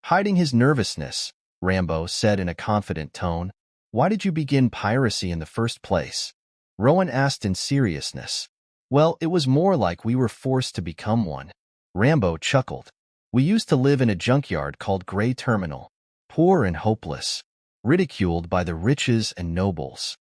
Hiding his nervousness, Rambo said in a confident tone. Why did you begin piracy in the first place? Rowan asked in seriousness. Well, it was more like we were forced to become one. Rambo chuckled. We used to live in a junkyard called Grey Terminal, poor and hopeless, ridiculed by the riches and nobles.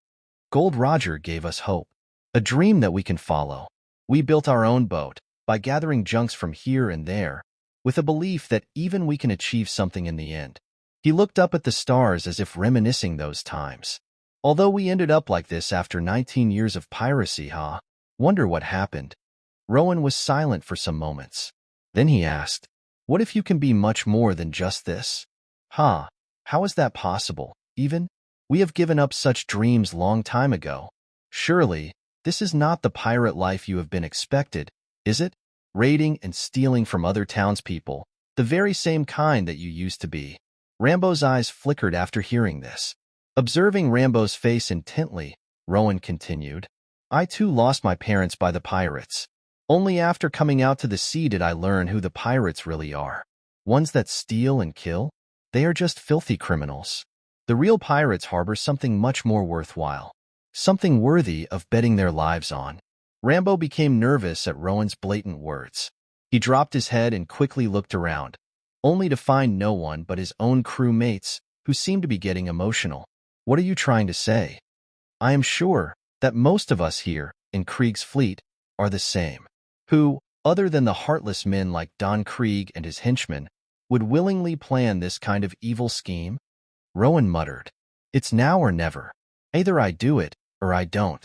Gold Roger gave us hope, a dream that we can follow. We built our own boat by gathering junks from here and there, with a belief that even we can achieve something in the end. He looked up at the stars as if reminiscing those times. Although we ended up like this after 19 years of piracy, huh? Wonder what happened. Rowan was silent for some moments. Then he asked, what if you can be much more than just this? Huh? How is that possible, even? We have given up such dreams long time ago. Surely, this is not the pirate life you have been expected, is it? Raiding and stealing from other townspeople, the very same kind that you used to be. Rambo's eyes flickered after hearing this. Observing Rambo's face intently, Rowan continued, I too lost my parents by the pirates. Only after coming out to the sea did I learn who the pirates really are. Ones that steal and kill? They are just filthy criminals. The real pirates harbor something much more worthwhile. Something worthy of betting their lives on. Rambo became nervous at Rowan's blatant words. He dropped his head and quickly looked around, only to find no one but his own crew mates, who seemed to be getting emotional. What are you trying to say? I am sure that most of us here in Krieg's fleet are the same. Who, other than the heartless men like Don Krieg and his henchmen, would willingly plan this kind of evil scheme? Rowan muttered. It's now or never. Either I do it, or I don't.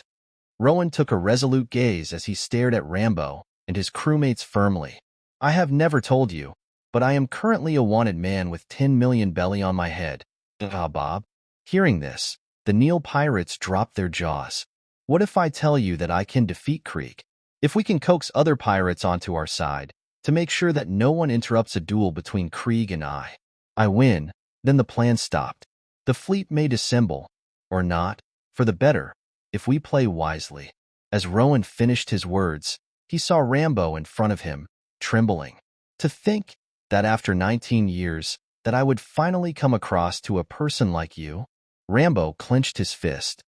Rowan took a resolute gaze as he stared at Rambo and his crewmates firmly. I have never told you, but I am currently a wanted man with 10 million belly on my head. Bob. Hearing this, the Nile pirates dropped their jaws. What if I tell you that I can defeat Krieg? If we can coax other pirates onto our side, to make sure that no one interrupts a duel between Krieg and I win, then the plan stopped. The fleet may dissemble, or not, for the better, if we play wisely. As Rowan finished his words, he saw Rambo in front of him, trembling. To think that after 19 years, that I would finally come across to a person like you? Rambo clenched his fist.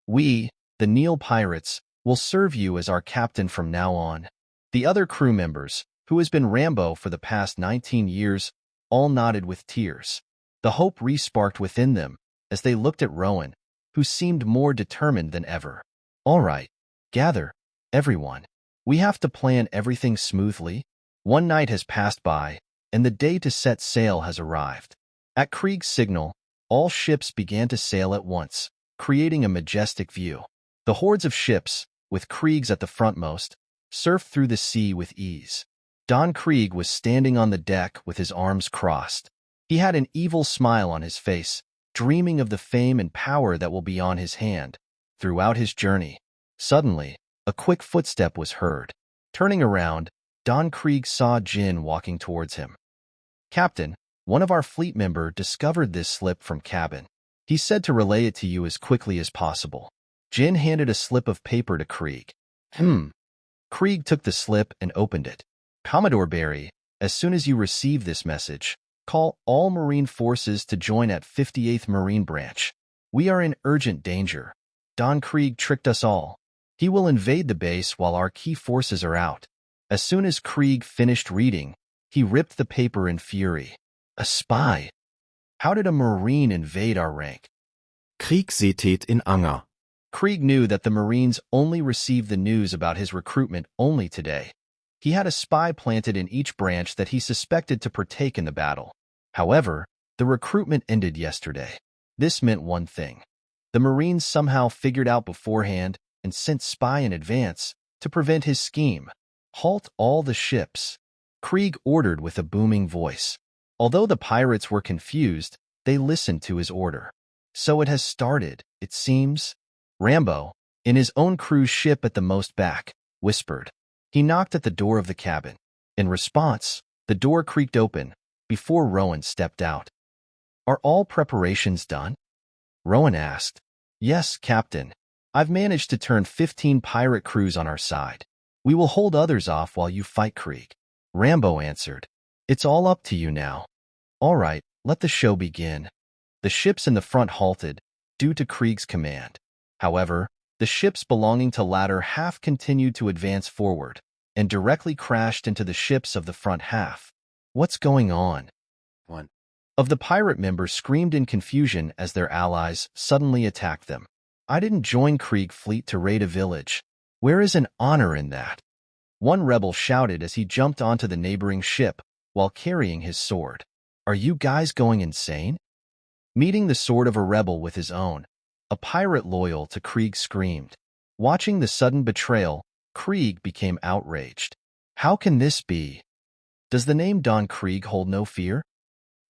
We, the Nile pirates, will serve you as our captain from now on. The other crew members, who has been Rambo for the past 19 years, all nodded with tears. The hope re-sparked within them as they looked at Rowan, who seemed more determined than ever. All right, gather, everyone. We have to plan everything smoothly. One night has passed by, and the day to set sail has arrived. At Krieg's signal, all ships began to sail at once, creating a majestic view. The hordes of ships, with Krieg's at the frontmost, surfed through the sea with ease. Don Krieg was standing on the deck with his arms crossed. He had an evil smile on his face, dreaming of the fame and power that will be on his hand throughout his journey. Suddenly, a quick footstep was heard. Turning around, Don Krieg saw Jin walking towards him. Captain, one of our fleet member discovered this slip from cabin. He said to relay it to you as quickly as possible. Jin handed a slip of paper to Krieg. Krieg took the slip and opened it. Commodore Barry, as soon as you receive this message, call all Marine forces to join at 58th Marine Branch. We are in urgent danger. Don Krieg tricked us all. He will invade the base while our key forces are out. As soon as Krieg finished reading, he ripped the paper in fury. A spy? How did a Marine invade our rank? Krieg in Anger. Krieg knew that the Marines only received the news about his recruitment only today. He had a spy planted in each branch that he suspected to partake in the battle. However, the recruitment ended yesterday. This meant one thing. The Marines somehow figured out beforehand and sent spy in advance to prevent his scheme. Halt all the ships, Krieg ordered with a booming voice. Although the pirates were confused, they listened to his order. So it has started, it seems. Rambo, in his own crew's ship at the most back, whispered. He knocked at the door of the cabin. In response, the door creaked open before Rowan stepped out. Are all preparations done? Rowan asked. Yes, Captain. I've managed to turn 15 pirate crews on our side. We will hold others off while you fight Krieg. Rambo answered. It's all up to you now. All right, let the show begin. The ships in the front halted, due to Krieg's command. However, the ships belonging to latter half continued to advance forward, and directly crashed into the ships of the front half. What's going on? One of the pirate members screamed in confusion as their allies suddenly attacked them. I didn't join Krieg fleet to raid a village. Where is an honor in that? One rebel shouted as he jumped onto the neighboring ship while carrying his sword. Are you guys going insane? Meeting the sword of a rebel with his own, a pirate loyal to Krieg screamed. Watching the sudden betrayal, Krieg became outraged. How can this be? Does the name Don Krieg hold no fear?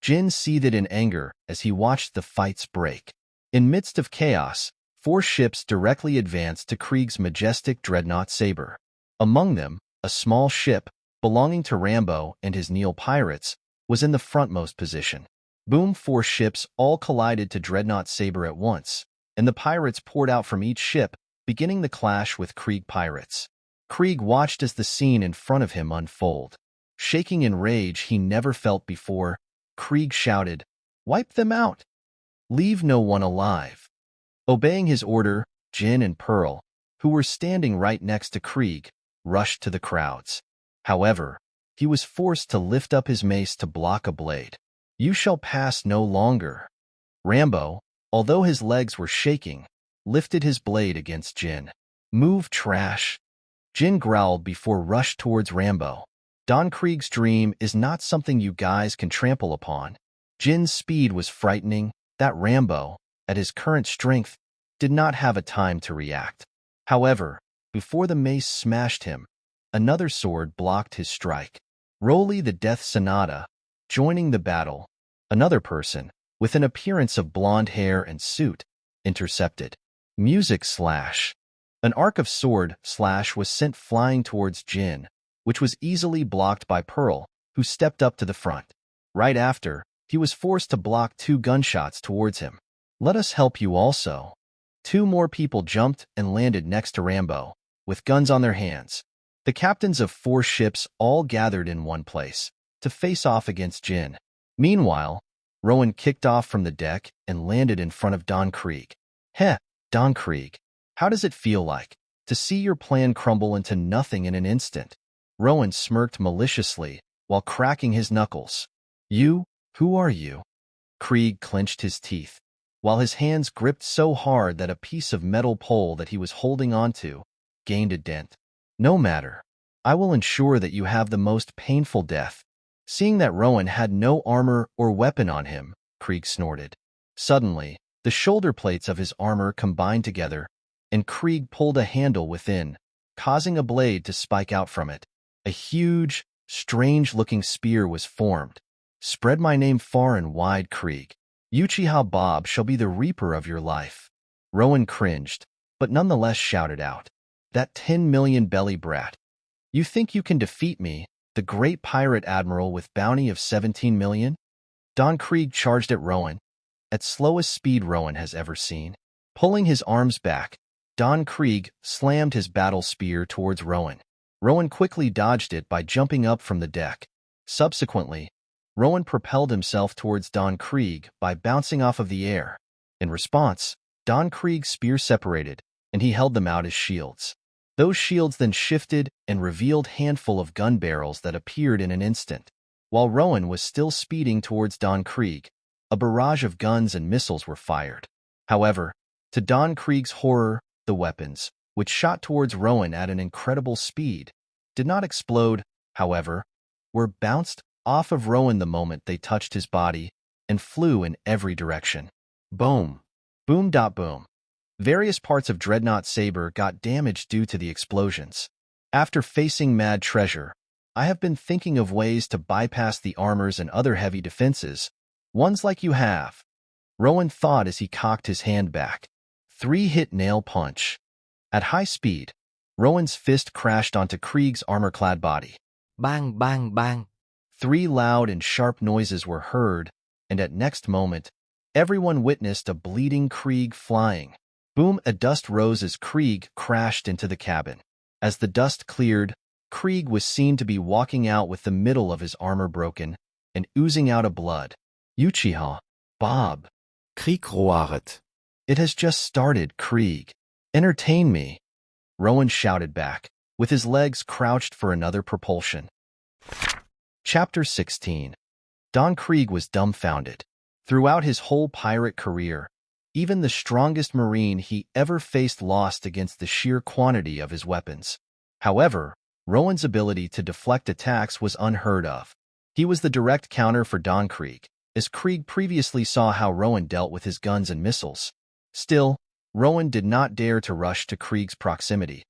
Jin seethed in anger as he watched the fights break. In midst of chaos, 4 ships directly advanced to Krieg's majestic dreadnought Saber. Among them, a small ship, belonging to Rambo and his Nile pirates, was in the frontmost position. Boom, 4 ships all collided to dreadnought Saber at once, and the pirates poured out from each ship, beginning the clash with Krieg pirates. Krieg watched as the scene in front of him unfold. Shaking in rage he never felt before, Krieg shouted, "Wipe them out! Leave no one alive!" Obeying his order, Jin and Pearl, who were standing right next to Krieg, rushed to the crowds. However, he was forced to lift up his mace to block a blade. "You shall pass no longer." Rambo, although his legs were shaking, lifted his blade against Jin. "Move, trash!" Jin growled before rushed towards Rambo. Don Krieg's dream is not something you guys can trample upon. Jin's speed was frightening, that Rambo, at his current strength, did not have a time to react. However, before the mace smashed him, another sword blocked his strike. Roly the Death Sonata, joining the battle, another person, with an appearance of blonde hair and suit, intercepted. Music slash. An arc of sword slash was sent flying towards Jin, which was easily blocked by Pearl, who stepped up to the front. Right after, he was forced to block 2 gunshots towards him. "Let us help you also." 2 more people jumped and landed next to Rambo, with guns on their hands. The captains of 4 ships all gathered in one place to face off against Jin. Meanwhile, Rowan kicked off from the deck and landed in front of Don Krieg. "Heh, Don Krieg, how does it feel like to see your plan crumble into nothing in an instant?" Rowan smirked maliciously while cracking his knuckles. "You? Who are you?" Krieg clenched his teeth, while his hands gripped so hard that a piece of metal pole that he was holding onto gained a dent. "No matter. I will ensure that you have the most painful death." Seeing that Rowan had no armor or weapon on him, Krieg snorted. Suddenly, the shoulder plates of his armor combined together, and Krieg pulled a handle within, causing a blade to spike out from it. A huge, strange-looking spear was formed. "Spread my name far and wide, Krieg. Uchiha Bob shall be the reaper of your life." Rowan cringed, but nonetheless shouted out, "That 10 million belly brat. You think you can defeat me, the great pirate admiral with bounty of 17 million? Don Krieg charged at Rowan, at slowest speed Rowan has ever seen. Pulling his arms back, Don Krieg slammed his battle spear towards Rowan. Rowan quickly dodged it by jumping up from the deck. Subsequently, Rowan propelled himself towards Don Krieg by bouncing off of the air. In response, Don Krieg's spear separated, and he held them out as shields. Those shields then shifted and revealed a handful of gun barrels that appeared in an instant. While Rowan was still speeding towards Don Krieg, a barrage of guns and missiles were fired. However, to Don Krieg's horror, the weapons, which shot towards Rowan at an incredible speed, did not explode, however, were bounced off of Rowan the moment they touched his body and flew in every direction. Boom. Boom. Boom. Various parts of Dreadnought Saber got damaged due to the explosions. After facing Mad Treasure, I have been thinking of ways to bypass the armors and other heavy defenses, ones like you have. Rowan thought as he cocked his hand back. 3-hit nail punch. At high speed, Rowan's fist crashed onto Krieg's armor-clad body. Bang, bang, bang. 3 loud and sharp noises were heard, and at next moment, everyone witnessed a bleeding Krieg flying. Boom! A dust rose as Krieg crashed into the cabin. As the dust cleared, Krieg was seen to be walking out with the middle of his armor broken and oozing out of blood. "Uchiha, Bob." Krieg roaret. "It has just started, Krieg. Entertain me." Rowan shouted back, with his legs crouched for another propulsion. Chapter 16. Don Krieg was dumbfounded. Throughout his whole pirate career, even the strongest marine he ever faced lost against the sheer quantity of his weapons. However, Rowan's ability to deflect attacks was unheard of. He was the direct counter for Don Krieg, as Krieg previously saw how Rowan dealt with his guns and missiles. Still, Rowan did not dare to rush to Krieg's proximity.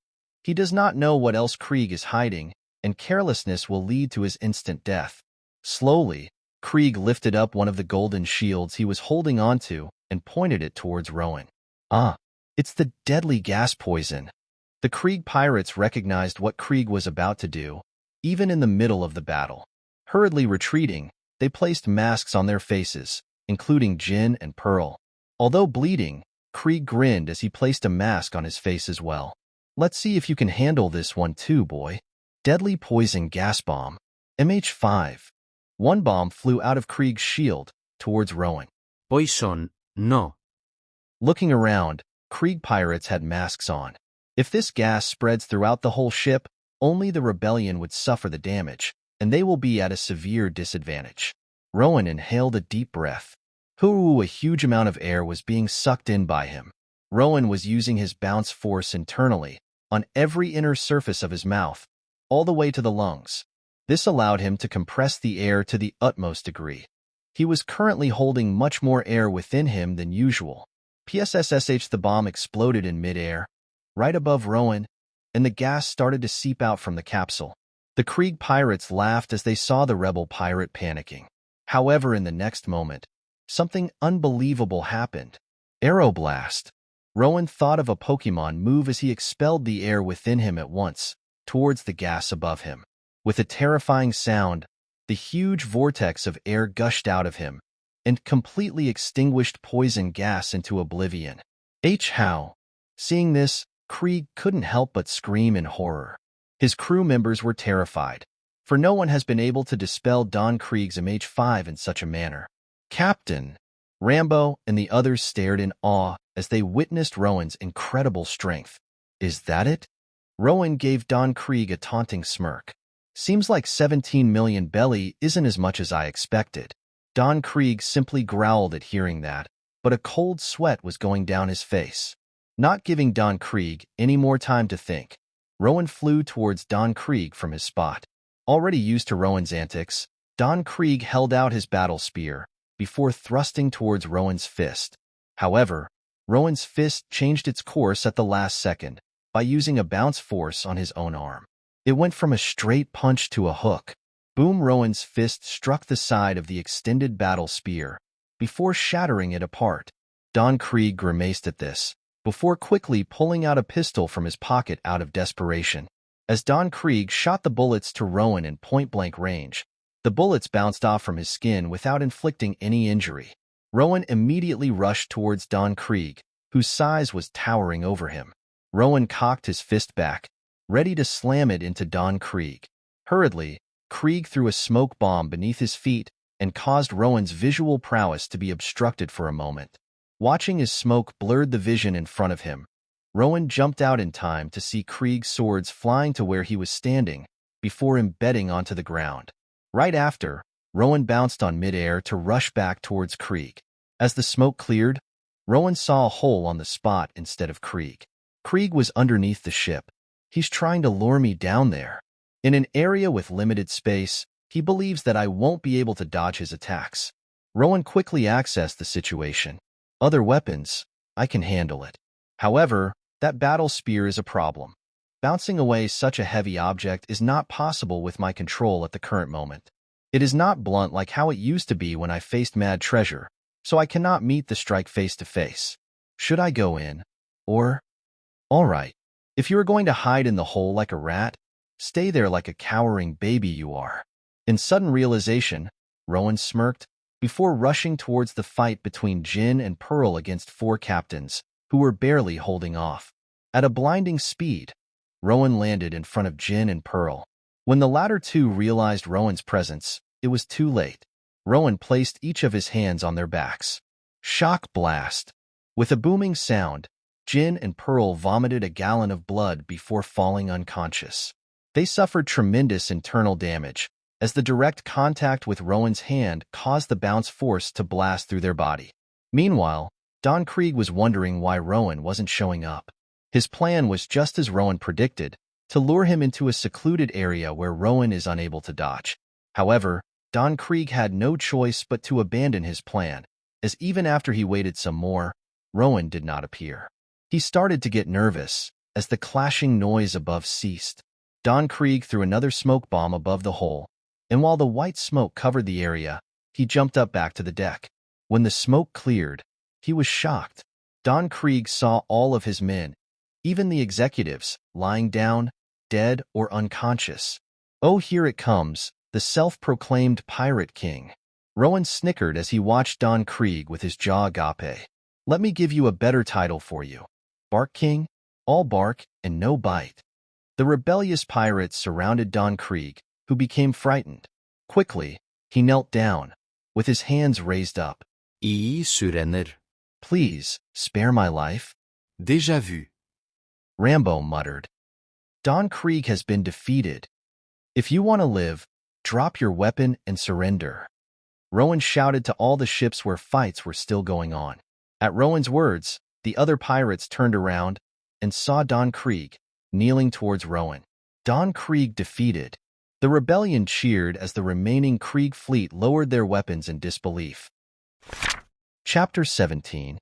He does not know what else Krieg is hiding, and carelessness will lead to his instant death. Slowly, Krieg lifted up one of the golden shields he was holding onto and pointed it towards Rowan. "Ah, it's the deadly gas poison." The Krieg pirates recognized what Krieg was about to do, even in the middle of the battle. Hurriedly retreating, they placed masks on their faces, including Jin and Pearl. Although bleeding, Krieg grinned as he placed a mask on his face as well. "Let's see if you can handle this one too, boy." Deadly poison gas bomb. MH5. One bomb flew out of Krieg's shield towards Rowan. Poison, no. Looking around, Krieg pirates had masks on. If this gas spreads throughout the whole ship, only the rebellion would suffer the damage, and they will be at a severe disadvantage. Rowan inhaled a deep breath. A huge amount of air was being sucked in by him. Rowan was using his bounce force internally, on every inner surface of his mouth, all the way to the lungs. This allowed him to compress the air to the utmost degree. He was currently holding much more air within him than usual. PSSSH. The bomb exploded in midair, right above Rowan, and the gas started to seep out from the capsule. The Krieg pirates laughed as they saw the rebel pirate panicking. However, in the next moment, something unbelievable happened. Aeroblast. Rowan thought of a Pokemon move as he expelled the air within him at once, towards the gas above him. With a terrifying sound, the huge vortex of air gushed out of him, and completely extinguished poison gas into oblivion. How? Seeing this, Krieg couldn't help but scream in horror. His crew members were terrified, for no one has been able to dispel Don Krieg's MH5 in such a manner. Captain, Rambo, and the others stared in awe as they witnessed Rowan's incredible strength. Is that it? Rowan gave Don Krieg a taunting smirk. Seems like 17 million belly isn't as much as I expected. Don Krieg simply growled at hearing that, but a cold sweat was going down his face. Not giving Don Krieg any more time to think, Rowan flew towards Don Krieg from his spot. Already used to Rowan's antics, Don Krieg held out his battle spear before thrusting towards Rowan's fist. However, Rowan's fist changed its course at the last second by using a bounce force on his own arm. It went from a straight punch to a hook. Boom! Rowan's fist struck the side of the extended battle spear before shattering it apart. Don Krieg grimaced at this, before quickly pulling out a pistol from his pocket out of desperation. As Don Krieg shot the bullets to Rowan in point-blank range, the bullets bounced off from his skin without inflicting any injury. Rowan immediately rushed towards Don Krieg, whose size was towering over him. Rowan cocked his fist back, ready to slam it into Don Krieg. Hurriedly, Krieg threw a smoke bomb beneath his feet and caused Rowan's visual prowess to be obstructed for a moment. Watching as smoke blurred the vision in front of him, Rowan jumped out in time to see Krieg's swords flying to where he was standing before embedding onto the ground. Right after, Rowan bounced on midair to rush back towards Krieg. As the smoke cleared, Rowan saw a hole on the spot instead of Krieg. Krieg was underneath the ship. He's trying to lure me down there. In an area with limited space, he believes that I won't be able to dodge his attacks. Rowan quickly accessed the situation. Other weapons, I can handle it. However, that battle spear is a problem. Bouncing away such a heavy object is not possible with my control at the current moment. It is not blunt like how it used to be when I faced Mad Treasure, so I cannot meet the strike face to face. Should I go in? Or? Alright. If you are going to hide in the hole like a rat, stay there like a cowering baby you are. In sudden realization, Rowan smirked before rushing towards the fight between Jin and Pearl against 4 captains, who were barely holding off. At a blinding speed, Rowan landed in front of Jin and Pearl. When the latter two realized Rowan's presence, it was too late. Rowan placed each of his hands on their backs. Shock blast. With a booming sound, Jin and Pearl vomited a gallon of blood before falling unconscious. They suffered tremendous internal damage, as the direct contact with Rowan's hand caused the bounce force to blast through their body. Meanwhile, Don Krieg was wondering why Rowan wasn't showing up. His plan was just as Rowan predicted, to lure him into a secluded area where Rowan is unable to dodge. However, Don Krieg had no choice but to abandon his plan, as even after he waited some more, Rowan did not appear. He started to get nervous as the clashing noise above ceased. Don Krieg threw another smoke bomb above the hole, and while the white smoke covered the area, he jumped up back to the deck. When the smoke cleared, he was shocked. Don Krieg saw all of his men, even the executives, lying down, dead or unconscious. Oh, here it comes, the self-proclaimed Pirate King. Rowan snickered as he watched Don Krieg with his jaw agape. Let me give you a better title for you. Bark King, all bark and no bite. The rebellious pirates surrounded Don Krieg, who became frightened. Quickly, he knelt down, with his hands raised up. İyi sürenir. Please, spare my life. Déjà vu. Rambo muttered. Don Krieg has been defeated. If you want to live, drop your weapon and surrender. Rowan shouted to all the ships where fights were still going on. At Rowan's words, the other pirates turned around and saw Don Krieg, kneeling towards Rowan. Don Krieg defeated. The rebellion cheered as the remaining Krieg fleet lowered their weapons in disbelief. Chapter 17.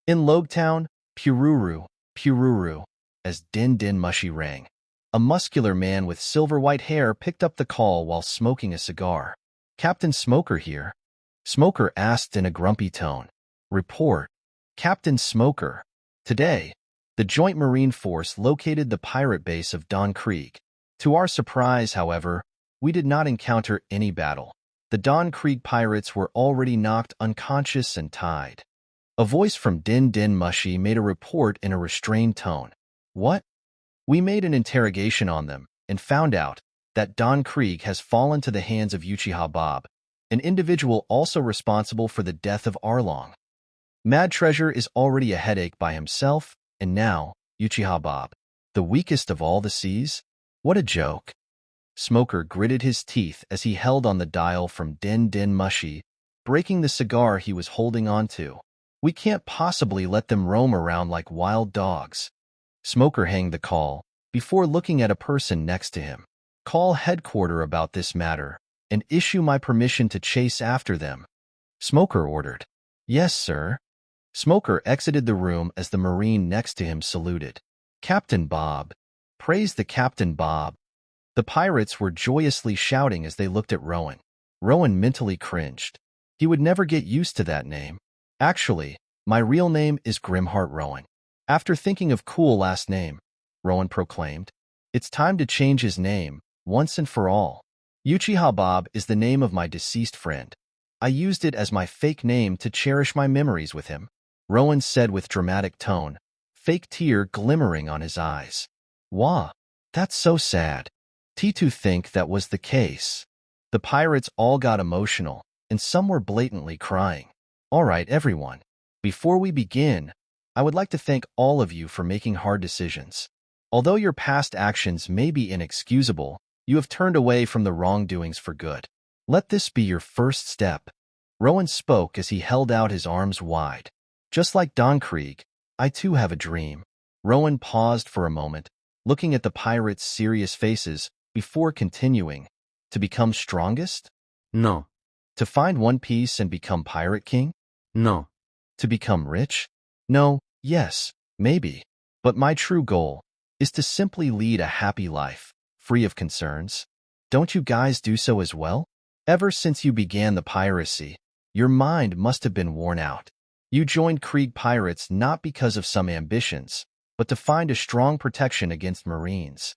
In Dtown, Pururu, as Din Din Mushy rang. A muscular man with silver-white hair picked up the call while smoking a cigar. Captain Smoker here? Smoker asked in a grumpy tone. Report. Captain Smoker. Today, the Joint Marine Force located the pirate base of Don Krieg. To our surprise, however, we did not encounter any battle. The Don Krieg pirates were already knocked unconscious and tied. A voice from Din Din Mushy made a report in a restrained tone. What? We made an interrogation on them and found out that Don Krieg has fallen to the hands of Uchiha Bob, an individual also responsible for the death of Arlong. Mad Treasure is already a headache by himself, and now, Uchiha Bob, the weakest of all the seas? What a joke. Smoker gritted his teeth as he held on the dial from Din Din Mushy, breaking the cigar he was holding onto. We can't possibly let them roam around like wild dogs. Smoker hanged the call before looking at a person next to him. Call headquarters about this matter and issue my permission to chase after them. Smoker ordered. Yes, sir. Smoker exited the room as the Marine next to him saluted. Captain Bob. Praise the Captain Bob. The pirates were joyously shouting as they looked at Rowan. Rowan mentally cringed. He would never get used to that name. Actually, my real name is Grimheart Rowan. After thinking of cool last name, Rowan proclaimed, it's time to change his name, once and for all. Uchiha Bob is the name of my deceased friend. I used it as my fake name to cherish my memories with him, Rowan said with dramatic tone, fake tear glimmering on his eyes. Wah, that's so sad. To think that was the case. The pirates all got emotional, and some were blatantly crying. All right, everyone. Before we begin, I would like to thank all of you for making hard decisions. Although your past actions may be inexcusable, you have turned away from the wrongdoings for good. Let this be your first step. Rowan spoke as he held out his arms wide. Just like Don Krieg, I too have a dream. Rowan paused for a moment, looking at the pirates' serious faces before continuing. To become strongest? No. To find One Piece and become Pirate King? No. To become rich? No, yes, maybe. But my true goal is to simply lead a happy life, free of concerns. Don't you guys do so as well? Ever since you began the piracy, your mind must have been worn out. You joined Krieg pirates not because of some ambitions, but to find a strong protection against Marines.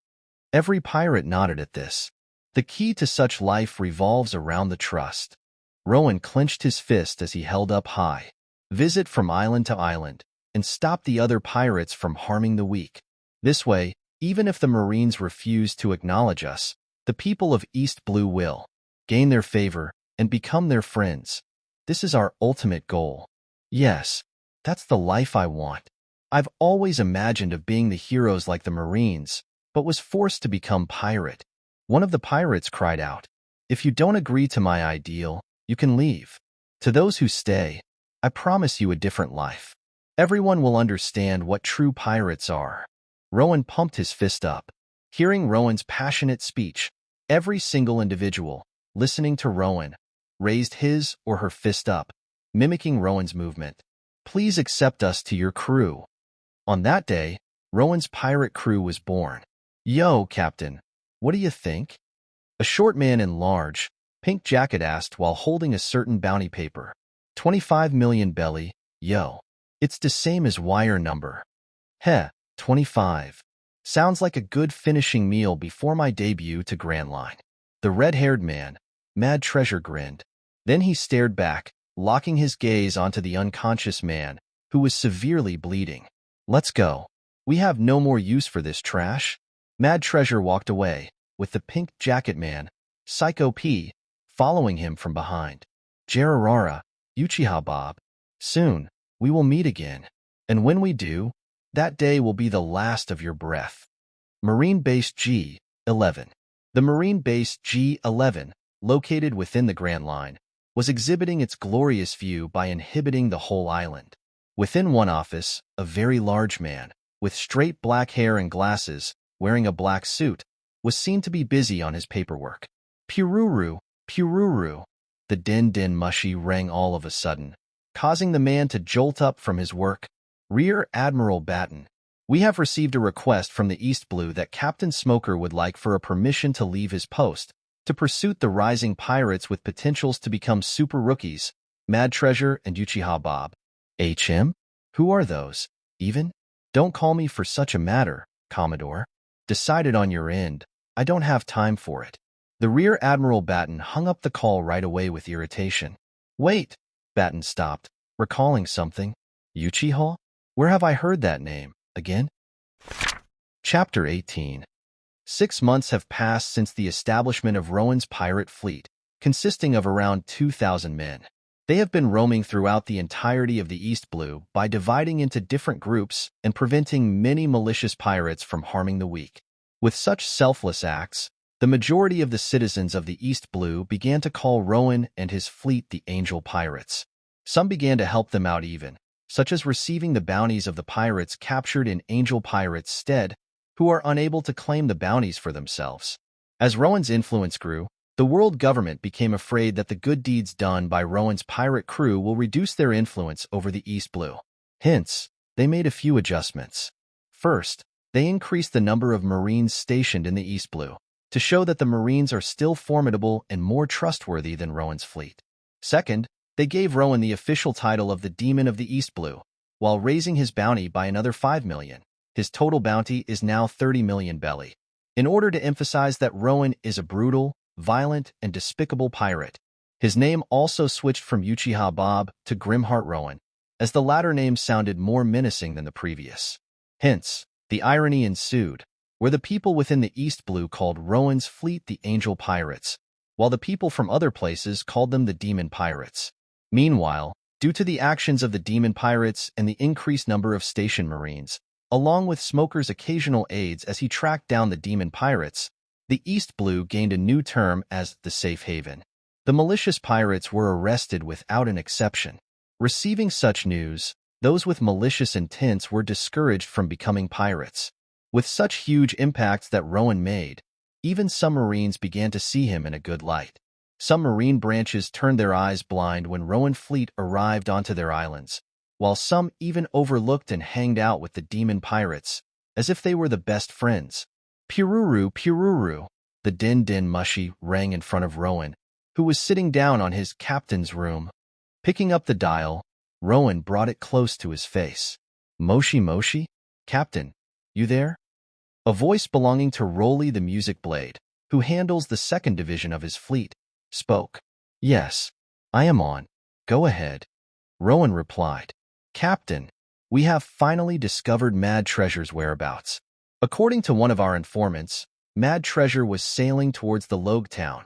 Every pirate nodded at this. The key to such life revolves around the trust. Rowan clenched his fist as he held up high. Visit from island to island, and stop the other pirates from harming the weak. This way, even if the Marines refuse to acknowledge us, the people of East Blue will gain their favor and become their friends. This is our ultimate goal. Yes, that's the life I want. I've always imagined of being the heroes like the Marines, but was forced to become pirate. One of the pirates cried out, if you don't agree to my ideal, you can leave. To those who stay, I promise you a different life. Everyone will understand what true pirates are. Rowan pumped his fist up. Hearing Rowan's passionate speech, every single individual, listening to Rowan, raised his or her fist up, mimicking Rowan's movement. Please accept us to your crew. On that day, Rowan's pirate crew was born. Yo, Captain, what do you think? A short man in large, pink jacket asked while holding a certain bounty paper. 25 million belly, yo. It's the same as wire number. Heh, 25. Sounds like a good finishing meal before my debut to Grand Line. The red-haired man, Mad Treasure, grinned. Then he stared back, locking his gaze onto the unconscious man, who was severely bleeding. Let's go. We have no more use for this trash. Mad Treasure walked away, with the pink jacket man Psycho P, following him from behind. Jararara, Uchiha Bob. Soon, we will meet again. And when we do, that day will be the last of your breath. Marine Base G-11. The Marine Base G-11, located within the Grand Line, was exhibiting its glorious view by inhibiting the whole island. Within one office, a very large man, with straight black hair and glasses, wearing a black suit, was seen to be busy on his paperwork. Pururu, Pururu. The din-din mushy rang all of a sudden, causing the man to jolt up from his work. Rear Admiral Batten, we have received a request from the East Blue that Captain Smoker would like for a permission to leave his post, to pursue the rising pirates with potentials to become super rookies, Mad Treasure and Uchiha Bob. HM? Who are those, even? Don't call me for such a matter, Commodore. Decide it on your end. I don't have time for it. The Rear Admiral Batten hung up the call right away with irritation. Wait, Batten stopped, recalling something. Uchiha? Where have I heard that name? Again? Chapter 18. 6 months have passed since the establishment of Rowan's pirate fleet, consisting of around 2,000 men. They have been roaming throughout the entirety of the East Blue by dividing into different groups and preventing many malicious pirates from harming the weak. With such selfless acts, the majority of the citizens of the East Blue began to call Rowan and his fleet the Angel Pirates. Some began to help them out even, such as receiving the bounties of the pirates captured in Angel Pirates' stead, who are unable to claim the bounties for themselves. As Rowan's influence grew, the world government became afraid that the good deeds done by Rowan's pirate crew will reduce their influence over the East Blue. Hence, they made a few adjustments. First, they increased the number of Marines stationed in the East Blue, to show that the Marines are still formidable and more trustworthy than Rowan's fleet. Second, they gave Rowan the official title of the Demon of the East Blue, while raising his bounty by another 5 million. His total bounty is now 30 million belly. In order to emphasize that Rowan is a brutal, violent, and despicable pirate, his name also switched from Uchiha Bob to Grimheart Rowan, as the latter name sounded more menacing than the previous. Hence, the irony ensued, where the people within the East Blue called Rowan's fleet the Angel Pirates, while the people from other places called them the Demon Pirates. Meanwhile, due to the actions of the Demon Pirates and the increased number of station Marines, along with Smoker's occasional aids as he tracked down the Demon Pirates, the East Blue gained a new term as the Safe Haven. The malicious pirates were arrested without an exception. Receiving such news, those with malicious intents were discouraged from becoming pirates. With such huge impacts that Rowan made, even some Marines began to see him in a good light. Some Marine branches turned their eyes blind when Rowan fleet arrived onto their islands, while some even overlooked and hanged out with the Demon Pirates, as if they were the best friends. Pururu, Pururu, the din-din mushy rang in front of Rowan, who was sitting down on his captain's room. Picking up the dial, Rowan brought it close to his face. Moshi Moshi? Captain, you there? A voice belonging to Roly the Music Blade, who handles the 2nd division of his fleet, spoke. Yes, I am on. Go ahead. Rowan replied. Captain, we have finally discovered Mad Treasure's whereabouts. According to one of our informants, Mad Treasure was sailing towards the Dtown.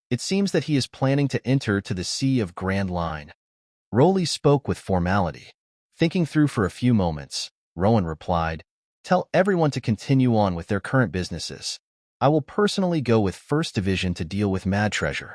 It seems that he is planning to enter to the Sea of Grand Line. Roly spoke with formality. Thinking through for a few moments, Rowan replied, Tell everyone to continue on with their current businesses. I will personally go with 1st Division to deal with Mad Treasure.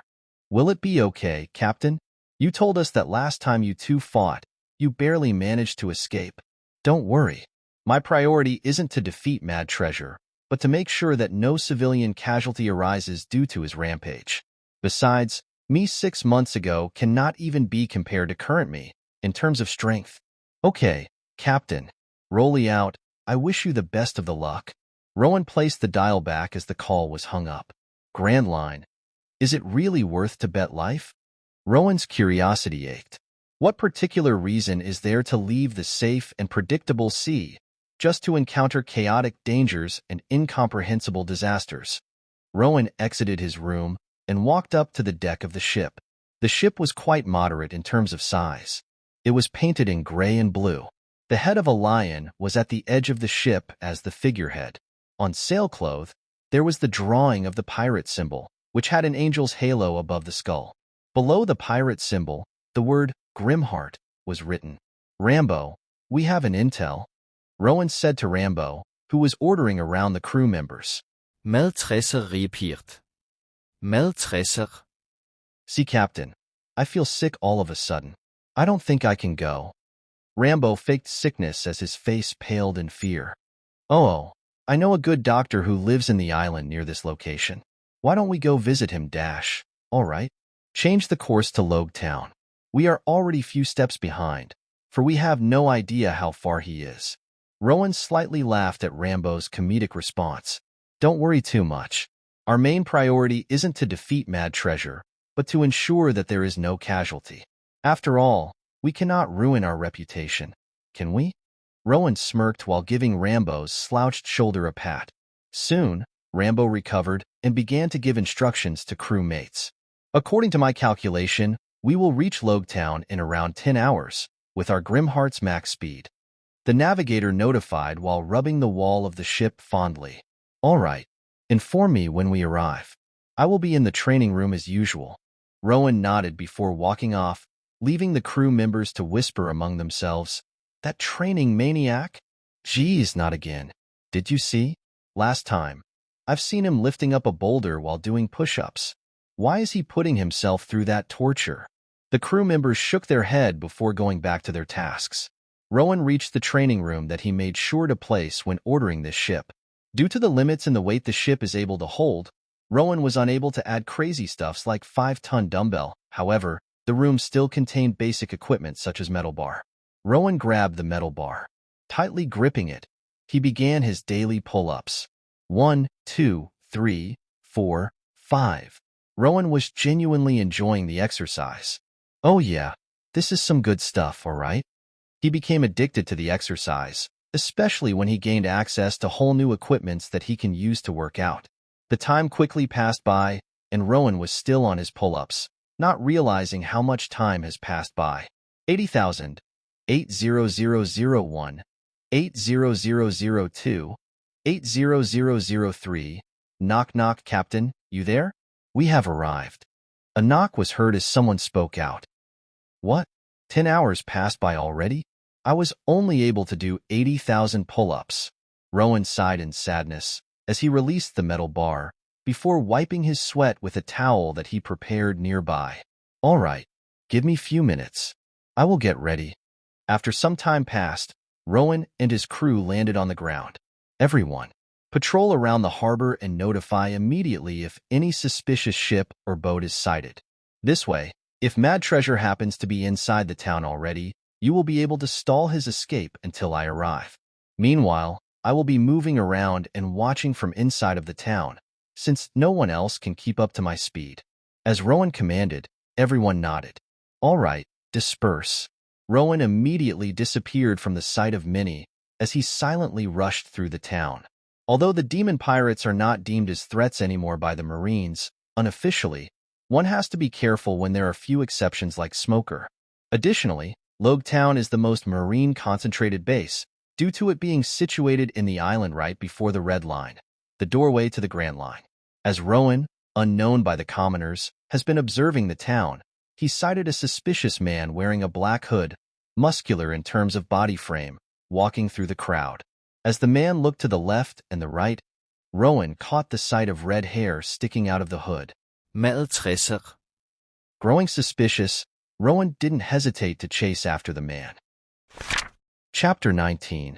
Will it be okay, Captain? You told us that last time you two fought, you barely managed to escape. Don't worry. My priority isn't to defeat Mad Treasure, but to make sure that no civilian casualty arises due to his rampage. Besides, me 6 months ago cannot even be compared to current me, in terms of strength. Okay, Captain. Roly out. I wish you the best of the luck. Rowan placed the dial back as the call was hung up. Grand Line. Is it really worth to bet life? Rowan's curiosity ached. What particular reason is there to leave the safe and predictable sea, just to encounter chaotic dangers and incomprehensible disasters? Rowan exited his room and walked up to the deck of the ship. The ship was quite moderate in terms of size. It was painted in gray and blue. The head of a lion was at the edge of the ship as the figurehead. On sailcloth, there was the drawing of the pirate symbol. which had an angel's halo above the skull. Below the pirate symbol, the word Grimheart was written. Rambo, we have an intel, Rowan said to Rambo, who was ordering around the crew members. Meldtresser repiert. Meldtresser. See, Captain, I feel sick all of a sudden. I don't think I can go. Rambo faked sickness as his face paled in fear. Oh, I know a good doctor who lives in the island near this location. Why don't we go visit him, Dash? All right. Change the course to Dtown. We are already few steps behind, for we have no idea how far he is. Rowan slightly laughed at Rambo's comedic response. Don't worry too much. Our main priority isn't to defeat Mad Treasure, but to ensure that there is no casualty. After all, we cannot ruin our reputation, can we? Rowan smirked while giving Rambo's slouched shoulder a pat. Soon, Rambo recovered and began to give instructions to crewmates. According to my calculation, we will reach Dtown in around 10 hours, with our Grimheart's max speed. The navigator notified while rubbing the wall of the ship fondly. All right, inform me when we arrive. I will be in the training room as usual. Rowan nodded before walking off, leaving the crew members to whisper among themselves. That training maniac? Geez, not again. Did you see? Last time, I've seen him lifting up a boulder while doing push-ups. Why is he putting himself through that torture? The crew members shook their head before going back to their tasks. Rowan reached the training room that he made sure to place when ordering this ship. Due to the limits in the weight the ship is able to hold, Rowan was unable to add crazy stuffs like 5-ton dumbbell. However, the room still contained basic equipment such as metal bar. Rowan grabbed the metal bar. Tightly gripping it, he began his daily pull-ups. 1, 2, 3, 4, 5. Rowan was genuinely enjoying the exercise. Oh yeah, this is some good stuff, all right? He became addicted to the exercise, especially when he gained access to whole new equipments that he can use to work out. The time quickly passed by, and Rowan was still on his pull-ups, not realizing how much time has passed by. 80,000, 80001, 80002, 80003. Knock knock, Captain, you there? We have arrived. A knock was heard as someone spoke out. What? 10 hours passed by already? I was only able to do 80,000 pull-ups. Rowan sighed in sadness as he released the metal bar, before wiping his sweat with a towel that he prepared nearby. All right, give me few minutes. I will get ready. After some time passed, Rowan and his crew landed on the ground. Everyone, patrol around the harbor and notify immediately if any suspicious ship or boat is sighted. This way, if Mad Treasure happens to be inside the town already, you will be able to stall his escape until I arrive. Meanwhile, I will be moving around and watching from inside of the town, since no one else can keep up to my speed. As Rowan commanded, everyone nodded. All right, disperse. Rowan immediately disappeared from the sight of many as he silently rushed through the town. Although the demon pirates are not deemed as threats anymore by the Marines, unofficially, one has to be careful when there are few exceptions like Smoker. Additionally, Dtown is the most Marine-concentrated base, due to it being situated in the island right before the Red Line, the doorway to the Grand Line. As Rowan, unknown by the commoners, has been observing the town, he sighted a suspicious man wearing a black hood, muscular in terms of body frame, walking through the crowd. As the man looked to the left and the right, Rowan caught the sight of red hair sticking out of the hood. Meldtresser. Growing suspicious, Rowan didn't hesitate to chase after the man. Chapter 19.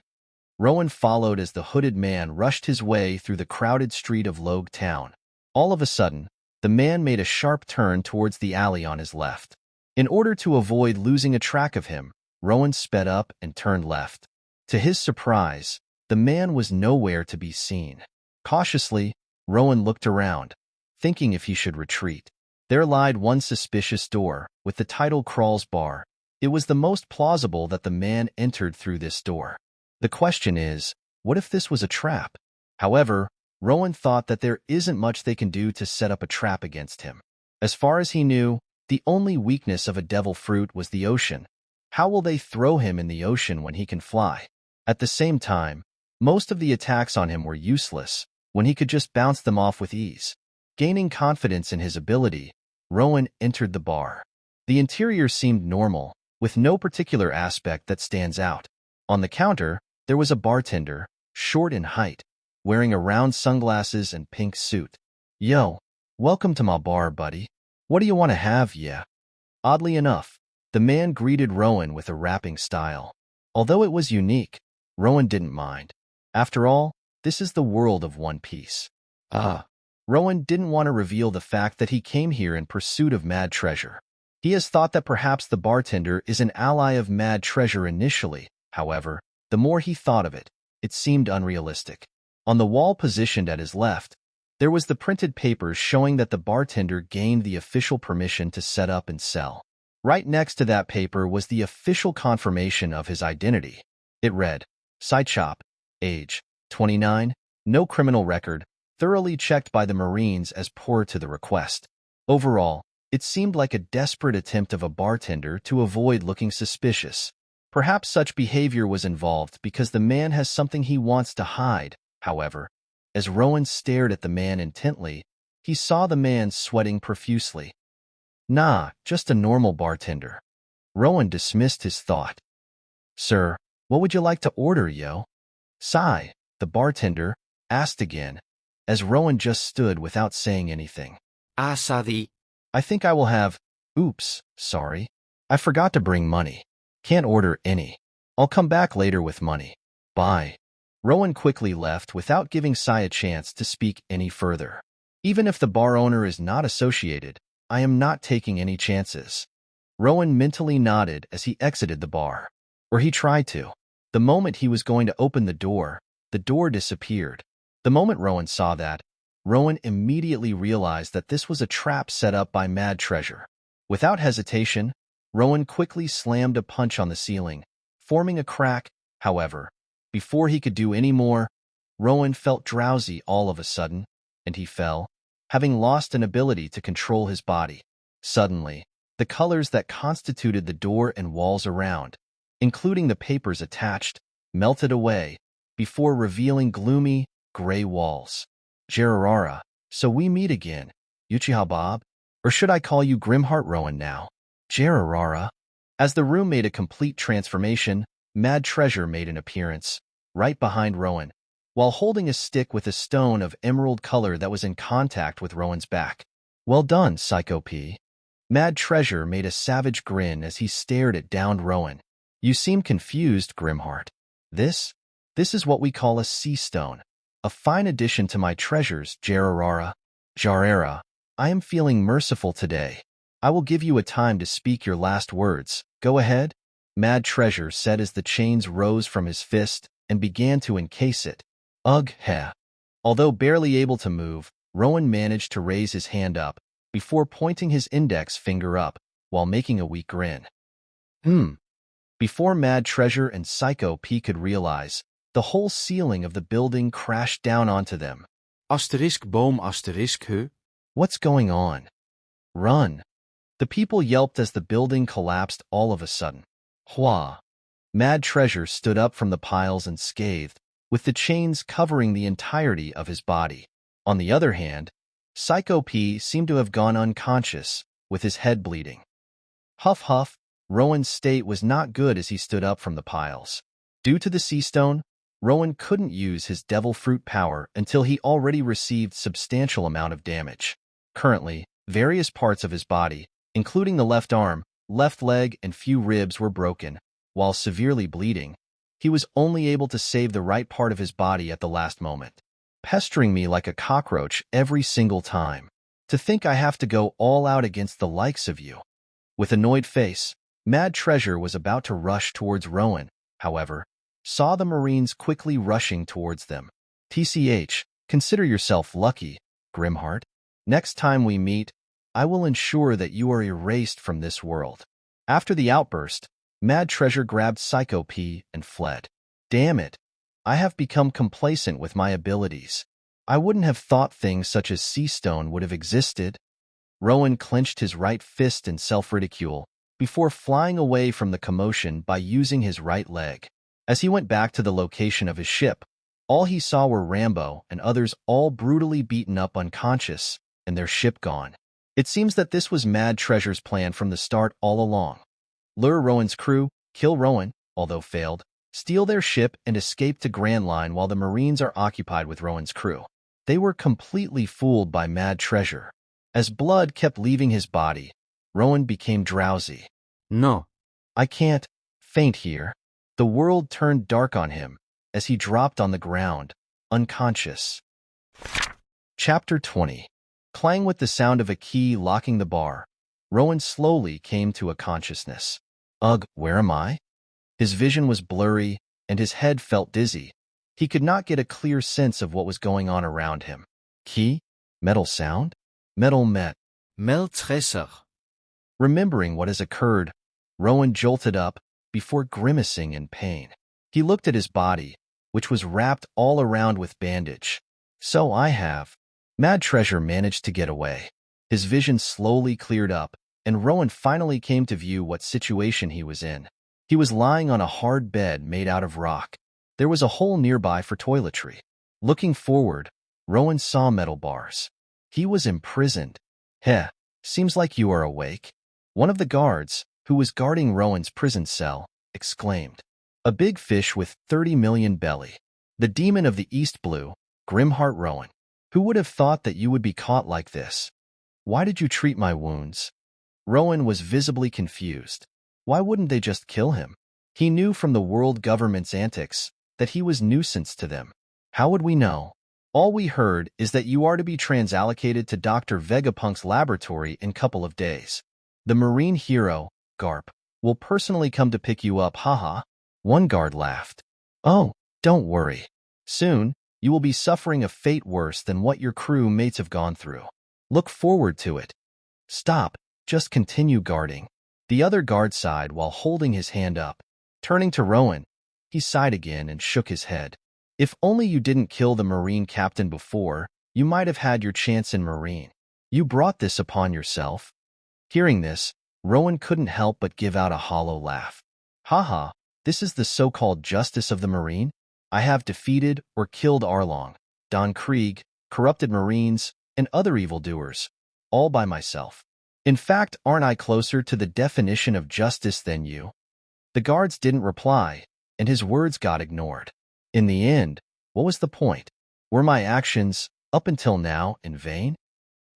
Rowan followed as the hooded man rushed his way through the crowded street of Dtown. All of a sudden, the man made a sharp turn towards the alley on his left. In order to avoid losing a track of him, Rowan sped up and turned left. To his surprise, the man was nowhere to be seen. Cautiously, Rowan looked around, thinking if he should retreat. There lied one suspicious door, with the title Crawls Bar. It was the most plausible that the man entered through this door. The question is, what if this was a trap? However, Rowan thought that there isn't much they can do to set up a trap against him. As far as he knew, the only weakness of a devil fruit was the ocean. How will they throw him in the ocean when he can fly? At the same time, most of the attacks on him were useless, when he could just bounce them off with ease. Gaining confidence in his ability, Rowan entered the bar. The interior seemed normal, with no particular aspect that stands out. On the counter, there was a bartender, short in height, wearing a round sunglasses and pink suit. "Yo, welcome to my bar, buddy. What do you want to have, yeah?" Oddly enough, the man greeted Rowan with a rapping style. Although it was unique, Rowan didn't mind. After all, this is the world of One Piece. Rowan didn't want to reveal the fact that he came here in pursuit of Mad Treasure. He has thought that perhaps the bartender is an ally of Mad Treasure initially. However, the more he thought of it, it seemed unrealistic. On the wall positioned at his left, there was the printed papers showing that the bartender gained the official permission to set up and sell. Right next to that paper was the official confirmation of his identity. It read, "Side shop, age, 29, no criminal record, thoroughly checked by the Marines as per to the request." Overall, it seemed like a desperate attempt of a bartender to avoid looking suspicious. Perhaps such behavior was involved because the man has something he wants to hide. However, as Rowan stared at the man intently, he saw the man sweating profusely. Nah, just a normal bartender. Rowan dismissed his thought. "Sir, what would you like to order, yo?" "Sigh," the bartender asked again, as Rowan just stood without saying anything. Asadi. "I think I will have—" "Oops, sorry. I forgot to bring money. Can't order any. I'll come back later with money. Bye." Rowan quickly left without giving Sai a chance to speak any further. Even if the bar owner is not associated, I am not taking any chances. Rowan mentally nodded as he exited the bar. Or he tried to. The moment he was going to open the door disappeared. The moment Rowan saw that, Rowan immediately realized that this was a trap set up by Mad Treasure. Without hesitation, Rowan quickly slammed a punch on the ceiling, forming a crack. However, before he could do any more, Rowan felt drowsy all of a sudden, and he fell, having lost an ability to control his body. Suddenly, the colors that constituted the door and walls around, including the papers attached, melted away, before revealing gloomy, gray walls. "Jirarara, so we meet again, Uchiha Bob? Or should I call you Grimheart Rowan now?" "Jirarara." As the room made a complete transformation, Mad Treasure made an appearance, right behind Rowan, while holding a stick with a stone of emerald color that was in contact with Rowan's back. "Well done, Psycho P." Mad Treasure made a savage grin as he stared at downed Rowan. "You seem confused, Grimheart. This is what we call a sea stone. A fine addition to my treasures, Jirarara. Jarera, I am feeling merciful today. I will give you a time to speak your last words. Go ahead." Mad Treasure said as the chains rose from his fist and began to encase it. "Ugh, heh." Although barely able to move, Rowan managed to raise his hand up, before pointing his index finger up, while making a weak grin. Before Mad Treasure and Psycho P could realize, the whole ceiling of the building crashed down onto them. Boom hu. "What's going on? Run!" The people yelped as the building collapsed all of a sudden. Hua! Mad Treasure stood up from the piles and scathed, with the chains covering the entirety of his body. On the other hand, Psycho P seemed to have gone unconscious, with his head bleeding. Huff huff, Rowan's state was not good as he stood up from the piles. Due to the sea stone, Rowan couldn't use his devil fruit power until he already received substantial amount of damage. Currently, various parts of his body, including the left arm, left leg, and few ribs were broken. While severely bleeding, he was only able to save the right part of his body at the last moment. "Pestering me like a cockroach every single time. To think I have to go all out against the likes of you." With annoyed face, Mad Treasure was about to rush towards Rowan, however, saw the Marines quickly rushing towards them. "TCH, consider yourself lucky, Grimheart. Next time we meet, I will ensure that you are erased from this world." After the outburst, Mad Treasure grabbed Psycho P and fled. "Damn it. I have become complacent with my abilities. I wouldn't have thought things such as Sea Stone would have existed." Rowan clenched his right fist in self-ridicule, before flying away from the commotion by using his right leg. As he went back to the location of his ship, all he saw were Rambo and others all brutally beaten up unconscious, and their ship gone. It seems that this was Mad Treasure's plan from the start all along. Lure Rowan's crew, kill Rowan, although failed, steal their ship and escape to Grand Line while the Marines are occupied with Rowan's crew. They were completely fooled by Mad Treasure. As blood kept leaving his body, Rowan became drowsy. No. I can't faint here. The world turned dark on him as he dropped on the ground, unconscious. Chapter 20. Clang with the sound of a key locking the bar. Rowan slowly came to a consciousness. Ugh, where am I? His vision was blurry, and his head felt dizzy. He could not get a clear sense of what was going on around him. Key? Metal sound? Metal met. Meltresser. Remembering what has occurred, Rowan jolted up before grimacing in pain. He looked at his body, which was wrapped all around with bandage. So I have. Mad Treasure managed to get away. His vision slowly cleared up, and Rowan finally came to view what situation he was in. He was lying on a hard bed made out of rock. There was a hole nearby for toiletry. Looking forward, Rowan saw metal bars. He was imprisoned. Heh, seems like you are awake. One of the guards, who was guarding Rowan's prison cell, exclaimed. A big fish with 30 million belly. The demon of the East Blue, Grimheart Rowan. Who would have thought that you would be caught like this? Why did you treat my wounds? Rowan was visibly confused. Why wouldn't they just kill him? He knew from the world government's antics that he was nuisance to them. How would we know? All we heard is that you are to be transallocated to Dr. Vegapunk's laboratory in a couple of days. The Marine hero, Garp, will personally come to pick you up, haha. One guard laughed. Oh, don't worry. Soon, you will be suffering a fate worse than what your crew mates have gone through. Look forward to it. Stop, just continue guarding. The other guard sighed while holding his hand up. Turning to Rowan, he sighed again and shook his head. If only you didn't kill the Marine captain before, you might have had your chance in Marine. You brought this upon yourself. Hearing this, Rowan couldn't help but give out a hollow laugh. Haha, this is the so-called justice of the Marine? I have defeated or killed Arlong, Don Krieg, corrupted Marines, and other evildoers, all by myself. In fact, aren't I closer to the definition of justice than you? The guards didn't reply, and his words got ignored. In the end, what was the point? Were my actions, up until now, in vain?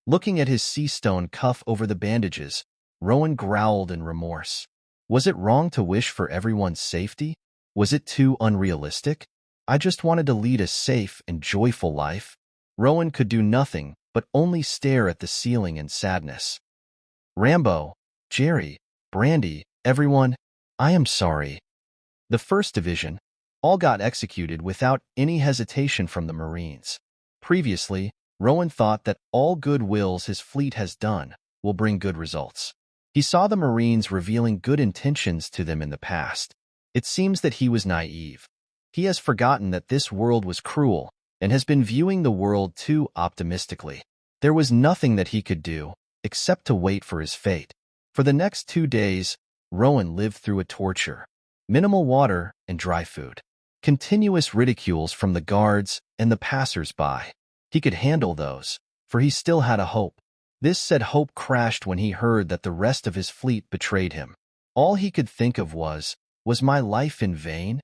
Looking at his sea stone cuff over the bandages, Rowan growled in remorse. Was it wrong to wish for everyone's safety? Was it too unrealistic? I just wanted to lead a safe and joyful life. Rowan could do nothing but only stare at the ceiling in sadness. Rambo, Jerry, Brandy, everyone, I am sorry. The 1st Division all got executed without any hesitation from the Marines. Previously, Rowan thought that all good wills his fleet has done will bring good results. He saw the Marines revealing good intentions to them in the past. It seems that he was naive. He has forgotten that this world was cruel and has been viewing the world too optimistically. There was nothing that he could do except to wait for his fate. For the next 2 days, Rowan lived through a torture. Minimal water and dry food. Continuous ridicules from the guards and the passers-by. He could handle those, for he still had a hope. This said hope crashed when he heard that the rest of his fleet betrayed him. All he could think of was my life in vain?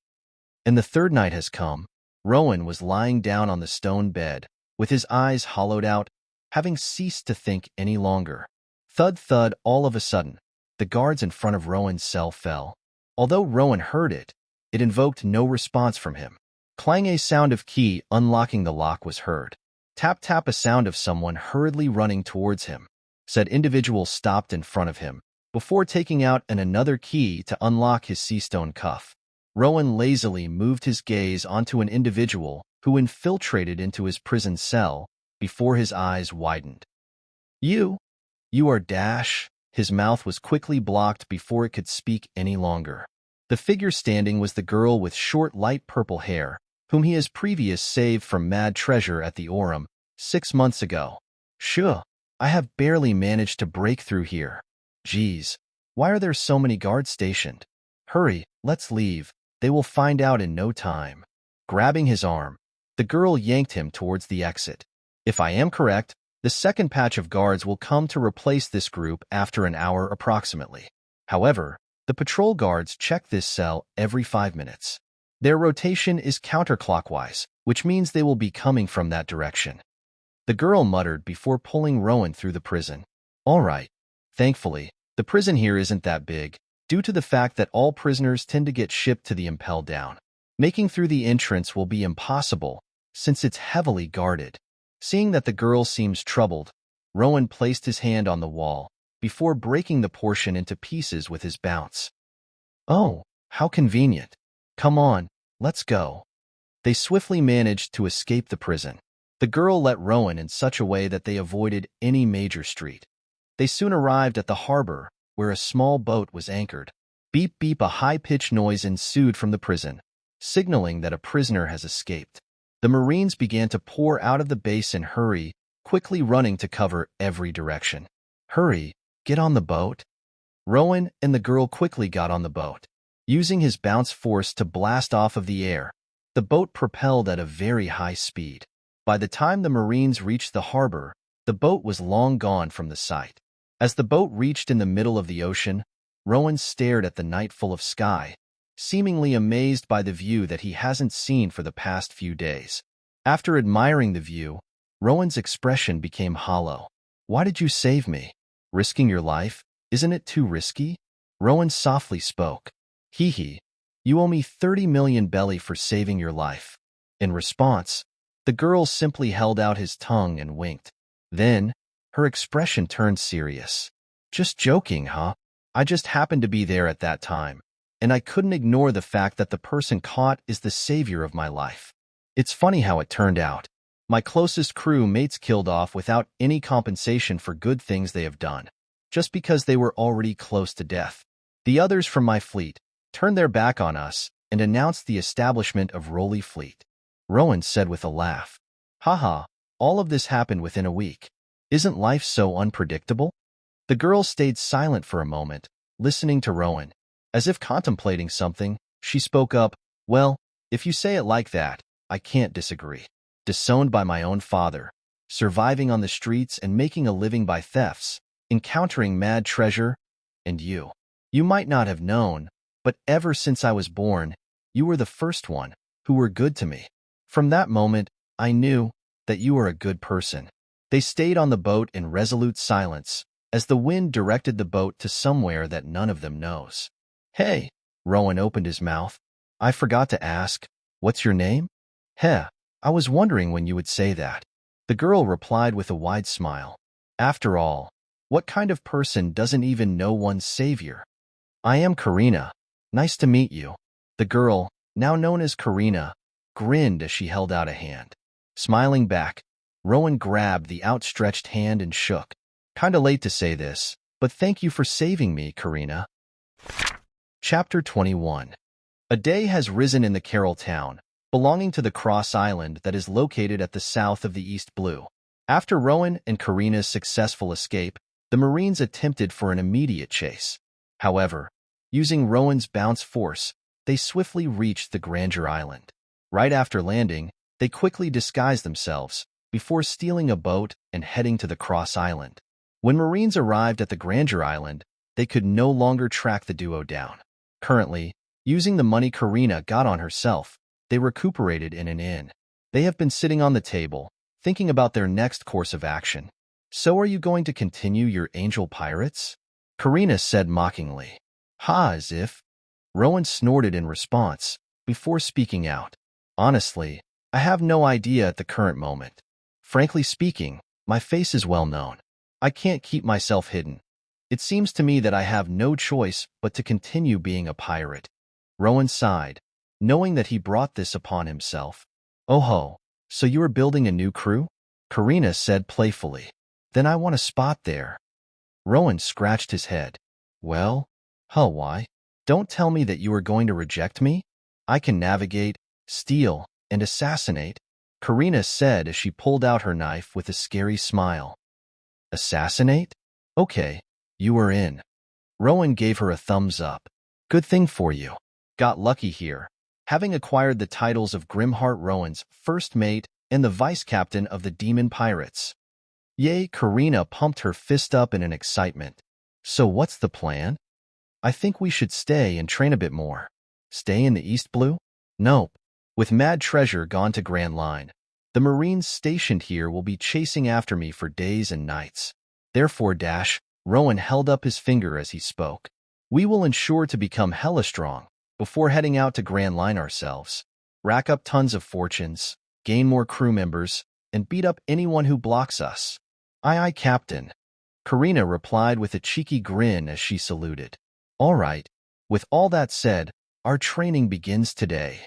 And the 3rd night has come. Rowan was lying down on the stone bed, with his eyes hollowed out, having ceased to think any longer. Thud thud, all of a sudden, the guards in front of Rowan's cell fell. Although Rowan heard it, it invoked no response from him. Clang, a sound of key unlocking the lock was heard. Tap tap, a sound of someone hurriedly running towards him. Said individual stopped in front of him, before taking out another key to unlock his sea stone cuff. Rowan lazily moved his gaze onto an individual who infiltrated into his prison cell before his eyes widened. You are Dash. His mouth was quickly blocked before it could speak any longer. The figure standing was the girl with short light purple hair, whom he has previously saved from Mad Treasure at the Oram 6 months ago. Sure, I have barely managed to break through here. Geez, why are there so many guards stationed? Hurry, let's leave. They will find out in no time. Grabbing his arm, the girl yanked him towards the exit. If I am correct, The second batch of guards will come to replace this group after an hour approximately. However, the patrol guards check this cell every 5 minutes. Their rotation is counterclockwise, which means they will be coming from that direction. The girl muttered before pulling Rowan through the prison. All right. Thankfully, the prison here isn't that big, due to the fact that all prisoners tend to get shipped to the impel down. Making through the entrance will be impossible, since it's heavily guarded. Seeing that the girl seems troubled, Rowan placed his hand on the wall, before breaking the portion into pieces with his bounce. Oh, how convenient. Come on, let's go. They swiftly managed to escape the prison. The girl let Rowan in such a way that they avoided any major street. They soon arrived at the harbor, where a small boat was anchored. Beep beep, a high-pitched noise ensued from the prison, signaling that a prisoner has escaped. The Marines began to pour out of the base in hurry, quickly running to cover every direction. Hurry, get on the boat. Rowan and the girl quickly got on the boat. Using his bounce force to blast off of the air, the boat propelled at a very high speed. By the time the Marines reached the harbor, the boat was long gone from the sight. As the boat reached in the middle of the ocean, Rowan stared at the night full of sky, seemingly amazed by the view that he hasn't seen for the past few days. After admiring the view, Rowan's expression became hollow. Why did you save me? Risking your life? Isn't it too risky? Rowan softly spoke. Hee hee. You owe me 30 million belly for saving your life. In response, the girl simply held out his tongue and winked. Then, her expression turned serious. Just joking, huh? I just happened to be there at that time, and I couldn't ignore the fact that the person caught is the savior of my life. It's funny how it turned out. My closest crew mates killed off without any compensation for good things they have done, just because they were already close to death. The others from my fleet turned their back on us and announced the establishment of Rolly Fleet. Rowan said with a laugh. Haha, all of this happened within a week. Isn't life so unpredictable? The girl stayed silent for a moment, listening to Rowan. As if contemplating something, she spoke up. Well, if you say it like that, I can't disagree. Disowned by my own father, surviving on the streets and making a living by thefts, encountering mad treasure, and you. You might not have known, but ever since I was born, you were the first one who were good to me. From that moment, I knew that you are a good person. They stayed on the boat in resolute silence, as the wind directed the boat to somewhere that none of them knows. Hey, Rowan opened his mouth. I forgot to ask, what's your name? Heh, I was wondering when you would say that. The girl replied with a wide smile. After all, what kind of person doesn't even know one's savior? I am Karina. Nice to meet you. The girl, now known as Karina, grinned as she held out a hand. Smiling back, Rowan grabbed the outstretched hand and shook. Kinda late to say this, but thank you for saving me, Karina. Chapter 21. A day has risen in the Carroll town, belonging to the Cross Island that is located at the south of the East Blue. After Rowan and Karina's successful escape, the Marines attempted for an immediate chase. However, using Rowan's bounce force, they swiftly reached the Grandeur Island. Right after landing, they quickly disguised themselves, before stealing a boat and heading to the Cross Island. When Marines arrived at the Grandeur Island, they could no longer track the duo down. Currently, using the money Karina got on herself, they recuperated in an inn. They have been sitting on the table, thinking about their next course of action. So are you going to continue your angel pirates? Karina said mockingly. Ha, as if. Rowan snorted in response, before speaking out. Honestly, I have no idea at the current moment. Frankly speaking, my face is well known. I can't keep myself hidden. It seems to me that I have no choice but to continue being a pirate. Rowan sighed, knowing that he brought this upon himself. Oh ho, so you are building a new crew? Karina said playfully. Then I want a spot there. Rowan scratched his head. Well, why? Don't tell me that you are going to reject me? I can navigate, steal, and assassinate, Karina said as she pulled out her knife with a scary smile. Assassinate? Okay, you are in. Rowan gave her a thumbs up. Good thing for you. Got lucky here, having acquired the titles of Grimheart Rowan's first mate and the vice captain of the Demon Pirates. Yay, Karina pumped her fist up in an excitement. So what's the plan? I think we should stay and train a bit more. Stay in the East Blue? Nope. With Mad Treasure gone to Grand Line, the Marines stationed here will be chasing after me for days and nights. Therefore, Rowan held up his finger as he spoke. We will ensure to become hella strong before heading out to Grand Line ourselves. Rack up tons of fortunes, gain more crew members, and beat up anyone who blocks us. Aye, aye, Captain. Karina replied with a cheeky grin as she saluted. All right. With all that said, our training begins today.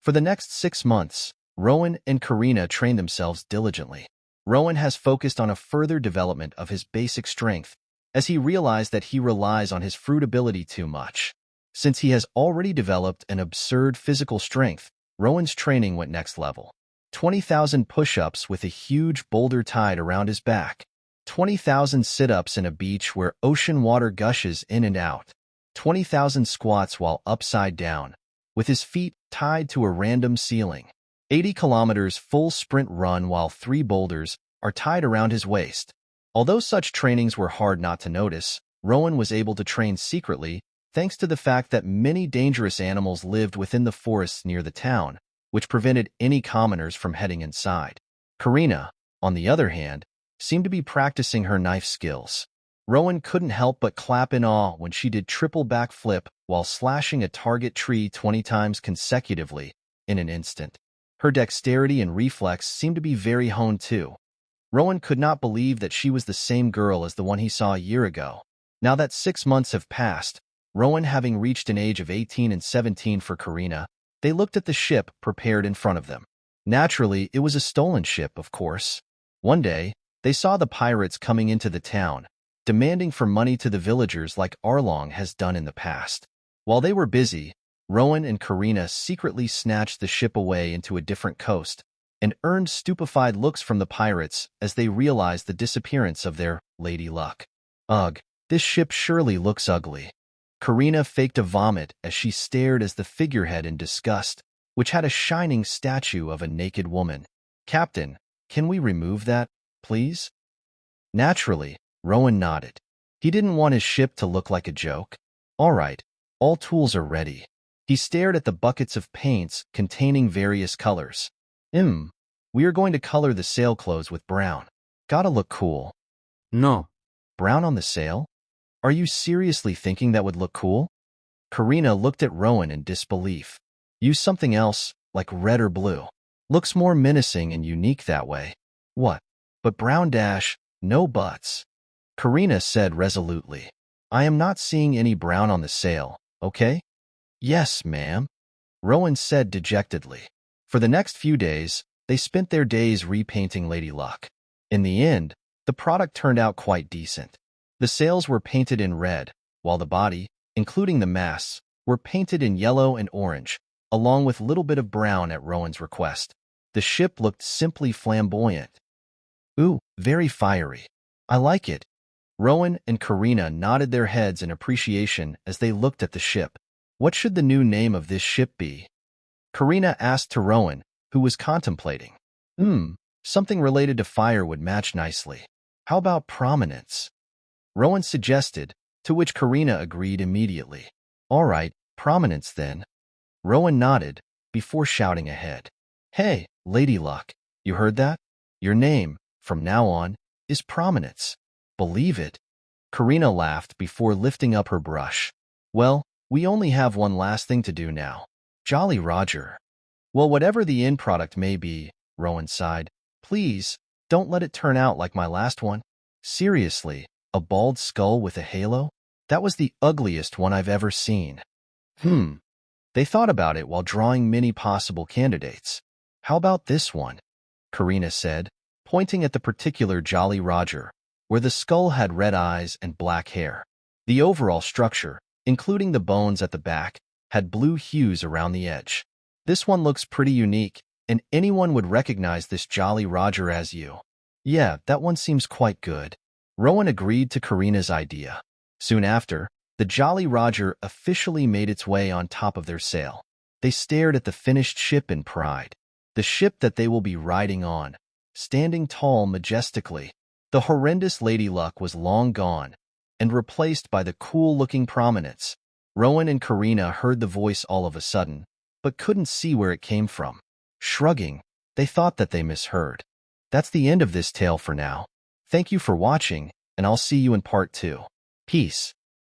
For the next 6 months, Rowan and Karina train themselves diligently. Rowan has focused on a further development of his basic strength, as he realized that he relies on his fruit ability too much. Since he has already developed an absurd physical strength, Rowan's training went next level. 20,000 push-ups with a huge boulder tied around his back. 20,000 sit-ups in a beach where ocean water gushes in and out. 20,000 squats while upside down, with his feet tied to a random ceiling. 80 kilometers full sprint run while 3 boulders are tied around his waist. Although such trainings were hard not to notice, Rowan was able to train secretly thanks to the fact that many dangerous animals lived within the forests near the town, which prevented any commoners from heading inside. Karina, on the other hand, seemed to be practicing her knife skills. Rowan couldn't help but clap in awe when she did triple backflip while slashing a target tree 20 times consecutively in an instant. Her dexterity and reflex seemed to be very honed too. Rowan could not believe that she was the same girl as the one he saw a year ago. Now that 6 months have passed, Rowan having reached an age of 18 and 17 for Karina, they looked at the ship prepared in front of them. Naturally, it was a stolen ship, of course. One day, they saw the pirates coming into the town, demanding for money to the villagers like Arlong has done in the past. While they were busy, Rowan and Karina secretly snatched the ship away into a different coast and earned stupefied looks from the pirates as they realized the disappearance of their Lady Luck. Ugh, this ship surely looks ugly. Karina faked a vomit as she stared as the figurehead in disgust, which had a shining statue of a naked woman. Captain, can we remove that, please? Naturally, Rowan nodded. He didn't want his ship to look like a joke. All right, all tools are ready. He stared at the buckets of paints containing various colors. We are going to color the sailcloths with brown. Gotta look cool. No. Brown on the sail? Are you seriously thinking that would look cool? Karina looked at Rowan in disbelief. Use something else, like red or blue. Looks more menacing and unique that way. What? But brown no buts. Karina said resolutely. I am not seeing any brown on the sail, okay? Yes, ma'am. Rowan said dejectedly. For the next few days, they spent their days repainting Lady Luck. In the end, the product turned out quite decent. The sails were painted in red, while the body, including the masts, were painted in yellow and orange, along with a little bit of brown at Rowan's request. The ship looked simply flamboyant. Ooh, very fiery. I like it. Rowan and Karina nodded their heads in appreciation as they looked at the ship. What should the new name of this ship be? Karina asked to Rowan, who was contemplating. Something related to fire would match nicely. How about prominence? Rowan suggested, to which Karina agreed immediately. All right, prominence then. Rowan nodded, before shouting ahead. Hey, Lady Luck, you heard that? Your name, from now on, is Prominence. Believe it? Karina laughed before lifting up her brush. Well, we only have one last thing to do now. Jolly Roger. Well, whatever the end product may be, Rowan sighed. Please, don't let it turn out like my last one. Seriously, a bald skull with a halo? That was the ugliest one I've ever seen. They thought about it while drawing many possible candidates. How about this one? Karina said, pointing at the particular Jolly Roger, where the skull had red eyes and black hair. The overall structure, including the bones at the back, had blue hues around the edge. This one looks pretty unique, and anyone would recognize this Jolly Roger as you. Yeah, that one seems quite good. Rowan agreed to Karina's idea. Soon after, the Jolly Roger officially made its way on top of their sail. They stared at the finished ship in pride. The ship that they will be riding on, standing tall majestically, The horrendous Lady Luck was long gone and replaced by the cool-looking prominence. Rowan and Karina heard the voice all of a sudden, but couldn't see where it came from. Shrugging, they thought that they misheard. That's the end of this tale for now. Thank you for watching, and I'll see you in part 2. Peace.